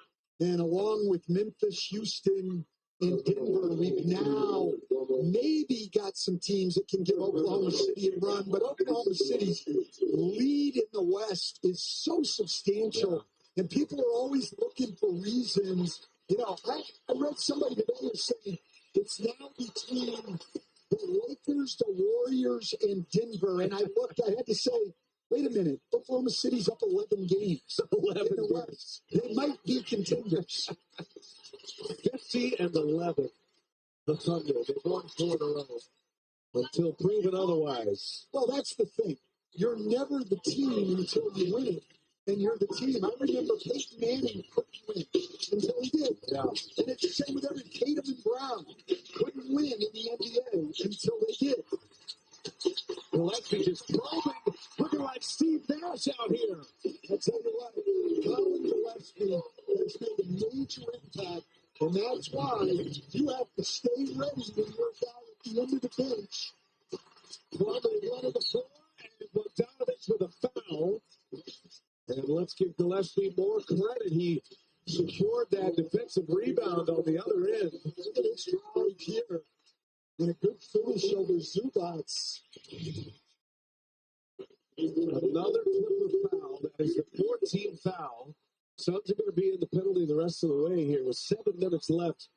and along with Memphis, Houston, and Denver, we've now maybe got some teams that can give Oklahoma City a run, but Oklahoma City's lead in the West is so substantial, and people are always looking for reasons. You know, I read somebody today who was saying it's now between the Lakers, the Warriors, and Denver, and I looked, I had to say, wait a minute, Oklahoma City's up 11 games 11 in the West. They might be contenders. 50 and 11. The Thunder. They've won 4 in a row until proven otherwise. Well, that's the thing. You're never the team until you win it. And you're the team. I remember Peyton Manning couldn't win until he did. Yeah. And it's the same with every Tatum and Brown. Couldn't win in the NBA until they did. Gillespie just probing, looking like Steve Nash out here. I'll tell you what, Colin Gillespie has made a major impact, and that's why you have to stay ready when you're down at the end of the bench. Probably one of the 4, and Bogdanovich with a foul. And let's give Gillespie more credit. He secured that defensive rebound on the other end. Look at this drive here. And a good finish over Zubac. Another Clipper foul. That is the 14th foul. Suns are going to be in the penalty the rest of the way here with 7 minutes left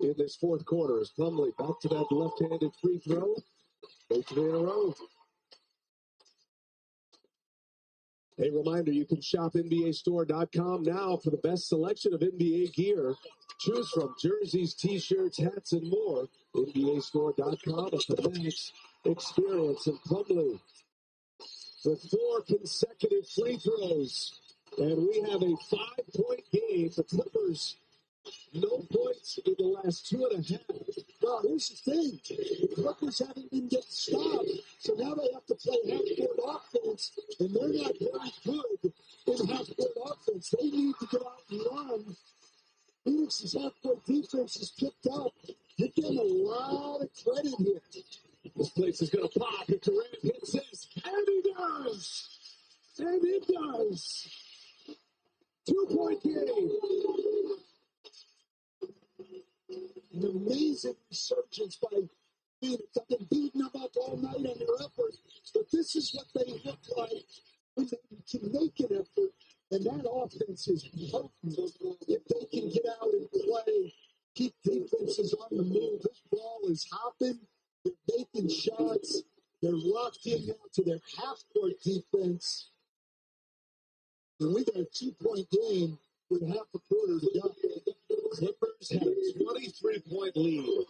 in this fourth quarter as Plumlee back to that left-handed free throw. 8th in a row. A reminder, you can shop NBAstore.com now for the best selection of NBA gear. Choose from jerseys, T-shirts, hats, and more. NBAstore.com, a fanatics experience. And Plumlee with 4 consecutive free throws. And we have a 5-point game. The Clippers, no points in the last 2.5. Well, here's the thing. The Clippers haven't been getting stopped, so now they have to play half-court offense, and they're not very good in half-court offense. They need to get out and run. Phoenix's half-court defense is picked up. Give them a lot of credit here. This place is going to pop if Durant hits this. And he does! And it does! 2-point game. An amazing resurgence by Phoenix. I've been beating them up all night on their effort, but this is what they look like when they can make an effort, and that offense is potent. If they can get out and play, keep defenses on the move, this ball is hopping, they're making shots, they're locked in now to their half-court defense, and we got a 2-point game with half a quarter to go. Clippers have a 23-point lead.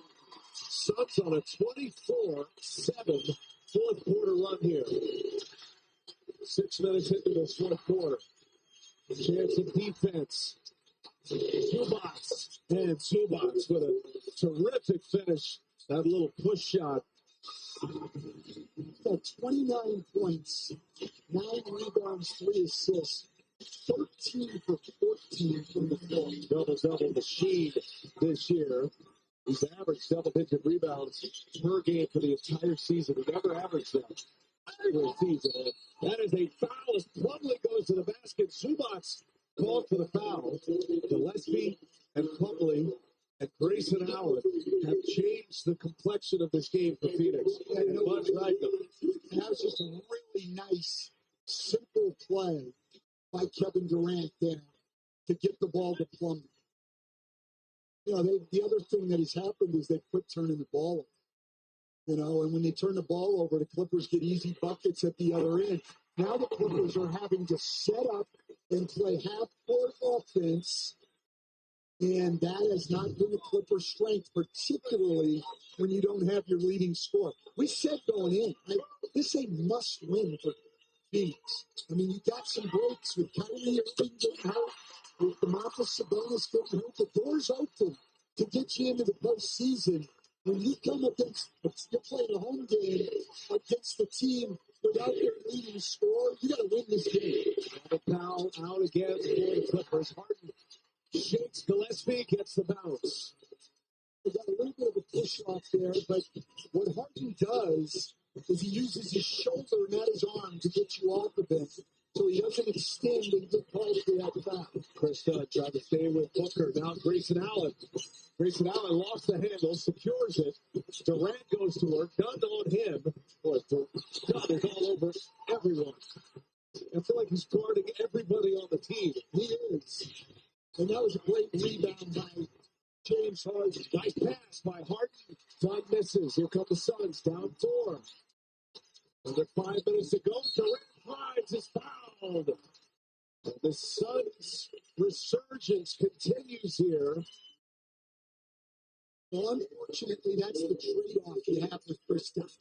Suns on a 24-7 fourth quarter run here. 6 minutes into this fourth quarter. Chance of defense. Zubats with a terrific finish. That little push shot. Got 29 points, 9 rebounds, 3 assists. 13 for 14 from the floor. Double-double machine this year. He's averaged double-digit rebounds per game for the entire season. He never averaged that for a season. That is a foul as Plumlee goes to the basket. Zubats called for the foul. Gillespie and Plumlee and Grayson Allen have changed the complexion of this game for Phoenix. And Bud's right, though. That was just a really nice, simple play by Kevin Durant there to get the ball to Plumlee. You know, the other thing that has happened is they quit turning the ball over. You know, and when they turn the ball over, the Clippers get easy buckets at the other end. Now the Clippers are having to set up and play half-court offense, and that has not been a Clippers' strength, particularly when you don't have your leading scorer. We said going in, this a must-win for Phoenix. I mean, you got some breaks with Kyrie Irving getting hurt, with Domantas Sabonis getting hurt. The door's open to get you into the postseason. When you come against, you're playing a home game against the team without their leading scorer, you got to win this game. The foul out again for the Clippers. Harden shakes Gillespie, gets the bounce. They got a little bit of a push off there, but what Harden does is he uses his shoulder, not his arm, to get you off of it, so he doesn't extend and get called for that foul. Chris Dunn tried to stay with Booker. Now Grayson Allen. Grayson Allen lost the handle, secures it. Durant goes to work. Dunn on him. Boy, Dunn is all over everyone. I feel like he's guarding everybody on the team. He is. And that was a great rebound by James Harden. Nice pass by Harden. Dunn misses. Here come the Suns, down 4. Under 5 minutes to go. Durant drives, is fouled. And the Suns' resurgence continues here. Well, unfortunately, that's the trade-off you have with Kristaps.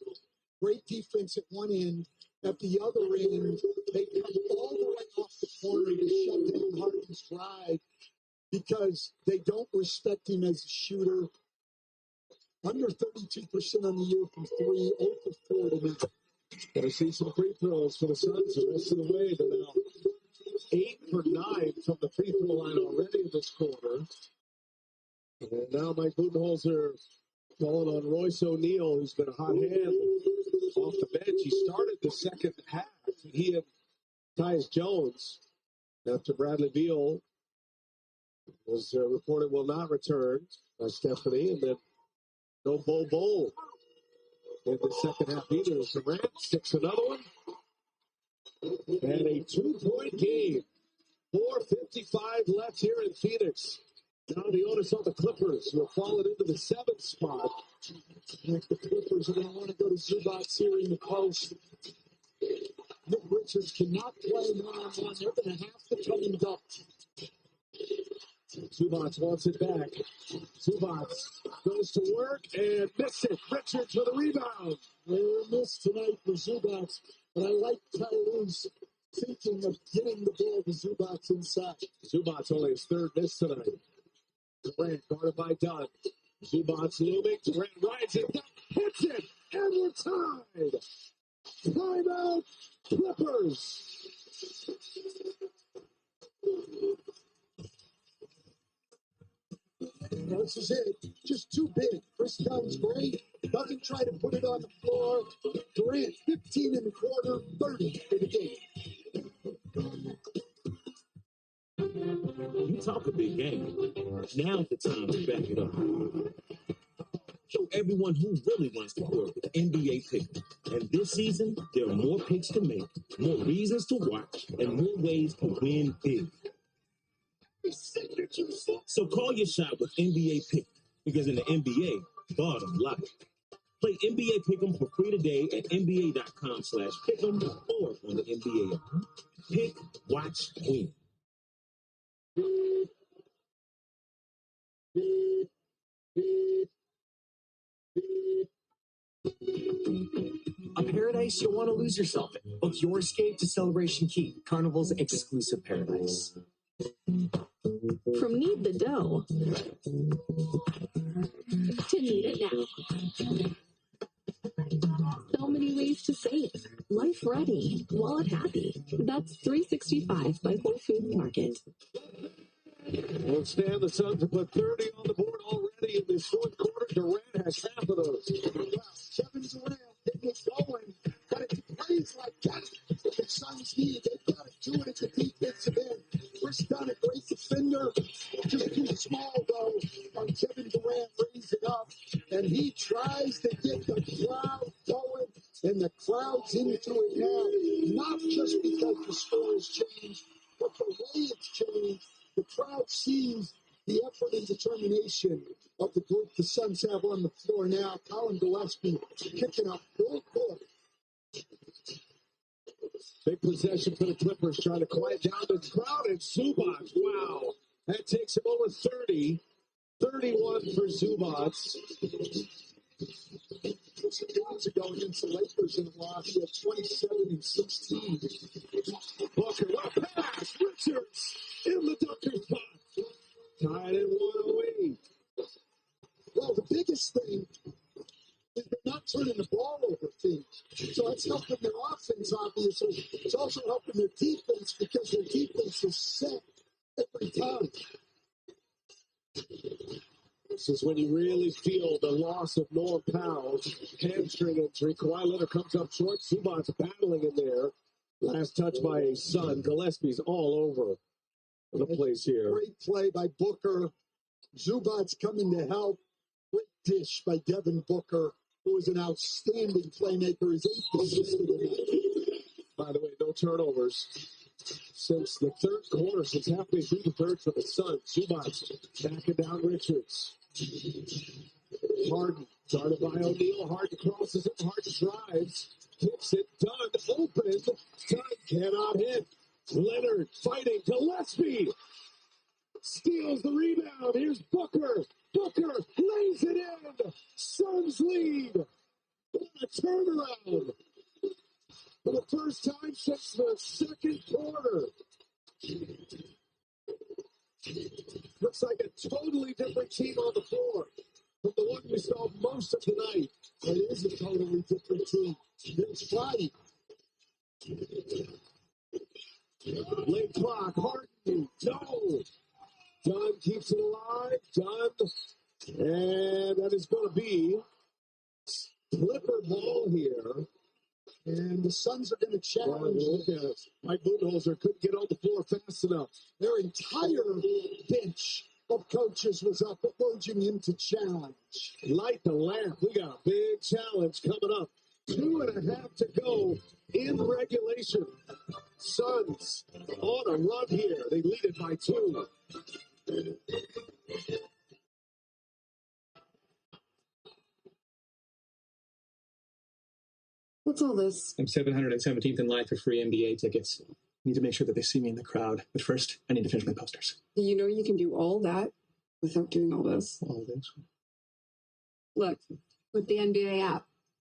Great defense at one end. At the other end, they come all the way off the corner to shut down Harden's drive because they don't respect him as a shooter. Under 32% on the year from 3, 0 for 4 tonight. Going to see some free throws for the Suns the rest of the way. They're now 8 for 9 from the free throw line already in this quarter. And now Mike Budenholzer calling on Royce O'Neal, who's been a hot hand off the bench. He started the second half. He and Tyus Jones, after Bradley Beal was reported will not return by Stephanie, and then no Bo in the second half either. Durant sticks another one. And a 2-point game. 4:55 left here in Phoenix. Now the onus on the Clippers, who have fallen into the 7th spot. If the Clippers are going to want to go to Zubac here in the post. Nick Richards cannot play one-on-one. They're going to have to come and duck. Zubac wants it back. Zubac goes to work and misses it. Richards with a rebound. They're missed tonight for Zubac, but I like Tyrese thinking of getting the ball to Zubac inside. Zubac only his 3rd miss tonight. Durant guarded by Dunn. Zubac looming. Durant rises up, hits it, and we're tied. Timeout, Clippers. This is it. Just too big. Chris Dunn's great. Doesn't try to put it on the floor. Durant, 15 in the quarter, 30 for the game. You talk a big game. Now's the time to back it up. Show everyone who really runs the court with the NBA pick. And this season, there are more picks to make, more reasons to watch, and more ways to win big. So call your shot with NBA Pick, because in the NBA, bottom line. Play NBA Pick'em for free today at nba.com/pick'em or on the NBA app. Pick, watch, win. A paradise you'll want to lose yourself in. Book your escape to Celebration Key, Carnival's exclusive paradise. From knead the dough To need it now. So many ways to save. Life ready, wallet happy. That's 365 by Whole Foods Market. Won't stand. The Suns have put 30 on the board already in this 4th quarter. Durant has half of those. Kevin Durant getting it going, but it plays like that. The Suns need. They've got to do it at the defensive end. Chris Dunn, a great defender. Just too small, though, on Kevin Durant. Brings it up, and he tries to get the crowd going, and the crowd's into it now. Not just because the score has changed, but the way it's changed. The crowd sees the effort and determination of the group the Suns have on the floor now. Colin Gillespie kicking up full court. Big possession for the Clippers, trying to quiet down the crowd. And Zubac, wow. That takes him over 30. 31 for Zubac. 2 games ago against the Lakers in the loss, he had 27 and 16. Booker, what a pass! Richards in the dunker spot. Tied in 108. Well, the biggest thing is they're not turning the ball over, teams. So that's helping their offense, obviously. It's also helping their defense because their defense is set every time. This is when you really feel the loss of Norm Powell's hamstring injury. Kawhi Leonard comes up short. Zubac's battling in there. Last touch by a Sun. Gillespie's all over the place here. Great play by Booker. Zubac's coming to help. Great dish by Devin Booker, who is an outstanding playmaker. His 8th assist of the night. By the way, no turnovers since the 3rd quarter, since halfway through the 3rd for the Suns. Zubac backing down Richards. Harden, guarded by O'Neal. Harden crosses it, Harden drives. Hits it, Dunn open. Dunn cannot hit. Leonard fighting. Gillespie steals the rebound. Here's Booker. Booker lays it in. Suns lead. What a turnaround. For the first time since the 2nd quarter. Looks like a totally different team on the floor from the one we saw most of the night. It is a totally different team. It's fighting. Late clock, Harden, no. Dunn keeps it alive. Dunn. And that is going to be Clipper ball here. And the Suns are going to challenge. Look at it. Mike Budenholzer couldn't get on the floor fast enough. Their entire bench of coaches was up, urging him to challenge. Light the lamp. We got a big challenge coming up. 2.5 to go in regulation. Suns on a run here. They lead it by 2. What's all this? I'm 717th in line for free NBA tickets. Need to make sure that they see me in the crowd. But first, I need to finish my posters. You know you can do all that without doing all this. All this? Look, with the NBA app,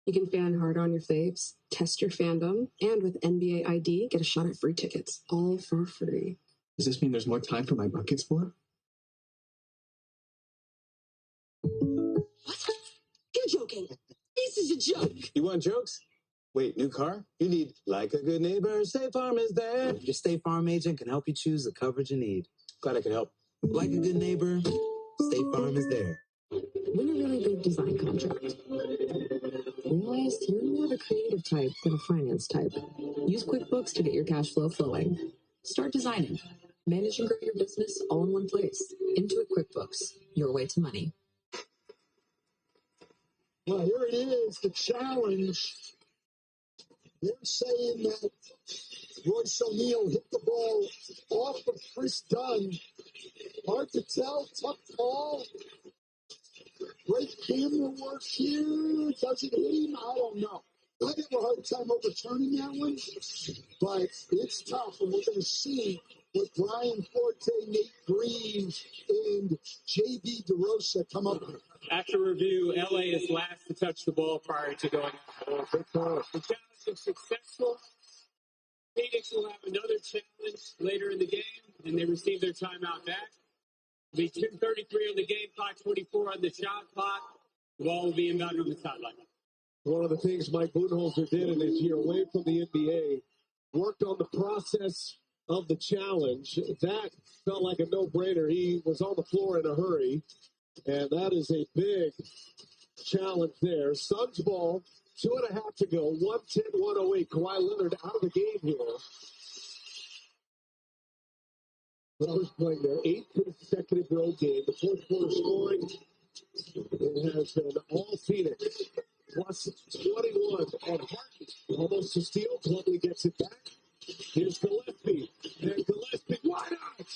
you can fan hard on your faves, test your fandom, and with NBA ID, get a shot at free tickets, all for free. Does this mean there's more time for my bucket sport? What? You're joking. This is a joke. You want jokes? Wait, new car? You need Like a Good Neighbor, State Farm is there. Your State Farm agent can help you choose the coverage you need. Glad I could help. Like a Good Neighbor, State Farm is there. Win a really big design contract. Realized you're more of a creative type than a finance type. Use QuickBooks to get your cash flow flowing. Start designing. Manage and grow your business all in one place. Intuit QuickBooks, your way to money. Well, here it is, the challenge. They're saying that Royce O'Neal hit the ball off of Chris Dunn. Hard to tell, tough call. Great camera work here. Does it hit him? I don't know. I have a hard time overturning that one, but it's tough, and we're going to see what Brian Forte, Nate Green, and J.B. DeRosa come up with. After review, LA is last to touch the ball prior to going. The challenge is successful. Phoenix will have another challenge later in the game, and they receive their timeout back. It'll be 2:33 on the game clock, 24 on the shot clock. The ball will be inbound on the sideline. One of the things Mike Budenholzer did in his year away from the NBA, worked on the process of the challenge. That felt like a no-brainer. He was on the floor in a hurry, and that is a big challenge there. Suns ball, 2.5 to go, 110-108. Kawhi Leonard out of the game here. Clippers playing their 8th consecutive road game. The fourth quarter scoring, it has been all Phoenix. Plus 21 at Harden. Almost a steal. Plumlee gets it back. Here's Gillespie. And Gillespie, why not?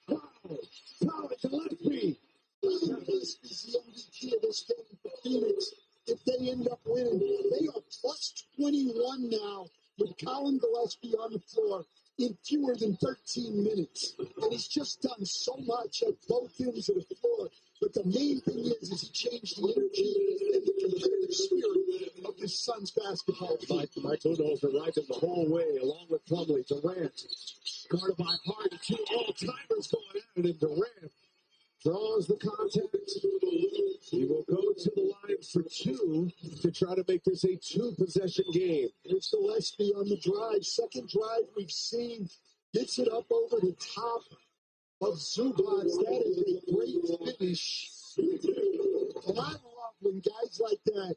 Wow. Foul at Gillespie. Gillespie's the MVP of this game for Phoenix. If they end up winning, they are plus 21 now with Colin Gillespie on the floor in fewer than 13 minutes. And he's just done so much at both ends of the floor. But the main thing is he changed the energy and the competitive spirit of this Suns basketball team. Mike Budenholzer riding the whole way, along with Plumlee. Durant, guarded by Harden. 2 all-timers going at it, and Durant draws the contact. He will go to the line for 2 to try to make this a 2-possession game. Here's Gillespie on the drive. Second drive we've seen. Gets it up over the top of Zubac. That is a great finish. And I love when guys like that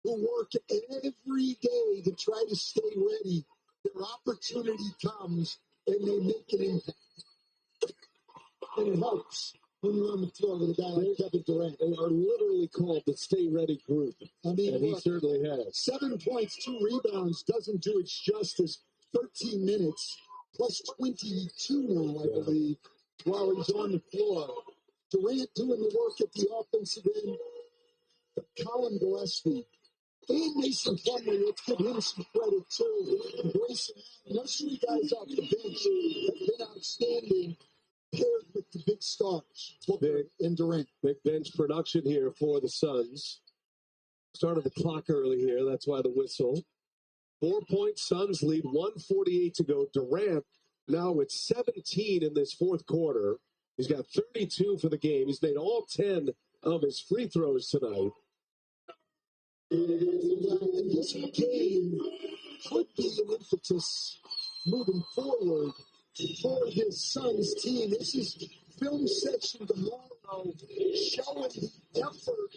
who work every day to try to stay ready, their opportunity comes and they make an impact. And it helps when you're on the floor with a guy like Kevin Durant. They are literally called the Stay Ready group. I mean, and he certainly has. 7 points, 2 rebounds doesn't do its justice. 13 minutes, plus 22 now, I believe, while he's on the floor. Durant doing the work at the offensive end. But Colin Gillespie and Mason Plumlee, let's give him some credit too. And Grayson Allen, those 3 guys off the bench have been outstanding, paired with the big stars, Booker and Durant. Big bench production here for the Suns. Started the clock early here, that's why the whistle. 4-point Suns lead, 1:48 to go. Durant now with 17 in this fourth quarter. He's got 32 for the game. He's made all 10 of his free throws tonight. And this game could be an impetus moving forward for this Suns team. This is film section tomorrow showing the effort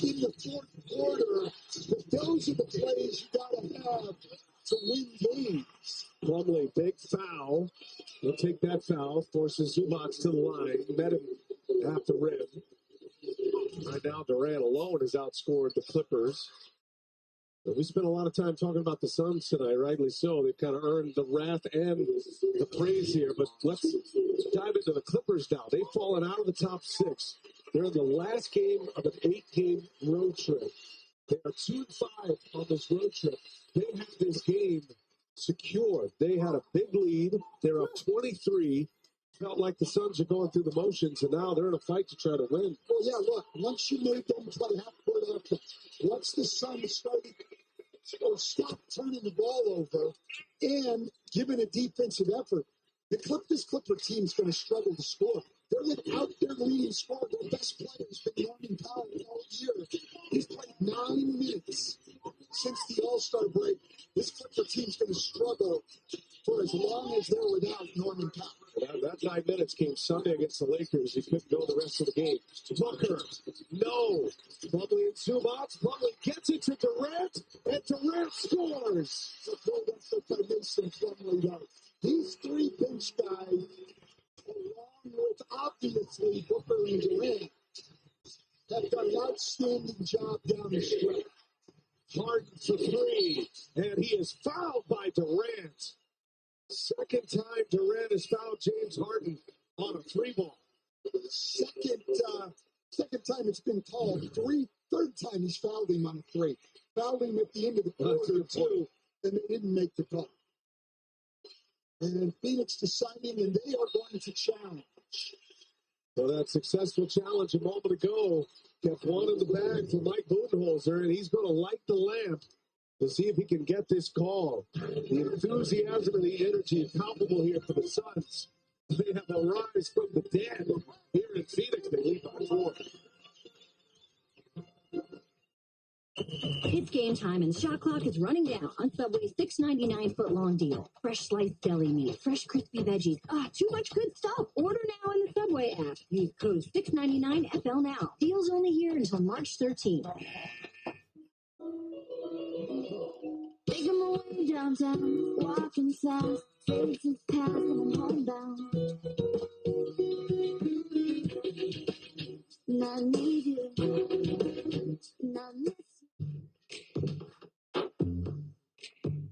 in the fourth quarter. But those are the plays you got to have to win games. Plumlee, big foul. He'll take that foul. Forces Zubac to the line. Met him at the rim. Right now, Durant alone has outscored the Clippers. We spent a lot of time talking about the Suns tonight, rightly so. They've kind of earned the wrath and the praise here. But let's dive into the Clippers now. They've fallen out of the top 6. They're in the last game of an 8-game road trip. They are 2-5 on this road trip. They have this game secured. They had a big lead. They're up 23. Felt like the Suns are going through the motions, and now they're in a fight to try to win. Well, yeah, look, once you made them play half-court offense, once the Suns started or stop turning the ball over and giving a defensive effort, this Clipper team's going to struggle to score. They're without their leading scorer. Their best player has been Norman Powell all year. He's played 9 minutes since the All-Star break. This Clipper team's going to struggle for as long as they're without Norman Powell. That 9 minutes came Sunday against the Lakers. He couldn't go the rest of the game. Booker, no. Plumlee and Zubac. Plumlee gets it to Durant, and Durant scores. That's what by Mason Plumlee, though. These 3 bench guys, along with obviously Booker and Durant, have done an outstanding job down the stretch. Harden for 3, and he is fouled by Durant. Second time Durant has fouled James Harden on a 3-ball. Second time it's been called. Third time he's fouled him on a 3. Fouled him at the end of the quarter, too, and they didn't make the call. And Phoenix deciding, and they are going to challenge. Well, that successful challenge a moment ago kept one in the bag for Mike Budenholzer, and he's going to light the lamp to see if he can get this call. The enthusiasm and the energy is palpable here for the Suns. They have a rise from the dead here in Phoenix. They lead by 4. It's game time and the shot clock is running down on Subway's $6.99 foot-long deal. Fresh sliced deli meat, fresh crispy veggies. Too much good stuff. Order now in the Subway app. Use code $6.99FL now. Deals only here until March 13th. Make my way downtown, walking fast, faces past and I'm homebound. And I need you, and I miss you.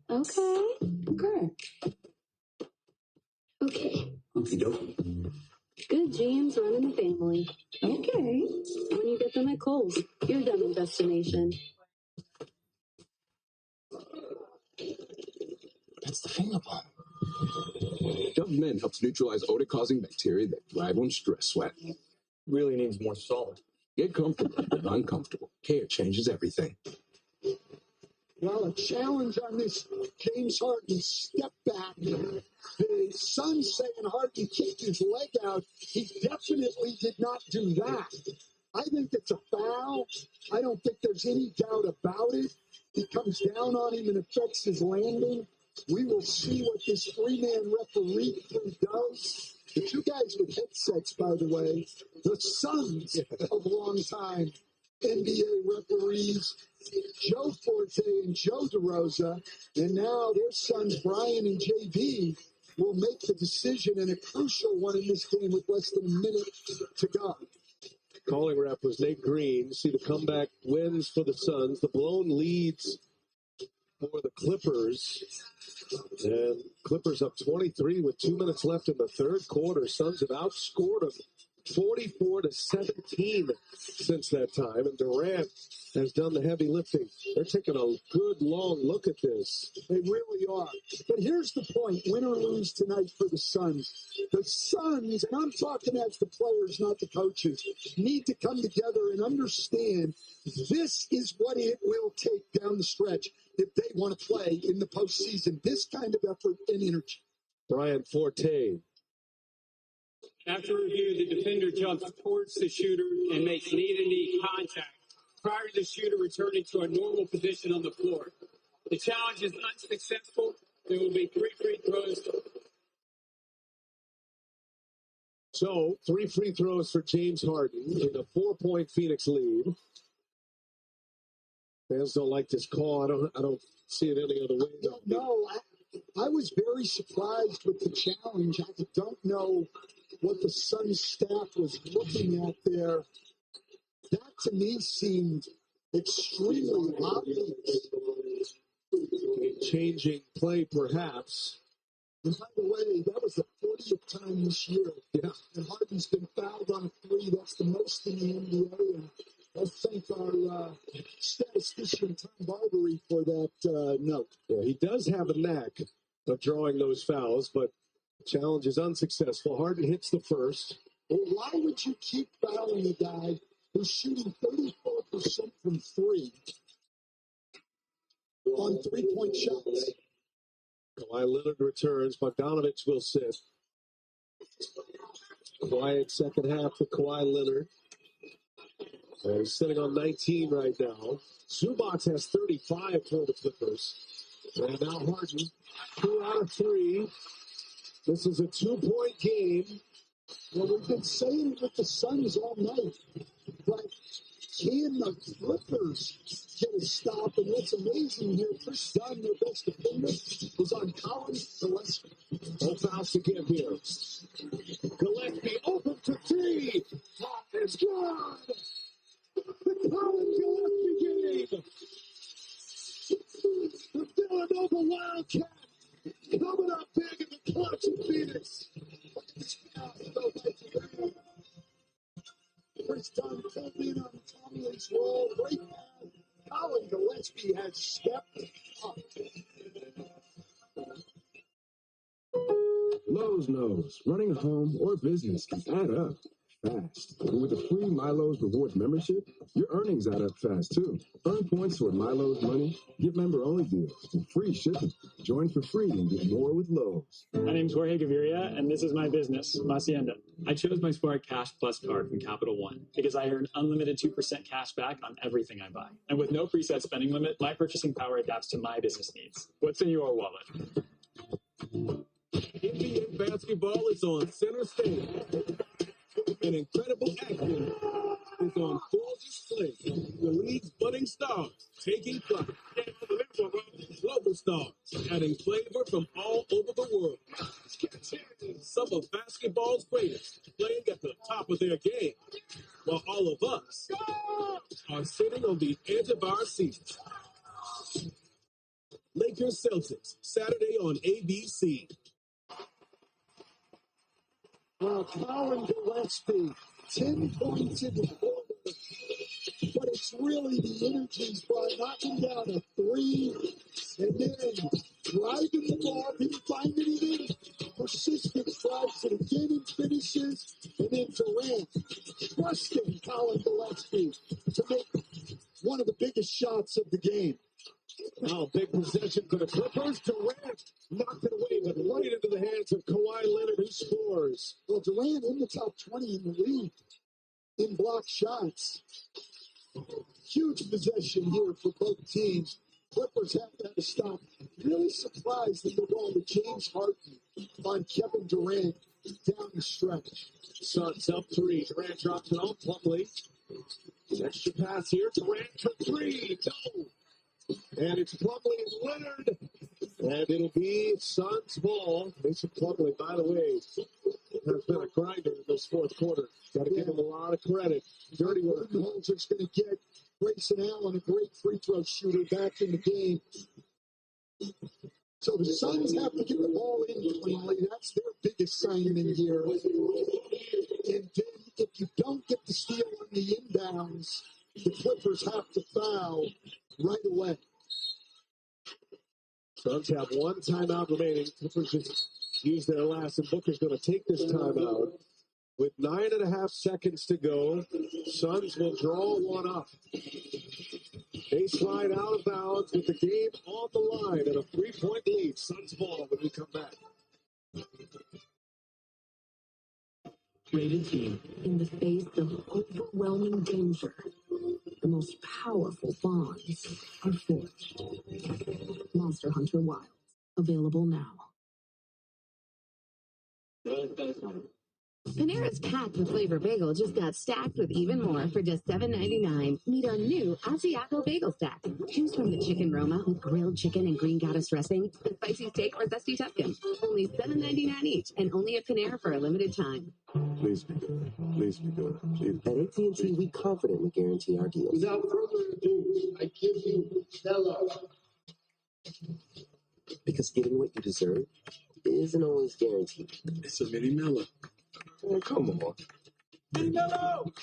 Okay. Okie dokie. Good genes running the family. Okay. When you get them at Kohl's, your diamond destination. That's the finger bomb. Dove Men helps neutralize odor-causing bacteria that thrive on stress sweat. Really needs more salt. Get comfortable but uncomfortable. Care changes everything. Well, a challenge on this James Harden step back. The Suns saying Harden kicked his leg out. He definitely did not do that. I think it's a foul. I don't think there's any doubt about it. He comes down on him and affects his landing. We will see what this 3-man referee does. The 2 guys with headsets, by the way, the sons of longtime NBA referees, Joe Forte and Joe DeRosa, and now their sons, Brian and JB, will make the decision, and a crucial one in this game with less than a minute to go. Calling ref was Nate Green. See the comeback wins for the Suns. The blown leads for the Clippers. And Clippers up 23 with 2 minutes left in the third quarter. Suns have outscored them 44-17 since that time. And Durant has done the heavy lifting. They're taking a good long look at this. They really are. But here's the point. Win or lose tonight for the Suns. The Suns, and I'm talking as the players, not the coaches, need to come together and understand this is what it will take down the stretch if they want to play in the postseason. This kind of effort and energy. Brian Forte. After review, the defender jumps towards the shooter and makes knee-to-knee contact prior to the shooter returning to a normal position on the floor. The challenge is unsuccessful. There will be 3 free throws. So, 3 free throws for James Harden in a 4-point Phoenix lead. Fans don't like this call. I don't see it any other way. No, I was very surprised with the challenge. I don't know what the Suns staff was looking at there. That to me seemed extremely obvious. changing play, perhaps. And by the way, that was the 40th time this year. Yeah. And Harden's been fouled on a three. That's the most in the NBA. And let's thank our statistician, Tom Barbary, for that note. Yeah, he does have a knack of drawing those fouls, but challenge is unsuccessful. Harden hits the first. Well, why would you keep fouling a guy who's shooting 34% from three on three-point shots? Kawhi Leonard returns. Bogdanovich will sit. Quiet second half for Kawhi Leonard. He's sitting on 19 right now. Zubac has 35 for the Clippers. And now Harden, 2 out of 3. This is a 2-point game. Well, we've been saying it with the Suns all night, but can the Clippers get a stop? And what's amazing here, Chris Dunn, their best defender, is on Colin Gillespie. No fouls to give here. Gillespie open to 3. It's good. The Colin Gillespie game. The Villanova Wildcat coming up big in the clutch in Phoenix. Chris Dunn pulled in on Tommy's roll right now. Colin Gillespie has stepped up. Lowe's knows running a home or business can add up fast. And with the free MyLowe's Rewards membership, your earnings add up fast too. Earn points toward MyLowe's money, get member-only deals, and free shipping. Join for free and get more with Lowe's. My name is Jorge Gaviria, and this is my business, Hacienda. I chose my Spark Cash Plus card from Capital One because I earn unlimited 2% cash back on everything I buy. And with no preset spending limit, my purchasing power adapts to my business needs. What's in your wallet? NBA basketball is on center stage. An incredible action is on full display. The league's budding stars taking flight. Global stars adding flavor from all over the world. Some of basketball's greatest playing at the top of their game, while all of us are sitting on the edge of our seats. Lakers Celtics, Saturday on ABC. Well, Colin Gillespie, 10 points in the quarter, but it's really the energies by knocking down a 3 and then driving the ball, didn't find anything, persistent drives it again and finishes, and then Durant trusting Colin Gillespie to make one of the biggest shots of the game. Now, big possession for the Clippers. Durant knocked it away, but right into the hands of Kawhi Leonard, who scores. Well, Durant in the top 20 in the league in block shots. Huge possession here for both teams. Clippers have to stop. Really surprised that they're going to James Harden on Kevin Durant down the stretch. Suns up 3. Durant drops it on Plumlee. Extra pass here. Durant for 3. No. And it's Plumlee and Leonard. And it'll be Suns ball. Mason Plumlee, by the way, has been a grinder in this fourth quarter. Got to give him a lot of credit. Dirty work. Holzer's going to get Grayson Allen, a great free throw shooter, back in the game. So the Suns have to get the ball in cleanly. That's their biggest assignment here. And then if you don't get the steal on the inbounds, the Clippers have to foul right away. Suns have 1 timeout remaining. Clippers just used their last, and Booker's going to take this timeout. With 9.5 seconds to go, Suns will draw one up. They slide out of bounds with the game on the line and a 3-point lead. Suns ball when we come back. Rated team. In the face of overwhelming danger, the most powerful bonds are forged. Monster Hunter Wilds. Available now. Panera's packed with flavor bagel just got stacked with even more for just $7.99. Meet our new Asiago Bagel Stack. Choose from the chicken Roma with grilled chicken and green goddess dressing, the spicy steak or zesty Tuscan. Only $7.99 each, and only at Panera for a limited time. Please be good. Please be good. Please. At AT&T, we confidently guarantee our deals. Without further ado, I give you Stella. Because getting what you deserve isn't always guaranteed. It's a mini mellow. Oh, come on. Mini mellow!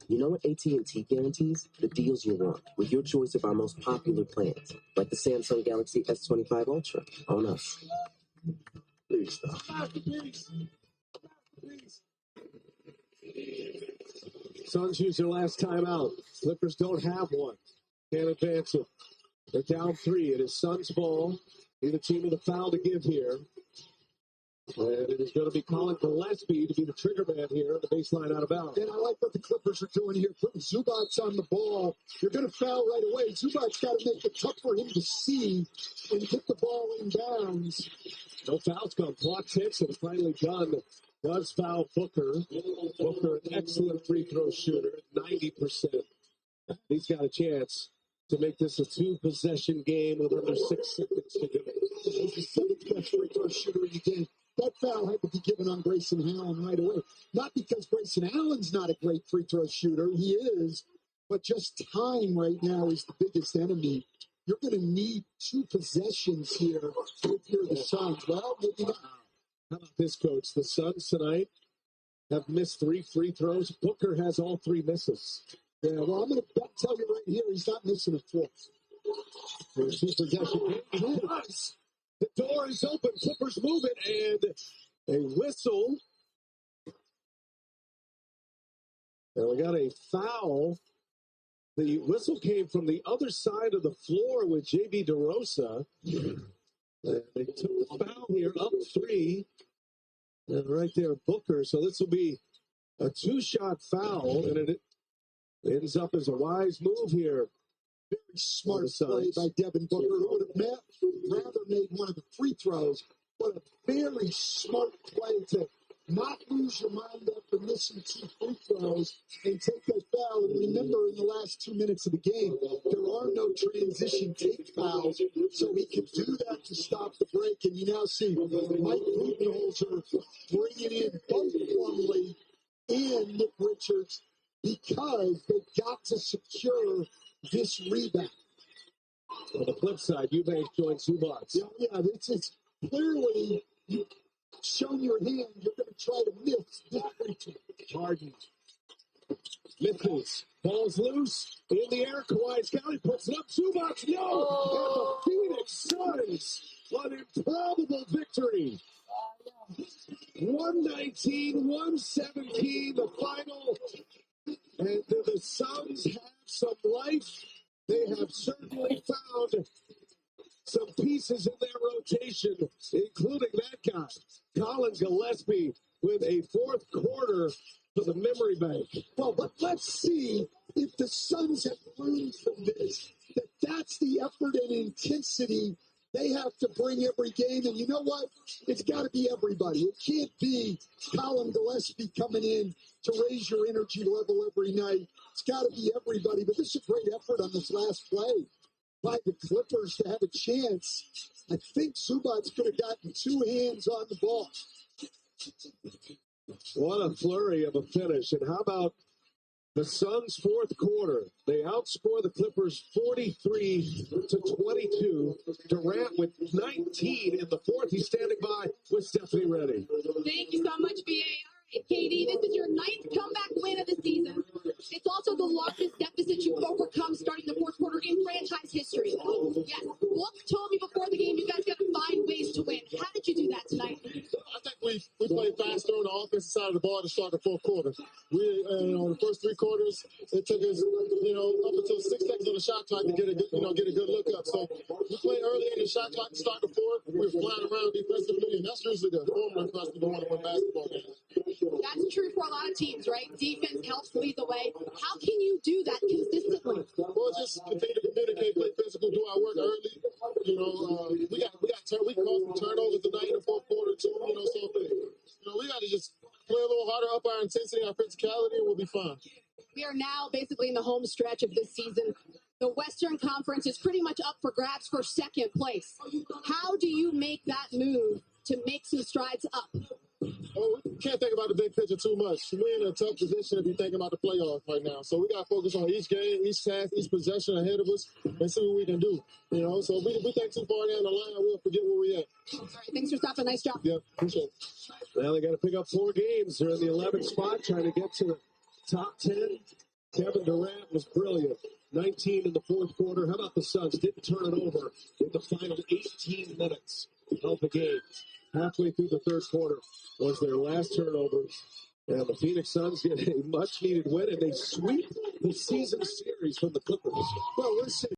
You know what AT&T guarantees? The deals you want, with your choice of our most popular plans, like the Samsung Galaxy S25 Ultra on us. Please stop. Masterpiece! Suns use their last timeout. Clippers don't have one. Can't advance it. They're down 3. It is Suns ball. Be the team with a foul to give here. And it is going to be Colin Gillespie to be the trigger man here on the baseline out of bounds. And I like what the Clippers are doing here, putting Zubac's on the ball. You're going to foul right away. Zubac's got to make it tough for him to see and get the ball in bounds. No fouls come. Clock ticks and finally done. Does foul Booker. Booker, an excellent free throw shooter, 90%. He's got a chance to make this a 2-possession game with under 6 seconds to go. He's the seventh best free throw shooter in the game. That foul had to be given on Grayson Allen right away. Not because Grayson Allen's not a great free throw shooter. He is. But just time right now is the biggest enemy. You're going to need 2 possessions here if you're the Suns. Well, maybe not. How about this, Coach? The Suns tonight have missed 3 free throws. Booker has all 3 misses. Yeah, well, I'm going to tell you right here, he's not missing a 4th. There's 2 possession. Yes. The door is open. Clippers move it, and a whistle. And we got a foul. The whistle came from the other side of the floor with J.B. DeRosa. And they took the foul here, up 3. And right there, Booker. So this will be a 2-shot foul, and it ends up as a wise move here. Very smart play by Devin Booker, who would have rather made one of the free throws. But a very smart play to not lose your mind after missing 2 free throws and take that foul. And remember, in the last 2 minutes of the game, there are no transition take fouls, so he can do that to stop the break. And you now see Mike Budenholzer bringing in both Plumlee and Nick Richards because they've got to secure this rebound. On the flip side, Eubanks joins Zubac. Yeah, it's clearly you've shown your hand. You're going to try to miss this free throw. Harden misses. Ball's loose. In the air. Kawhi's got it. Puts it up. Zubac. No! And the Phoenix Suns. An improbable victory. 119-117. The final. And the Suns have some life. They have certainly found some pieces in their rotation, including that guy, Colin Gillespie, with a 4th quarter for the memory bank. Well, but let's see if the Suns have learned from this, that's the effort and intensity they have to bring every game. And you know what? It's got to be everybody. It can't be Colin Gillespie coming in to raise your energy level every night. It's got to be everybody. But this is a great effort on this last play by the Clippers to have a chance. I think Zubac's could have gotten 2 hands on the ball. What a flurry of a finish. And how about the Suns' 4th quarter? They outscore the Clippers 43-22. Durant with 19 in the 4th. He's standing by with Stephanie Reddy. Thank you so much, BA. All right, Katie, this is your 9th comeback win of the season. It's also the largest deficit you've overcome starting the 4th quarter in franchise history. Yes, Wolf told me before the game you guys got to find ways to win. How did you do that tonight? I think we played faster on the offensive side of the ball to start the 4th quarter. We, the first 3 quarters, it took us, up until 6 seconds on the shot clock to get a good look up. So we played early in the shot clock to start the 4th. We were flying around defensively, and that's usually the formula for us to want to win basketball games. That's true for a lot of teams, right? Defense helps lead the way. How can you do that consistently? Well, just continue to communicate, play physical, do our work early. We caused some turnovers tonight in the 4th quarter too. So we got to just play a little harder, up our intensity, our physicality, and we'll be fine. We are now basically in the home stretch of this season. The Western Conference is pretty much up for grabs for 2nd place. How do you make that move to make some strides up? Well, can't think about the big picture too much. We're in a tough position if you're thinking about the playoffs right now. So we got to focus on each game, each task, each possession ahead of us, and see what we can do. So if we think too far down the line, we'll forget where we're at. All right, thanks for stopping. Nice job. Yeah, appreciate it. Now they got to pick up 4 games. They're in the 11th spot, trying to get to the top 10. Kevin Durant was brilliant. 19 in the fourth quarter. How about the Suns? Didn't turn it over in the final 18 minutes of the game. Halfway through the third quarter was their last turnover. And the Phoenix Suns get a much-needed win, and they sweep the season series from the Clippers. Well, listen.